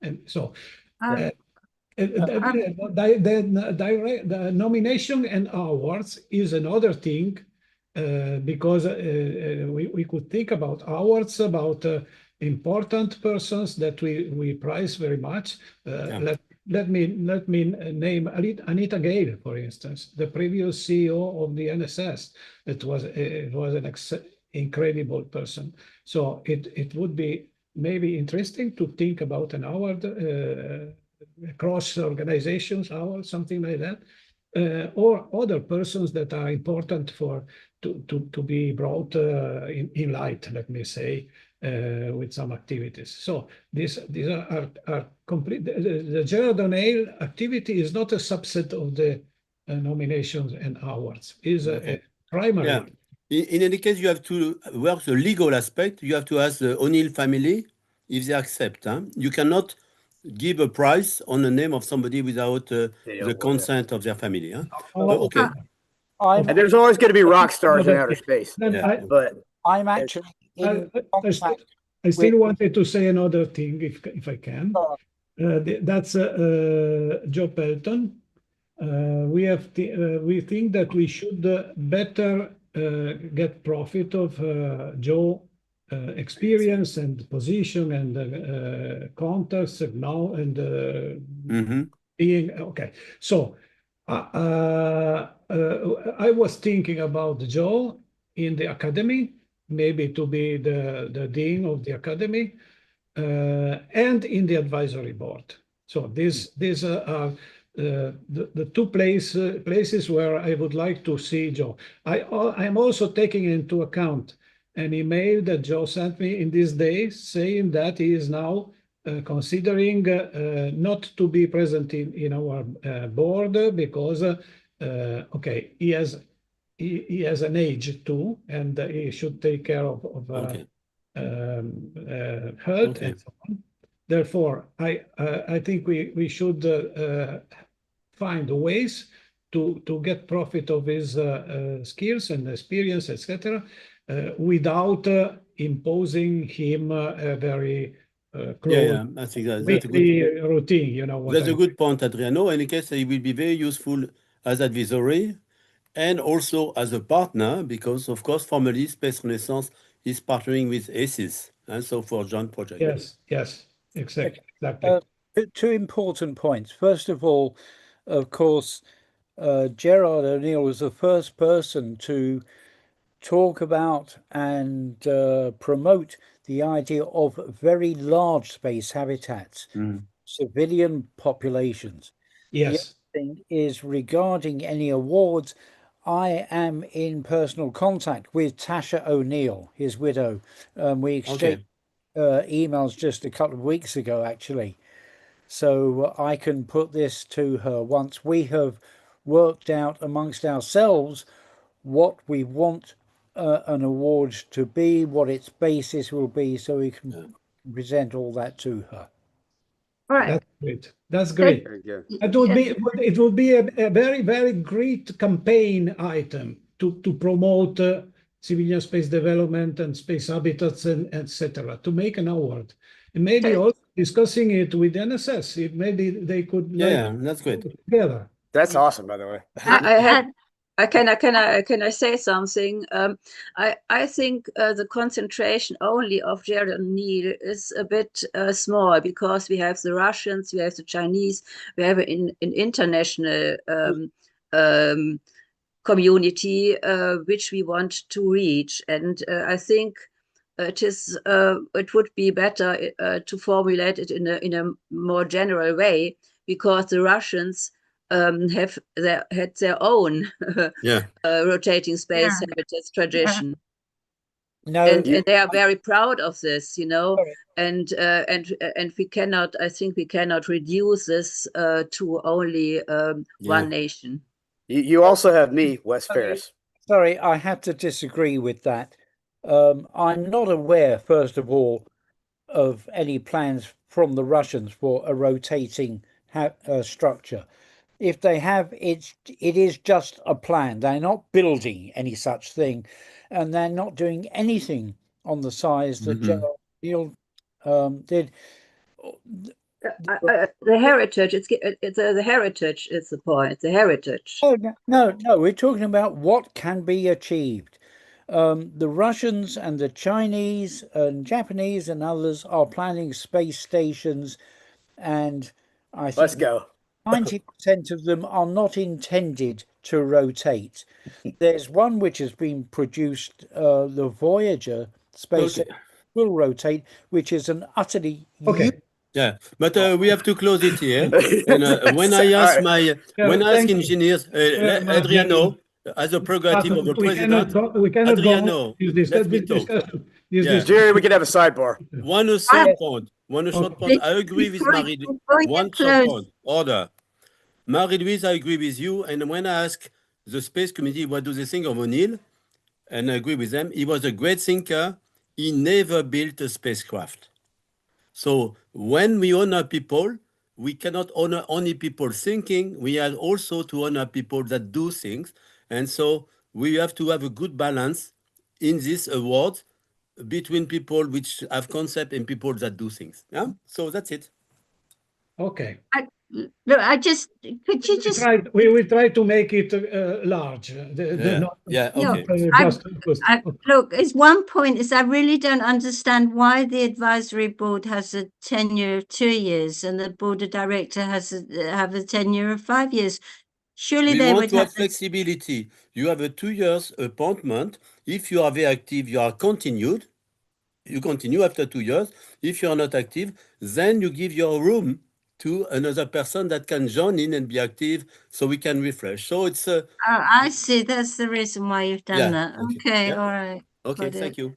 And so the nomination and awards is another thing, because we could think about awards, about important persons that we prize very much. Let me name Anita Gale, for instance, the previous CEO of the NSS. It was an incredible person. So it would be maybe interesting to think about an award, cross organizations award, something like that, or other persons that are important to be brought in light, let me say, with some activities. So these are complete. The Gerard O'Neill activity is not a subset of the nominations and awards. Is a primary. Yeah. In any case, you have to work the legal aspect. You have to ask the O'Neill family if they accept. You cannot give a prize on the name of somebody without the consent of their family. Okay. And there's always going to be rock stars in outer space. But I'm actually in contact. I still wanted to say another thing, if I can. That's Joe Pelton. We think that we should better get profit of Joe experience and position and contacts now and being okay. So I was thinking about Joe in the academy, maybe to be the dean of the academy, and in the advisory board. So these are the two places where I would like to see Joe. I'm also taking into account an email that Joe sent me in these days saying that he is now considering not to be present in our board because okay, he has an age too, and he should take care of health and so on. Therefore, I think we should find ways to get profit of his skills and experience, etc., without imposing him a very close I think that's a good routine. You know what that's a good point, Adriano. In any case, it will be very useful as advisory and also as a partner, because of course, formally, Space Renaissance is partnering with ACES, and so for joint project. Yes, exactly. Two important points. First of all, of course, Gerard O'Neill was the first person to talk about and promote the idea of very large space habitats, civilian populations. Yes. The other thing is regarding any awards, I am in personal contact with Tasha O'Neill, his widow. We exchanged emails just a couple of weeks ago, actually. So I can put this to her once we have worked out amongst ourselves what we want an award to be, what its basis will be, so we can present all that to her. All right. That's great. It would be a very, very great campaign item to promote civilian space development and space habitats and etc. to make an award, and maybe also discussing it with NSS. Maybe they could that's great together. That's awesome, by the way. I Can I say something? I think the concentration only of Germany is a bit small, because we have the Russians, we have the Chinese, we have an international community which we want to reach, and I think it would be better to formulate it in a more general way, because the Russians had their own rotating space heritage tradition. No, and they are very proud of this, you know, and we cannot, I think we cannot reduce this to only one nation. You also have me, West Paris. Sorry, I have to disagree with that. I'm not aware, first of all, of any plans from the Russians for a rotating structure. If they have, it is just a plan. They're not building any such thing, and they're not doing anything on the size that General Neil did. The heritage, the heritage is the point. The heritage. Oh, no, we're talking about what can be achieved. The Russians and the Chinese and Japanese and others are planning space stations, and I think Let's go. 90% of them are not intended to rotate. There's one which has been produced, the Voyager space will rotate, which is an utterly Yeah, but we have to close it here. And when I ask when I ask engineers, Adriano, as a prerogative of the president, Adriano, let me talk. Jerry, we can have a sidebar. One short point. I agree with Marie-Louise. One short point. Order. Marie-Louise, I agree with you. And when I ask the space committee what do they think of O'Neill, and I agree with them, he was a great thinker. He never built a spacecraft. So when we honor people, we cannot honor only people thinking. We have also to honor people that do things. And so we have to have a good balance in this award between people which have concept and people that do things. Yeah. So that's it. Could Okay. you just We will try to make it large. Look, it's one point is I really don't understand why the advisory board has a tenure of 2 years and the board of director have a tenure of 5 years. Surely we they want would to have have flexibility. You have a 2 years appointment. If you are very active, you are continued. You continue after 2 years. If you are not active, then you give your room to another person that can join in and be active, so we can refresh. So it's I see. That's the reason why you've done that. Okay, all right. Okay, thank you.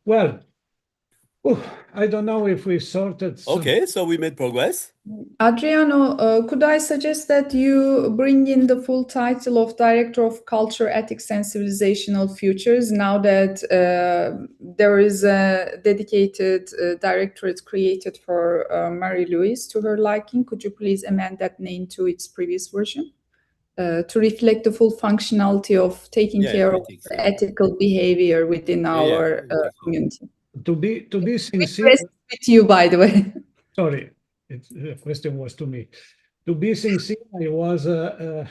Well, I don't know if we've sorted. Okay, so we made progress. Adriano, could I suggest that you bring in the full title of Director of Culture, Ethics and Civilizational Futures now that there is a dedicated directorate created for Marie-Louise to her liking? Could you please amend that name to its previous version to reflect the full functionality of taking care of ethical behavior within our community? To be sincere, with you, by the way. Sorry, the question was to me. To be sincere, I was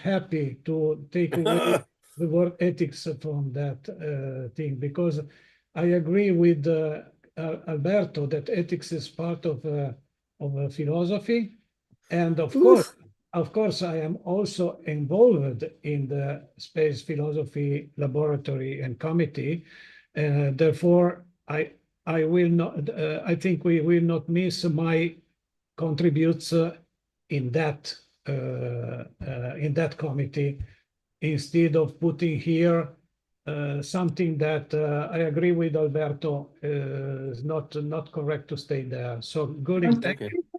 happy to take away the word ethics from that thing, because I agree with Alberto that ethics is part of philosophy, and of course, I am also involved in the space philosophy laboratory and committee. Therefore, I will not. I think we will not miss my contributes in that committee, instead of putting here something that I agree with Alberto is not correct to stay there. So good.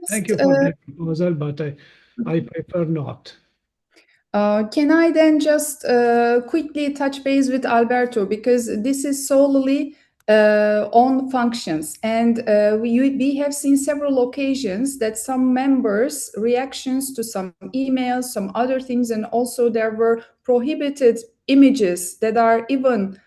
Thank you for the proposal, but I prefer not. Can I then just quickly touch base with Alberto, because this is solely on functions, and we have seen several occasions that some members' reactions to some emails, some other things, and also there were prohibited images that are even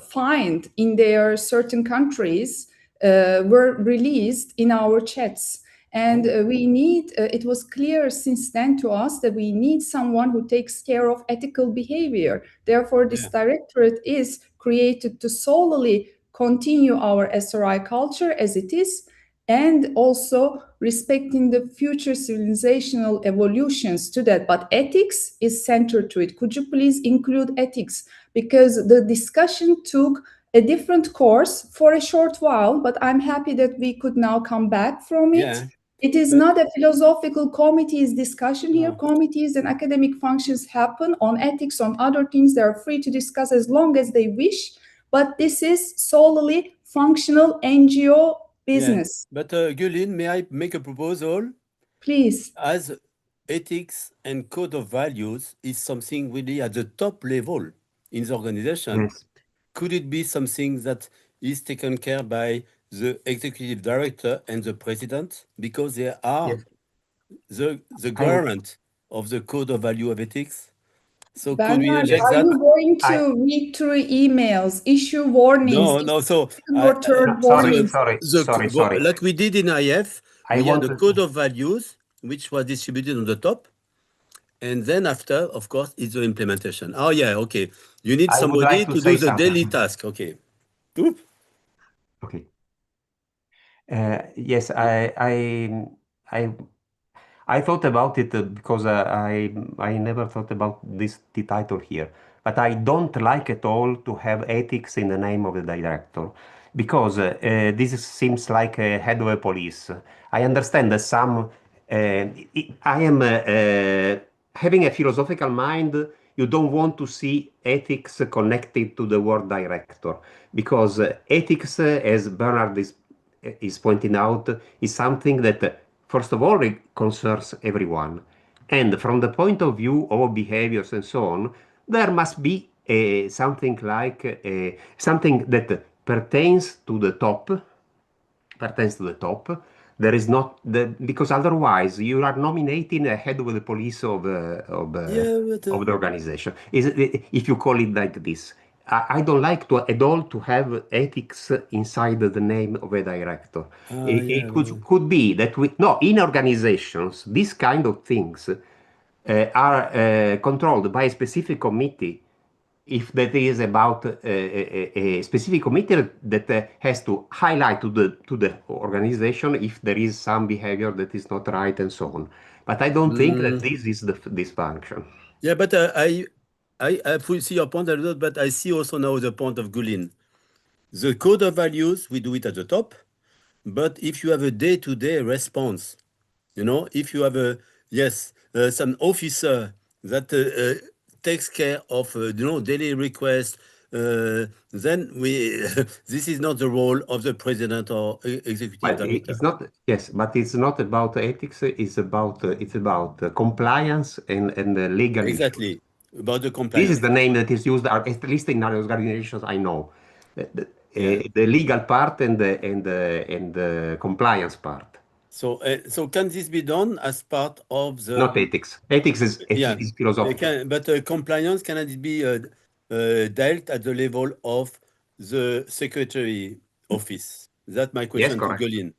fined in their certain countries were released in our chats. And we need, it was clear since then to us that we need someone who takes care of ethical behavior. Therefore, this directorate is created to solely continue our SRI culture as it is, and also respecting the future civilizational evolutions to that. But ethics is centered to it. Could you please include ethics? Because the discussion took a different course for a short while, but I'm happy that we could now come back from it. Yeah. It is not a philosophical committee's discussion here. Committees and academic functions happen on ethics, on other things. They are free to discuss as long as they wish. But this is solely functional NGO business. But Gulin, may I make a proposal? Please. As ethics and code of values is something really at the top level in the organization, Yes. could it be something that is taken care by the executive director and the president, because they are the garant of the code of value of ethics? So could we Bernard, inject are that? you going to read through emails, issue warnings? No. So second or third warnings? Sorry. Like we did in IF, I we had a wanted- code of values which was distributed on the top, and then after, of course, is the implementation. Oh yeah, okay. You need I would somebody like to to say do the something. daily task. Okay. Oop. Okay. Yes, I thought about it because I never thought about the title here, but I don't like at all to have ethics in the name of the director, because this seems like a head of a police. I understand that some. I am having a philosophical mind. You don't want to see ethics connected to the word director, because ethics, as Bernard is pointing out, is something that, first of all, it concerns everyone. And from the point of view of behaviors and so on, there must be something like something that pertains to the top. There is not because otherwise you are nominating a head of the police of the organization. If you call it like this, I don't like at all to have ethics inside the name of a director. It could be that in organizations these kind of things are controlled by a specific committee. If that is about a specific committee that has to highlight to the organization if there is some behavior that is not right and so on. But I don't think that this is this function. Yeah, but I fully see your point a lot, but I see also now the point of Gulin. The code of values, we do it at the top, but if you have a day-to-day response, if you have some officer that takes care of daily requests, then this is not the role of the president or executive director. It's not, yes, but it's not about ethics. It's about compliance and the legal exactly issues. about the compliance. This is the name that is used, at least in our organizations I know. The legal part and the compliance part. So can this be done as part of the... Not ethics. Ethics is philosophical. But compliance, can it be dealt at the level of the secretary office? That's my question to Gulin.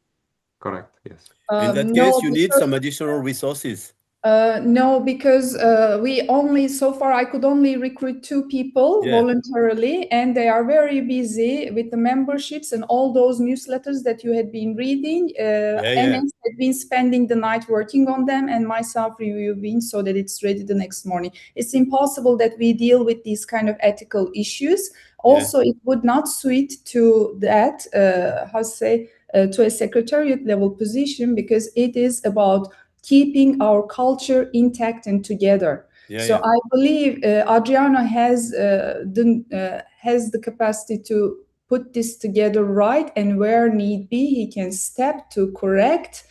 Correct, yes. In that case, you need some additional resources. No, because so far I could only recruit 2 people voluntarily, and they are very busy with the memberships and all those newsletters that you had been reading. MS had been spending the night working on them, and myself reviewing so that it's ready the next morning. It's impossible that we deal with these kind of ethical issues. Also, it would not suit to that, to a secretariat level position, because it is about keeping our culture intact and together. I believe Adriano has the capacity to put this together right, and where need be, he can step to correct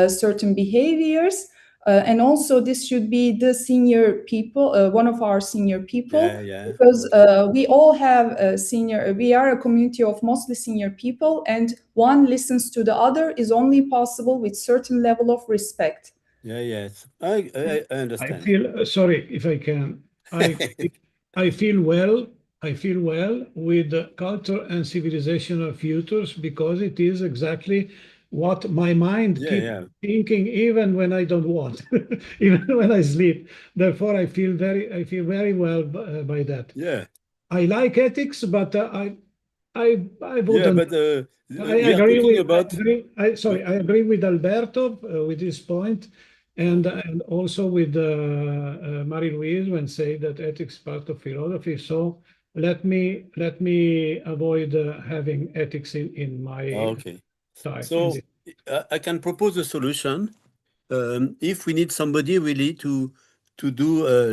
certain behaviors. And also, this should be the senior people, one of our senior people, because we all have we are a community of mostly senior people, and one listens to the other is only possible with certain level of respect. Yes, I understand. I feel sorry if I can. I feel well. I feel well with culture and civilizational futures, because it is exactly what my mind Yeah, keeps yeah. thinking, even when I don't want, even when I sleep. Therefore, I feel very well by that. Yeah. I like ethics, but I Yeah, wouldn't. but I we are agree talking with. about. I agree with Alberto with his point, and also with Marie-Louise when say that ethics is part of philosophy. So let me avoid having ethics in my Okay. time. So I can propose a solution. If we need somebody really to do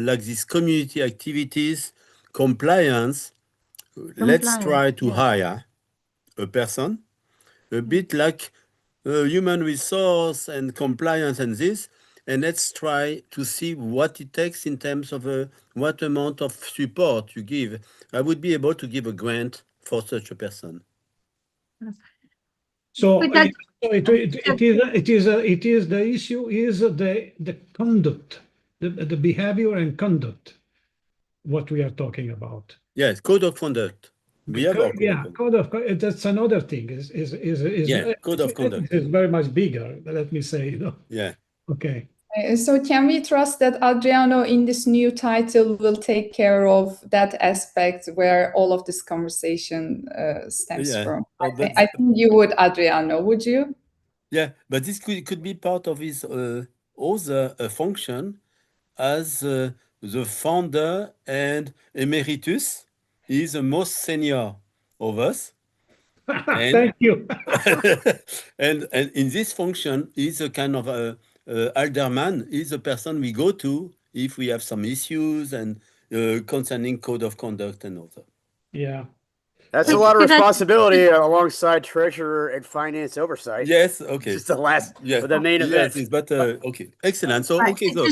like these community activities, compliance, let's try to hire a person, a bit like human resource and compliance and this, and let's try to see what it takes in terms of what amount of support you give. I would be able to give a grant for such a person. So But that- it is the issue is the conduct, the behavior and conduct, what we are talking about. Yes, code of conduct. We have our code of conduct. Code of that's another thing. Yeah, code of conduct. It's very much bigger. Let me say, you know. Yeah. Okay. So can we trust that Adriano in this new title will take care of that aspect where all of this conversation stems from? I think you would, Adriano, would you? Yeah, but this could be part of his other function as the founder and emeritus. He is the most senior of us. Thank you. and in this function, he's a kind of alderman. He's a person we go to if we have some issues and concerning code of conduct and all that. Yeah. That's a lot of responsibility alongside treasurer and finance oversight. Yes, okay. Just the main event. Yes, but okay, excellent. So, Right, okay, so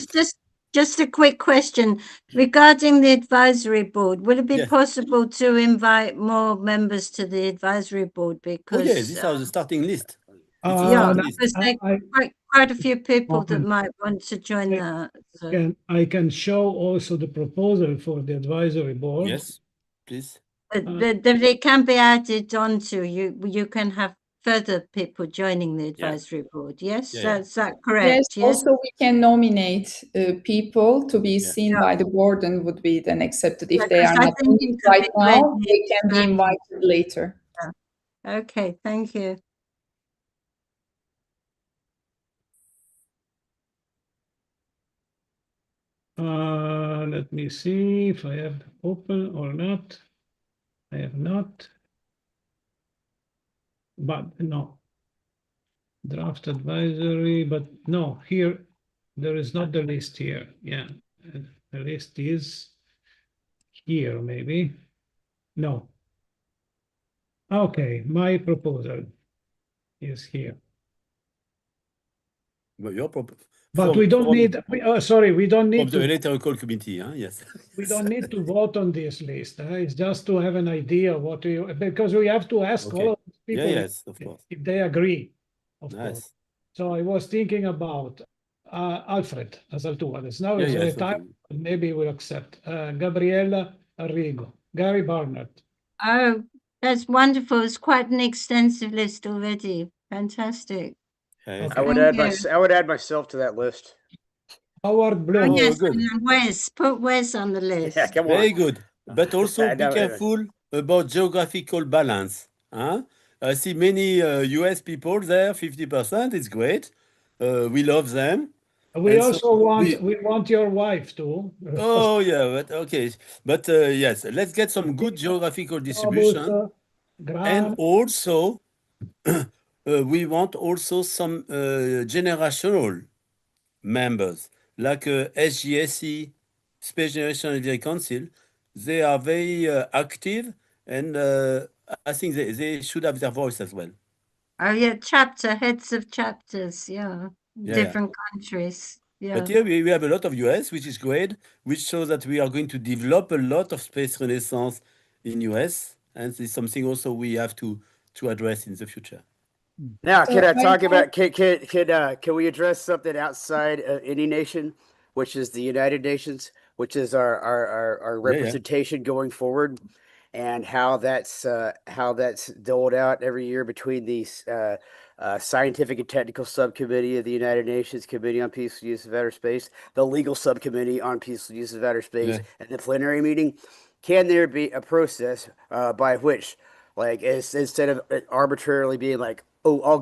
just a quick question regarding the advisory board. Would it be Yes. possible to invite more members to the advisory board? Because yeah, these are the starting list. yeah, because there are quite a few people that Often- might want to join that. So. I can show also the proposal for the advisory board. Yes, please. They can be added onto you. You can have further people joining the advisory board. Yes, is that correct? Yes. Also, we can nominate people to be seen Yeah. by the board and would be then accepted. If Yeah, they 'cause are I not think in it it could right be now, ready. they can be invited later. Yeah. Okay, thank you. Let me see if I have open or not. I have not. But no. Draft advisory, but no, here there is not the list here. Yeah, the list is here, maybe. No. Okay, my proposal is here. But your proposal. But we don't need, sorry, we don't need Of the to, electoral committee, huh? Yes. we don't need to vote on this list. It's just to have an idea of what you, because we have to ask all of these people yes, of course. if they agree, of Nice. course. So I was thinking about Alfred Asaltuales. Now is yes, retired, okay. maybe we'll accept. Gabriela Arrigo, Gary Barnett. Oh, that's wonderful. It's quite an extensive list already. Fantastic. Yes. I would add myself to that list. Howard Bloom. Oh, yes, good. and Wes. Put Wes on the list. Yeah, come on. Very good. But also be No, careful about geographical balance. Huh? I see many US people there, 50%. It's great. We love them. We And also so want your wife too. Oh, yeah, but okay. But yes, let's get some good geographical distribution. And also, we want also some generational members, like SGSE, Space Generation Advisory Council. They are very active, and I think they should have their voice as well. Oh, yeah, heads of chapters, yeah. Different countries. Yeah. But here we have a lot of US, which is great, which shows that we are going to develop a lot of space renaissance in US, and it's something also we have to address in the future. Now, can I talk about? Can we address something outside any nation, which is the United Nations, which is our representation going forward, and how that's doled out every year between these Scientific and Technical Subcommittee of the United Nations Committee on Peaceful Use of Outer Space, the Legal Subcommittee on Peaceful Use of Outer Space, Yeah. and the plenary meeting? Can there be a process by which, like, instead of arbitrarily being like, oh, I'll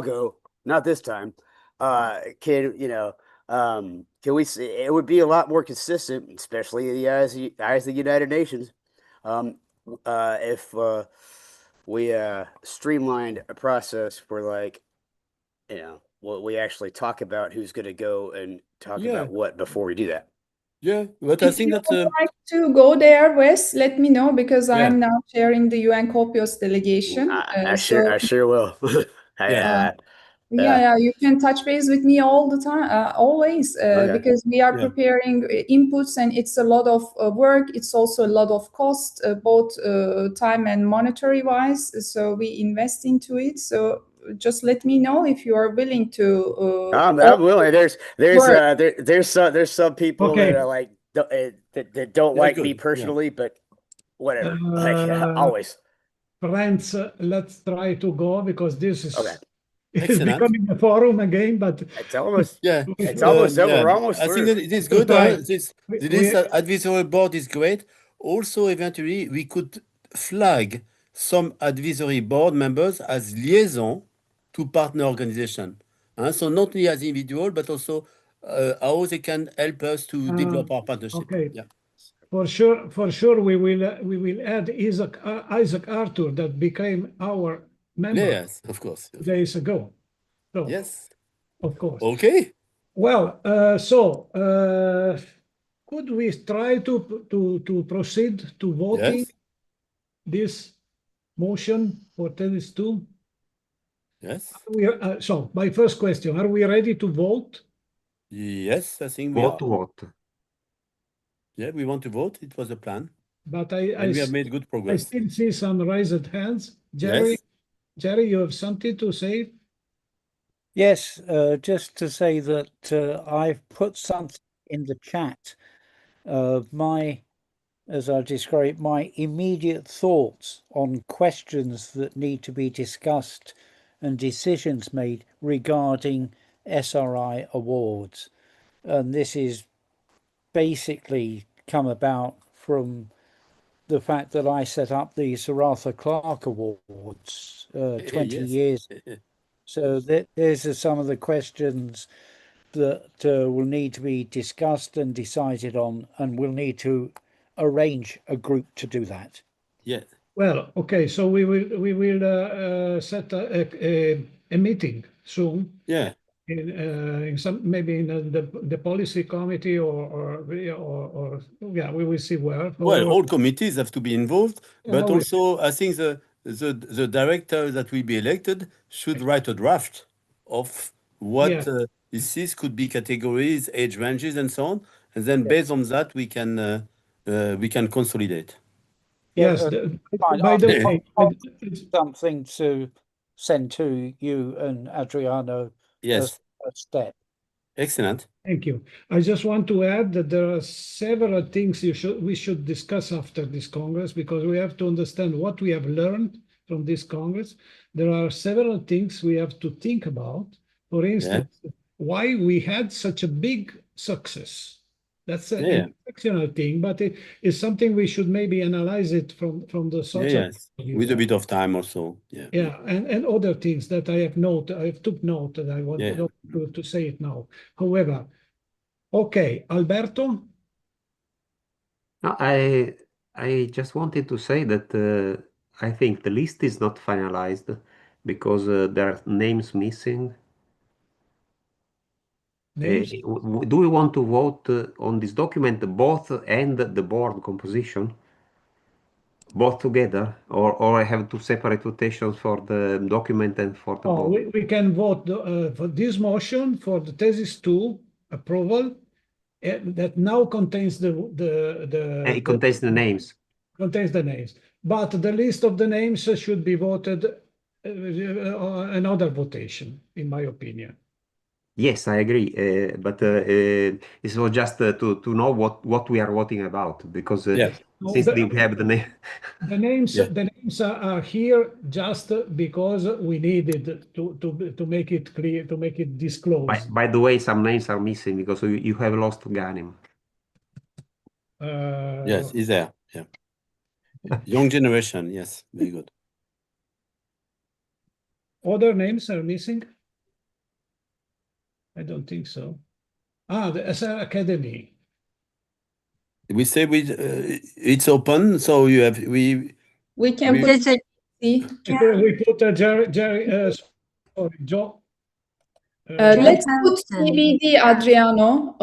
go, not this time, can we see it would be a lot more consistent, especially in the eyes of the United Nations, if we streamlined a process where, like, what we actually talk about who's going to go and talk Yeah. about what before we do that. Yeah, but I If think you that would like to go there, Wes, let me know because Yeah. I'm now chairing the UN COPIOS delegation. I sure will. Yeah. Yeah, you can touch base with me all the time, always, Okay. because we are Yeah. preparing inputs and it's a lot of work. It's also a lot of cost, both time and monetary wise. So we invest into it. So just let me know if you are willing to. I'm willing. There's some people Okay. that are like that don't Yeah, like good. me Yeah. personally, but whatever. Like, Uh, always. Friends, let's try to go because this is Okay. it's Excellent. becoming a forum again. But It's almost Yeah. it's almost over. Yeah. We're almost I think through. that it is We'll good. try. This advisory board is great. Also, eventually, we could flag some advisory board members as liaison to partner organization. So not only as individual, but also how they can help us to develop our partnership. Okay. Yeah. For sure, we will add Isaac Arthur that became our member Yes, of course. 2 days ago. So, Yes. of course. Okay. Well, could we try to proceed to voting Yes. this motion for tennis 2? Yes. So my first question, are we ready to vote? Yes, I think we Vote are. to vote. Yeah, we want to vote. It was a plan. But And we have made good I progress. still see some raised hands. Jerry, you have something to say? Yes, just to say that I've put something in the chat of as I describe, my immediate thoughts on questions that need to be discussed and decisions made regarding SRI awards. And this is basically come about from the fact that I set up the Sir Arthur Clarke Awards 20 Yes. years. So these are some of the questions that will need to be discussed and decided on, and we'll need to arrange a group to do that. Yeah. Well, okay, so we will set a meeting soon. Yeah. In some maybe in the policy committee or yeah, we will see where. Well, all committees have to be involved, Yeah, but we- also I think the director that will be elected should write a draft of what Yeah. he sees could be categories, age ranges, and so on, and then based on that we can consolidate. Yes. By the way, something to send to you and Adriano Yes. as a step. Excellent. Thank you. I just want to add that there are several things we should discuss after this Congress because we have to understand what we have learned from this Congress. There are several things we have to think about. For instance, why we had such a big success. That's an exceptional thing, but it is something we should maybe analyze it from the social. With a bit of time also. Yeah, and other things that I have took note and I want to say it now. However, okay, Alberto? No, I just wanted to say that I think the list is not finalized because there are names missing. Names? Do we want to vote on this document both and the board composition? Both together, or I have two separate votations for the document and for the Oh, board? we can vote for this motion for the thesis 2 approval that now contains It contains the names. Contains the names, but the list of the names should be voted another votation, in my opinion. Yes, I agree. But it's all just to know what we are voting about, because Yeah. since we have the name. The names, Yeah. the names are here just because we needed to make it clear, to make it disclosed. By the way, some names are missing because you have lost Ganem. Yes, he's there. Yeah. Young generation. Yes, very good. Other names are missing? I don't think so. Ah, the SR Academy. We say it's open, so you have We can put There's a see. We put Jerry, sorry, Joe. Let's put Johnson. TBD, Adriano.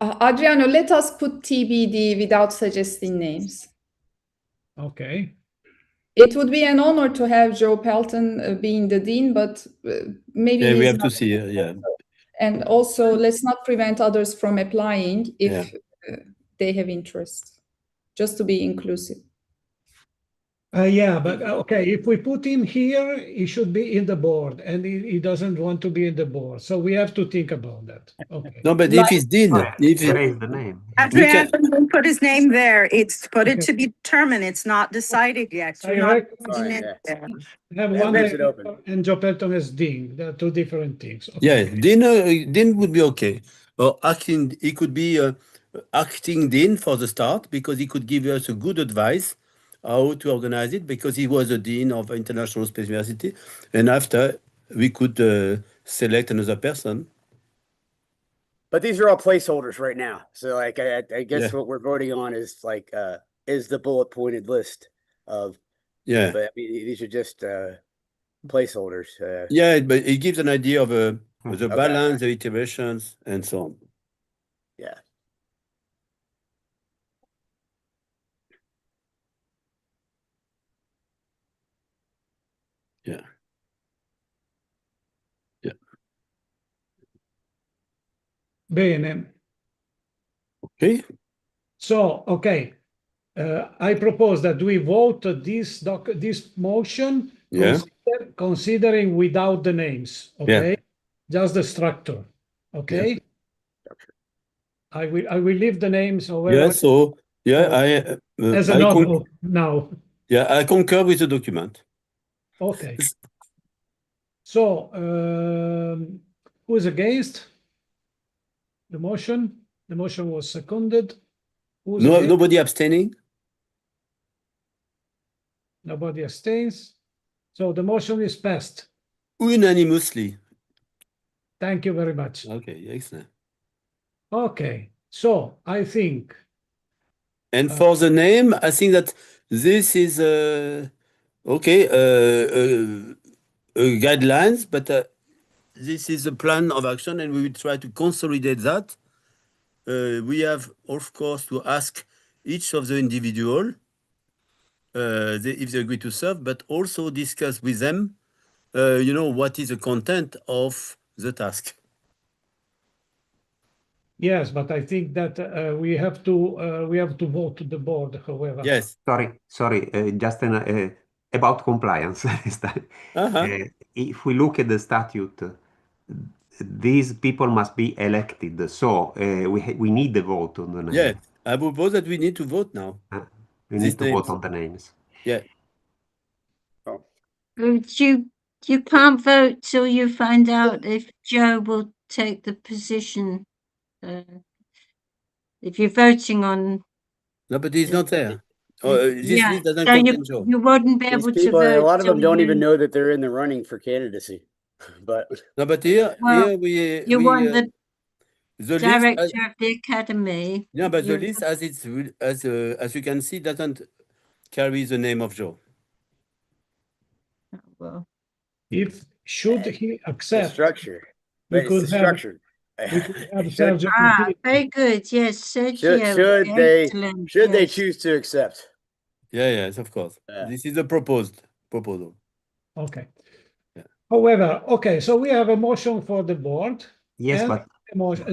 Adriano, let us put TBD without suggesting names. Okay. It would be an honor to have Joe Pelton being the dean, but maybe yeah, we he's have to not. see. Yeah. And also, let's not prevent others from applying if they have interest, just to be inclusive. Yeah, but okay, if we put him here, he should be in the board, and he doesn't want to be in the board. So we have to think about that. Okay. No, but if he's dean, if There is the name. Adriano didn't put his name there. It's put it to be determined. It's not decided yet. You're not putting it there. Have one director and Joe Pelton as dean. They're two different things. Okay. Yeah, dean would be okay. Or acting, he could be acting dean for the start, because he could give us a good advice how to organize it, because he was a dean of International Space University, and after we could select another person. But these are all placeholders right now. So like I guess Yeah. what we're voting on is like is the bullet pointed list of Yeah. But I mean, these are just placeholders. Yeah, but it gives an idea of the Okay. balance, the iterations, and so on. Yeah. Yeah. Yeah. Bene. Okay. So, okay. I propose that we vote this motion Yeah. considering without the names. Okay. Just the structure. Okay. I will leave the names. Yeah. So as a notebook now. Yeah, I concur with the document. Okay. So, who is against the motion? The motion was seconded. Who's No, against? nobody abstaining. Nobody abstains. So the motion is passed. Unanimously. Thank you very much. Okay, excellent. Okay, so I think. And for the name, I think that this is guidelines, but this is a plan of action, and we will try to consolidate that. We have, of course, to ask each of the individual if they agree to serve, but also discuss with them, what is the content of the task. Yes, but I think that we have to vote to the board, however. Yes. Sorry. Just about compliance. If we look at the statute, these people must be elected. So we need the vote on the name. Yeah, I propose that we need to vote now. We need to vote on the names. Yeah. You can't vote till you find out if Joe will take the position. If you're voting on. No, but he's not there. This list doesn't so contain Joe. you wouldn't be These able people, to vote. a lot of them till don't even you- know that they're in the running for candidacy. But No, but here we You want the the director list. of the academy. Yeah, but the You- list as you can see doesn't carry the name of Joe. Well, if should he accept structure, we but it's could the have structure. we could have Should- Sergio very good. Yes, Sergio. Should they yes. choose to accept? Yes, of course. This is a proposal. Okay. However, okay, so we have a motion for the board. Yes, and but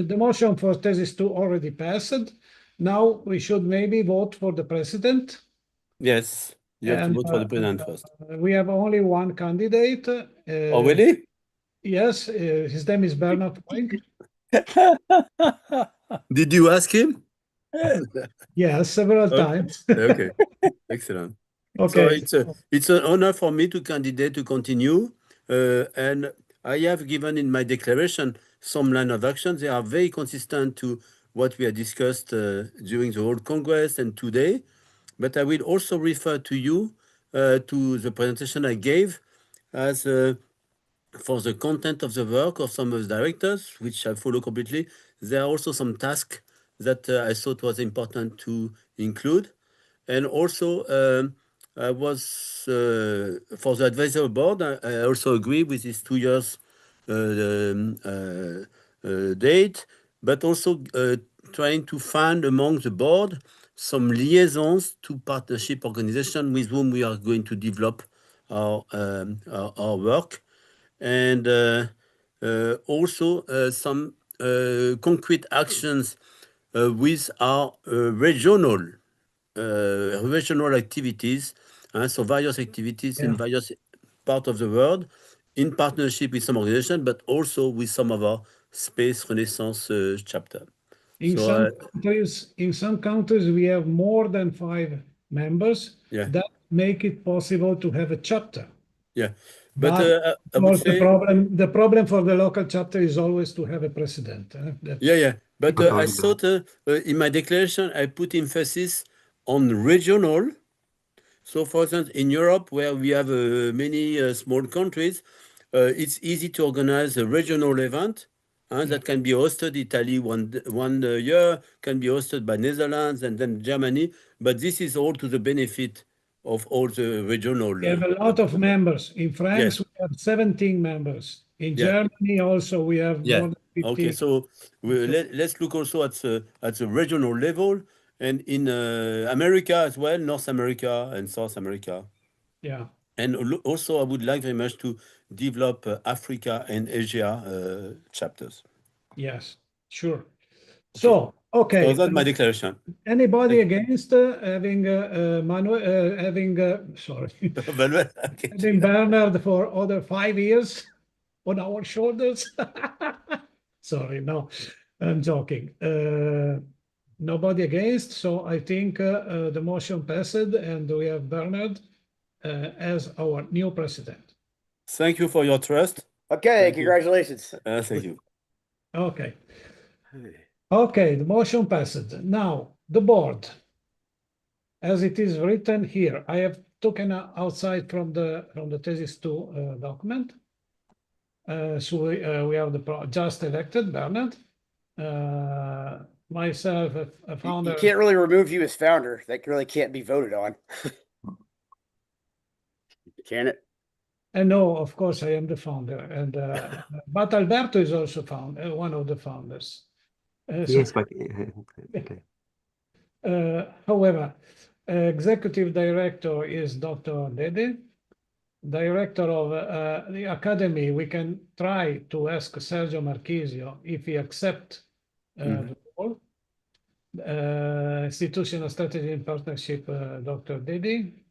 the motion for thesis 2 already passed. Now we should maybe vote for the president. Yes, you have to And, vote for the president first. We have only one candidate. Oh, really? Yes, his name is Bernard Voing. Did you ask him? Yes, several Okay. times. Okay, excellent. So Okay. it's an honor for me to candidate to continue, and I have given in my declaration some line of action. They are very consistent to what we have discussed during the whole Congress and today. But I will also refer to you to the presentation I gave as for the content of the work of some of the directors, which I follow completely. There are also some tasks that I thought was important to include. And also, I was for the advisory board. I also agree with this 2 years date, but also trying to find among the board some liaisons to partnership organizations with whom we are going to develop our work, and also some concrete actions with our regional activities, so various activities in various parts of the world, in partnership with some organizations, but also with some of our Space Renaissance chapter. In some countries, we have more than 5 members that make it possible to have a chapter. Yeah, but I would say the problem for the local chapter is always to have a president. But I thought in my declaration I put emphasis on regional. So, for instance, in Europe, where we have many small countries, it's easy to organize a regional event that can be hosted Italy one year, can be hosted by Netherlands and then Germany. But this is all to the benefit of all the regional. We have a lot of members. In France, we have 17 members. In Germany, also, we have more than 15. Okay, so let's look also at the regional level, and in America as well, North America and South America. Yeah. And also, I would like very much to develop Africa and Asia chapters. Yes, sure. So, okay. So that's my declaration. Anybody against having having Bernard for other 5 years on our shoulders? Sorry, no, I'm joking. Nobody against, so I think the motion passed, and we have Bernard as our new president. Thank you for your trust. Okay, congratulations. Thank you. Okay. Okay, the motion passed. Now, the board, as it is written here, I have taken outside from the thesis 2 document. So we have the just elected Bernard, myself, a founder. You can't really remove you as founder. That really can't be voted on. Can it? And no, of course, I am the founder, and but Alberto is also one of the founders. Yes, but okay. However, executive director is Dr. Dede. Director of the academy, we can try to ask Sergio Marchisio if he accepts the role. Institutional strategy and partnership, Dr. Dede.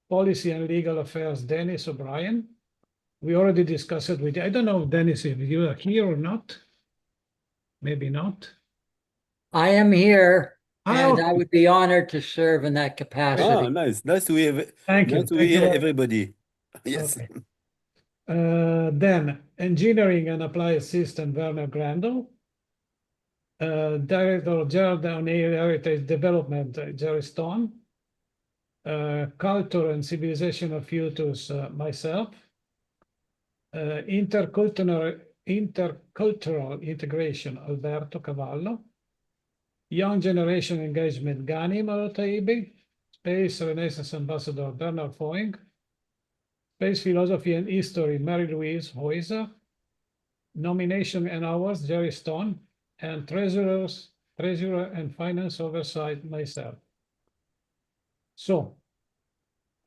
Policy and legal affairs, Dennis O'Brien. We already discussed it with you. I don't know, Dennis, if you are here or not. Maybe not. I am here, and okay. I would be honored to serve in that capacity. Ah, nice. Nice to hear. Thank you. Nice to hear everybody. Yes. Okay. Then engineering and applied system, Werner Grandel. Director of German Heritage Development, Jerry Stone. Culture and Civilization of Futures, myself. Intercultural Integration, Alberto Cavallo. Young Generation Engagement, Gani Marotaibi. Space Renaissance Ambassador, Bernard Voing. Space Philosophy and History, Mary-Louise Heuser. Nomination and Awards, Jerry Stone. And Treasurer and Finance Oversight, myself. So,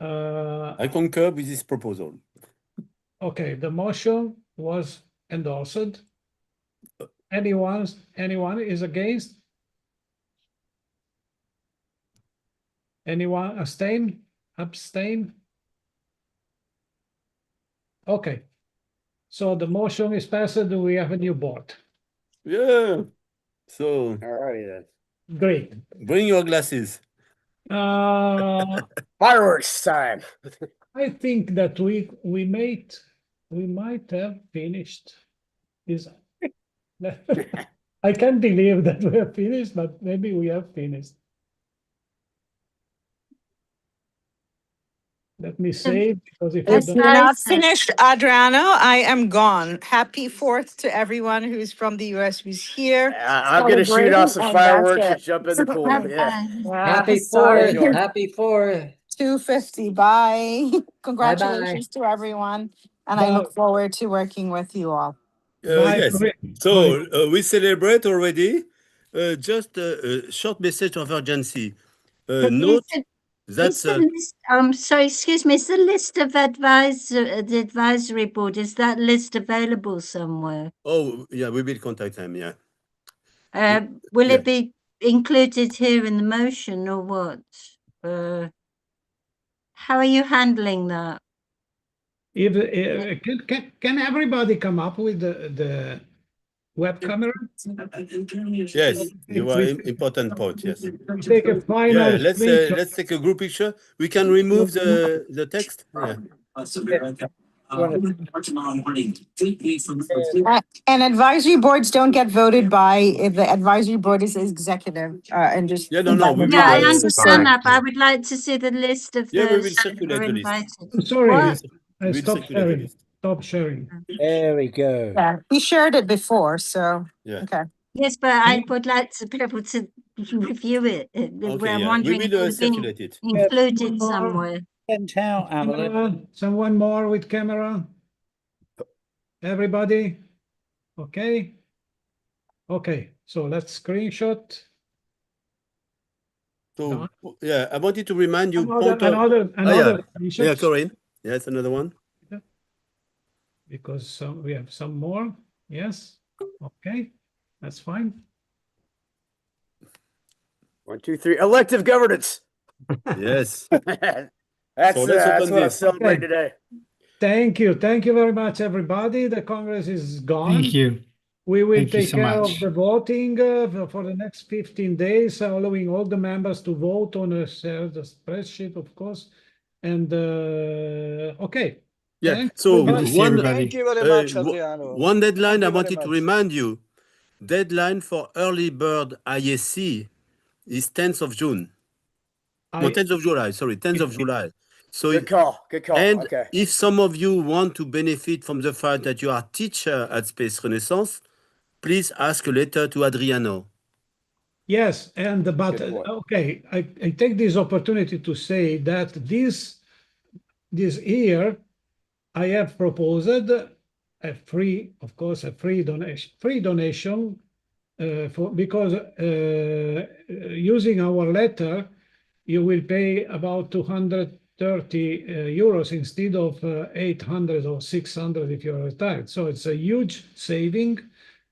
I concur with this proposal. Okay, the motion was endorsed. Anyone is against? Anyone abstain? Okay. So the motion is passed. We have a new board. Yeah. So Alrighty then. Great. bring your glasses. Fireworks time. I think that we might have finished this. I can't believe that we have finished, but maybe we have finished. Let me save, because if I If don't. you're not finished, Adriano, I am gone. Happy 4th to everyone who's from the US who's here. I'm gonna shoot off some Celebrating, and that's fireworks and it. jump in the pool. Yeah. Happy Sorry. 4th. Happy 4th. 2:50. Bye. Bye-bye. Congratulations to everyone. And I look forward to working with you all. Yes. So we celebrate already. Just a short message of urgency. Note that Is the list, sorry, excuse me, is the list of the advisory board, is that list available somewhere? oh yeah, we will contact them. Yeah. Will Yeah. it be included here in the motion or what? How are you handling that? If can everybody come up with the web camera? Yes, you are important point. Yes. Take a final Yeah. screenshot. Let's take a group picture. We can remove the text. Yeah. And advisory boards don't get voted by, if the advisory board is executive, and just. Yeah, no, we Yeah, I will, understand that, but I would like to see the list of Yeah, we will those that circulate are the list. invited. I'm sorry, What? I We'll stopped circulate the sharing. list. Stop sharing. There we go. Yeah, we shared it before, so. Yeah. Okay. Yes, but I would like to be able to review it. Okay, I'm yeah. wondering We if will it would be circulate it. included somewhere. Sent out, Amelie. Camera, someone more with camera? Everybody? Okay. Okay, so let's screenshot. So yeah, I wanted to remind you. Another screenshot. Yeah, Corinne. Yes, another one. Because we have some more. Yes. Okay, that's fine. 1, 2, 3. Elective governance. Yes. That's So let's that's open what I'm this. celebrating today. Thank you very much, everybody. The Congress is gone. Thank you. We will Thank you take so care much. of the voting for the next 15 days, allowing all the members to vote on a shared spreadsheet, of course. And okay. Yeah. Thanks, So everybody. Thank you very much, Adriano. one deadline Thank I you very wanted to much. remind you. Deadline for early bird ISC is 10th of June. No, 10th of July. Sorry, 10th of July. So Good call. Good call. And Okay. if some of you want to benefit from the fact that you are teacher at Space Renaissance, please ask a letter to Adriano. Yes, and but Good point. okay, I take this opportunity to say that this year I have proposed a free, of course, a free donation because using our letter, you will pay about 230 euros instead of 800 or 600 if you're retired. So it's a huge saving.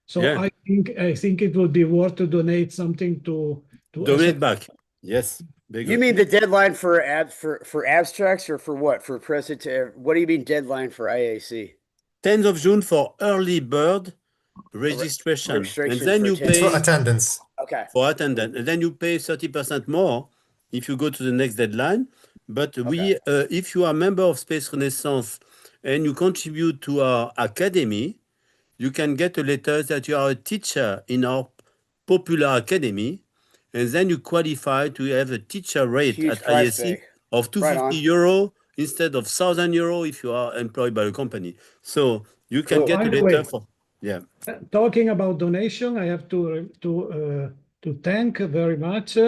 So Yeah. I think it would be worth to donate something to Donate back. Yes. Very You good. mean the deadline for abstracts or for what? For present? What do you mean deadline for IAC? 10th of June for early bird registration. And Registration then for you attendance. pay For attendance. Okay. for attendance. And then you pay 30% more if you go to the next deadline. But we, if you are a member of Space Renaissance and you contribute to our academy, you can get a letter that you are a teacher in our popular academy, and then you qualify to have a teacher rate Huge at price ISC tag. of Right 250 on. euro instead of 1,000 euro if you are employed by a company. So you can Cool. get By a the letter way, for, yeah. Talking about donation, I have to thank very much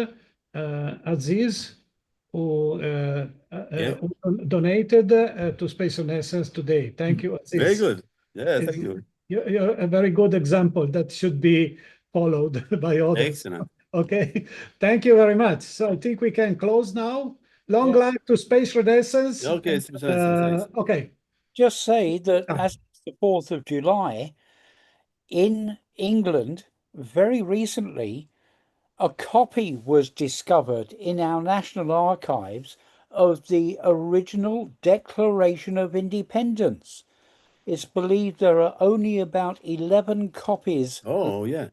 Aziz, who who donated to Space Renaissance today. Thank you, Aziz. Very good. Yeah, thank you. You're a very good example that should be followed by others. Excellent. Okay, thank you very much. So I think we can close now. Long life to Space Renaissance. Okay, Space Renaissance, thanks. Okay. Just say that as the 4th of July, in England, very recently, a copy was discovered in our National Archives of the original Declaration of Independence. it's believed there are only about 11 copies. Oh, yeah.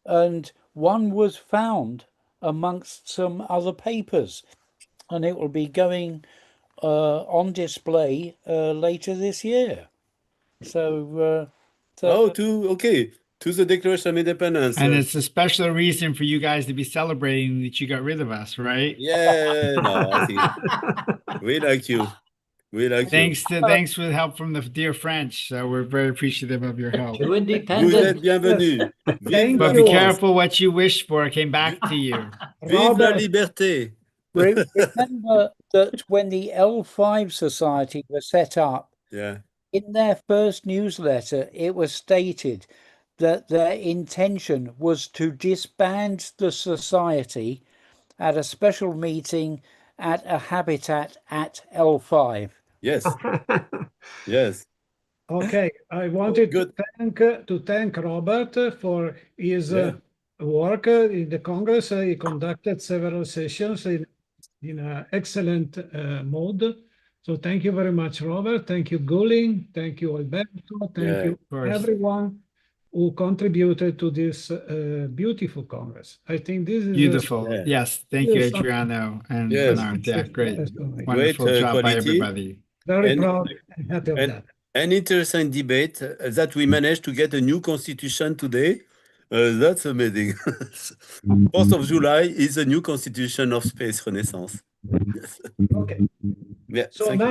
And one was found amongst some other papers, and it will be going on display later this year. So, to the Declaration of Independence. And it's a special reason for you guys to be celebrating that you got rid of us, right? Yeah, no, I think we like you. We like Thanks for the help from the dear French. So we're very appreciative of your help. Too independent. Vous êtes bienvenus. Vive But la be France. careful what you wish for came back to you. Vive la liberté. remember that when the L5 Society was set up, Yeah. in their first newsletter, it was stated that their intention was to disband the society at a special meeting at a habitat at L5. Yes. Yes. Okay, I wanted to thank Robert for his work in the Congress. He conducted several sessions in an excellent mode. So thank you very much, Robert. Thank you, Gulling. Thank you, Alberto. Thank you, everyone who contributed to this beautiful Congress. I think this is beautiful. Yes, thank you, Adriano and Bernard. Yeah, great. Wonderful job by everybody. Very proud and happy of that. An interesting debate that we managed to get a new constitution today. That's amazing. 4th of July is a new constitution of Space Renaissance. Yes. Okay. Yeah, So now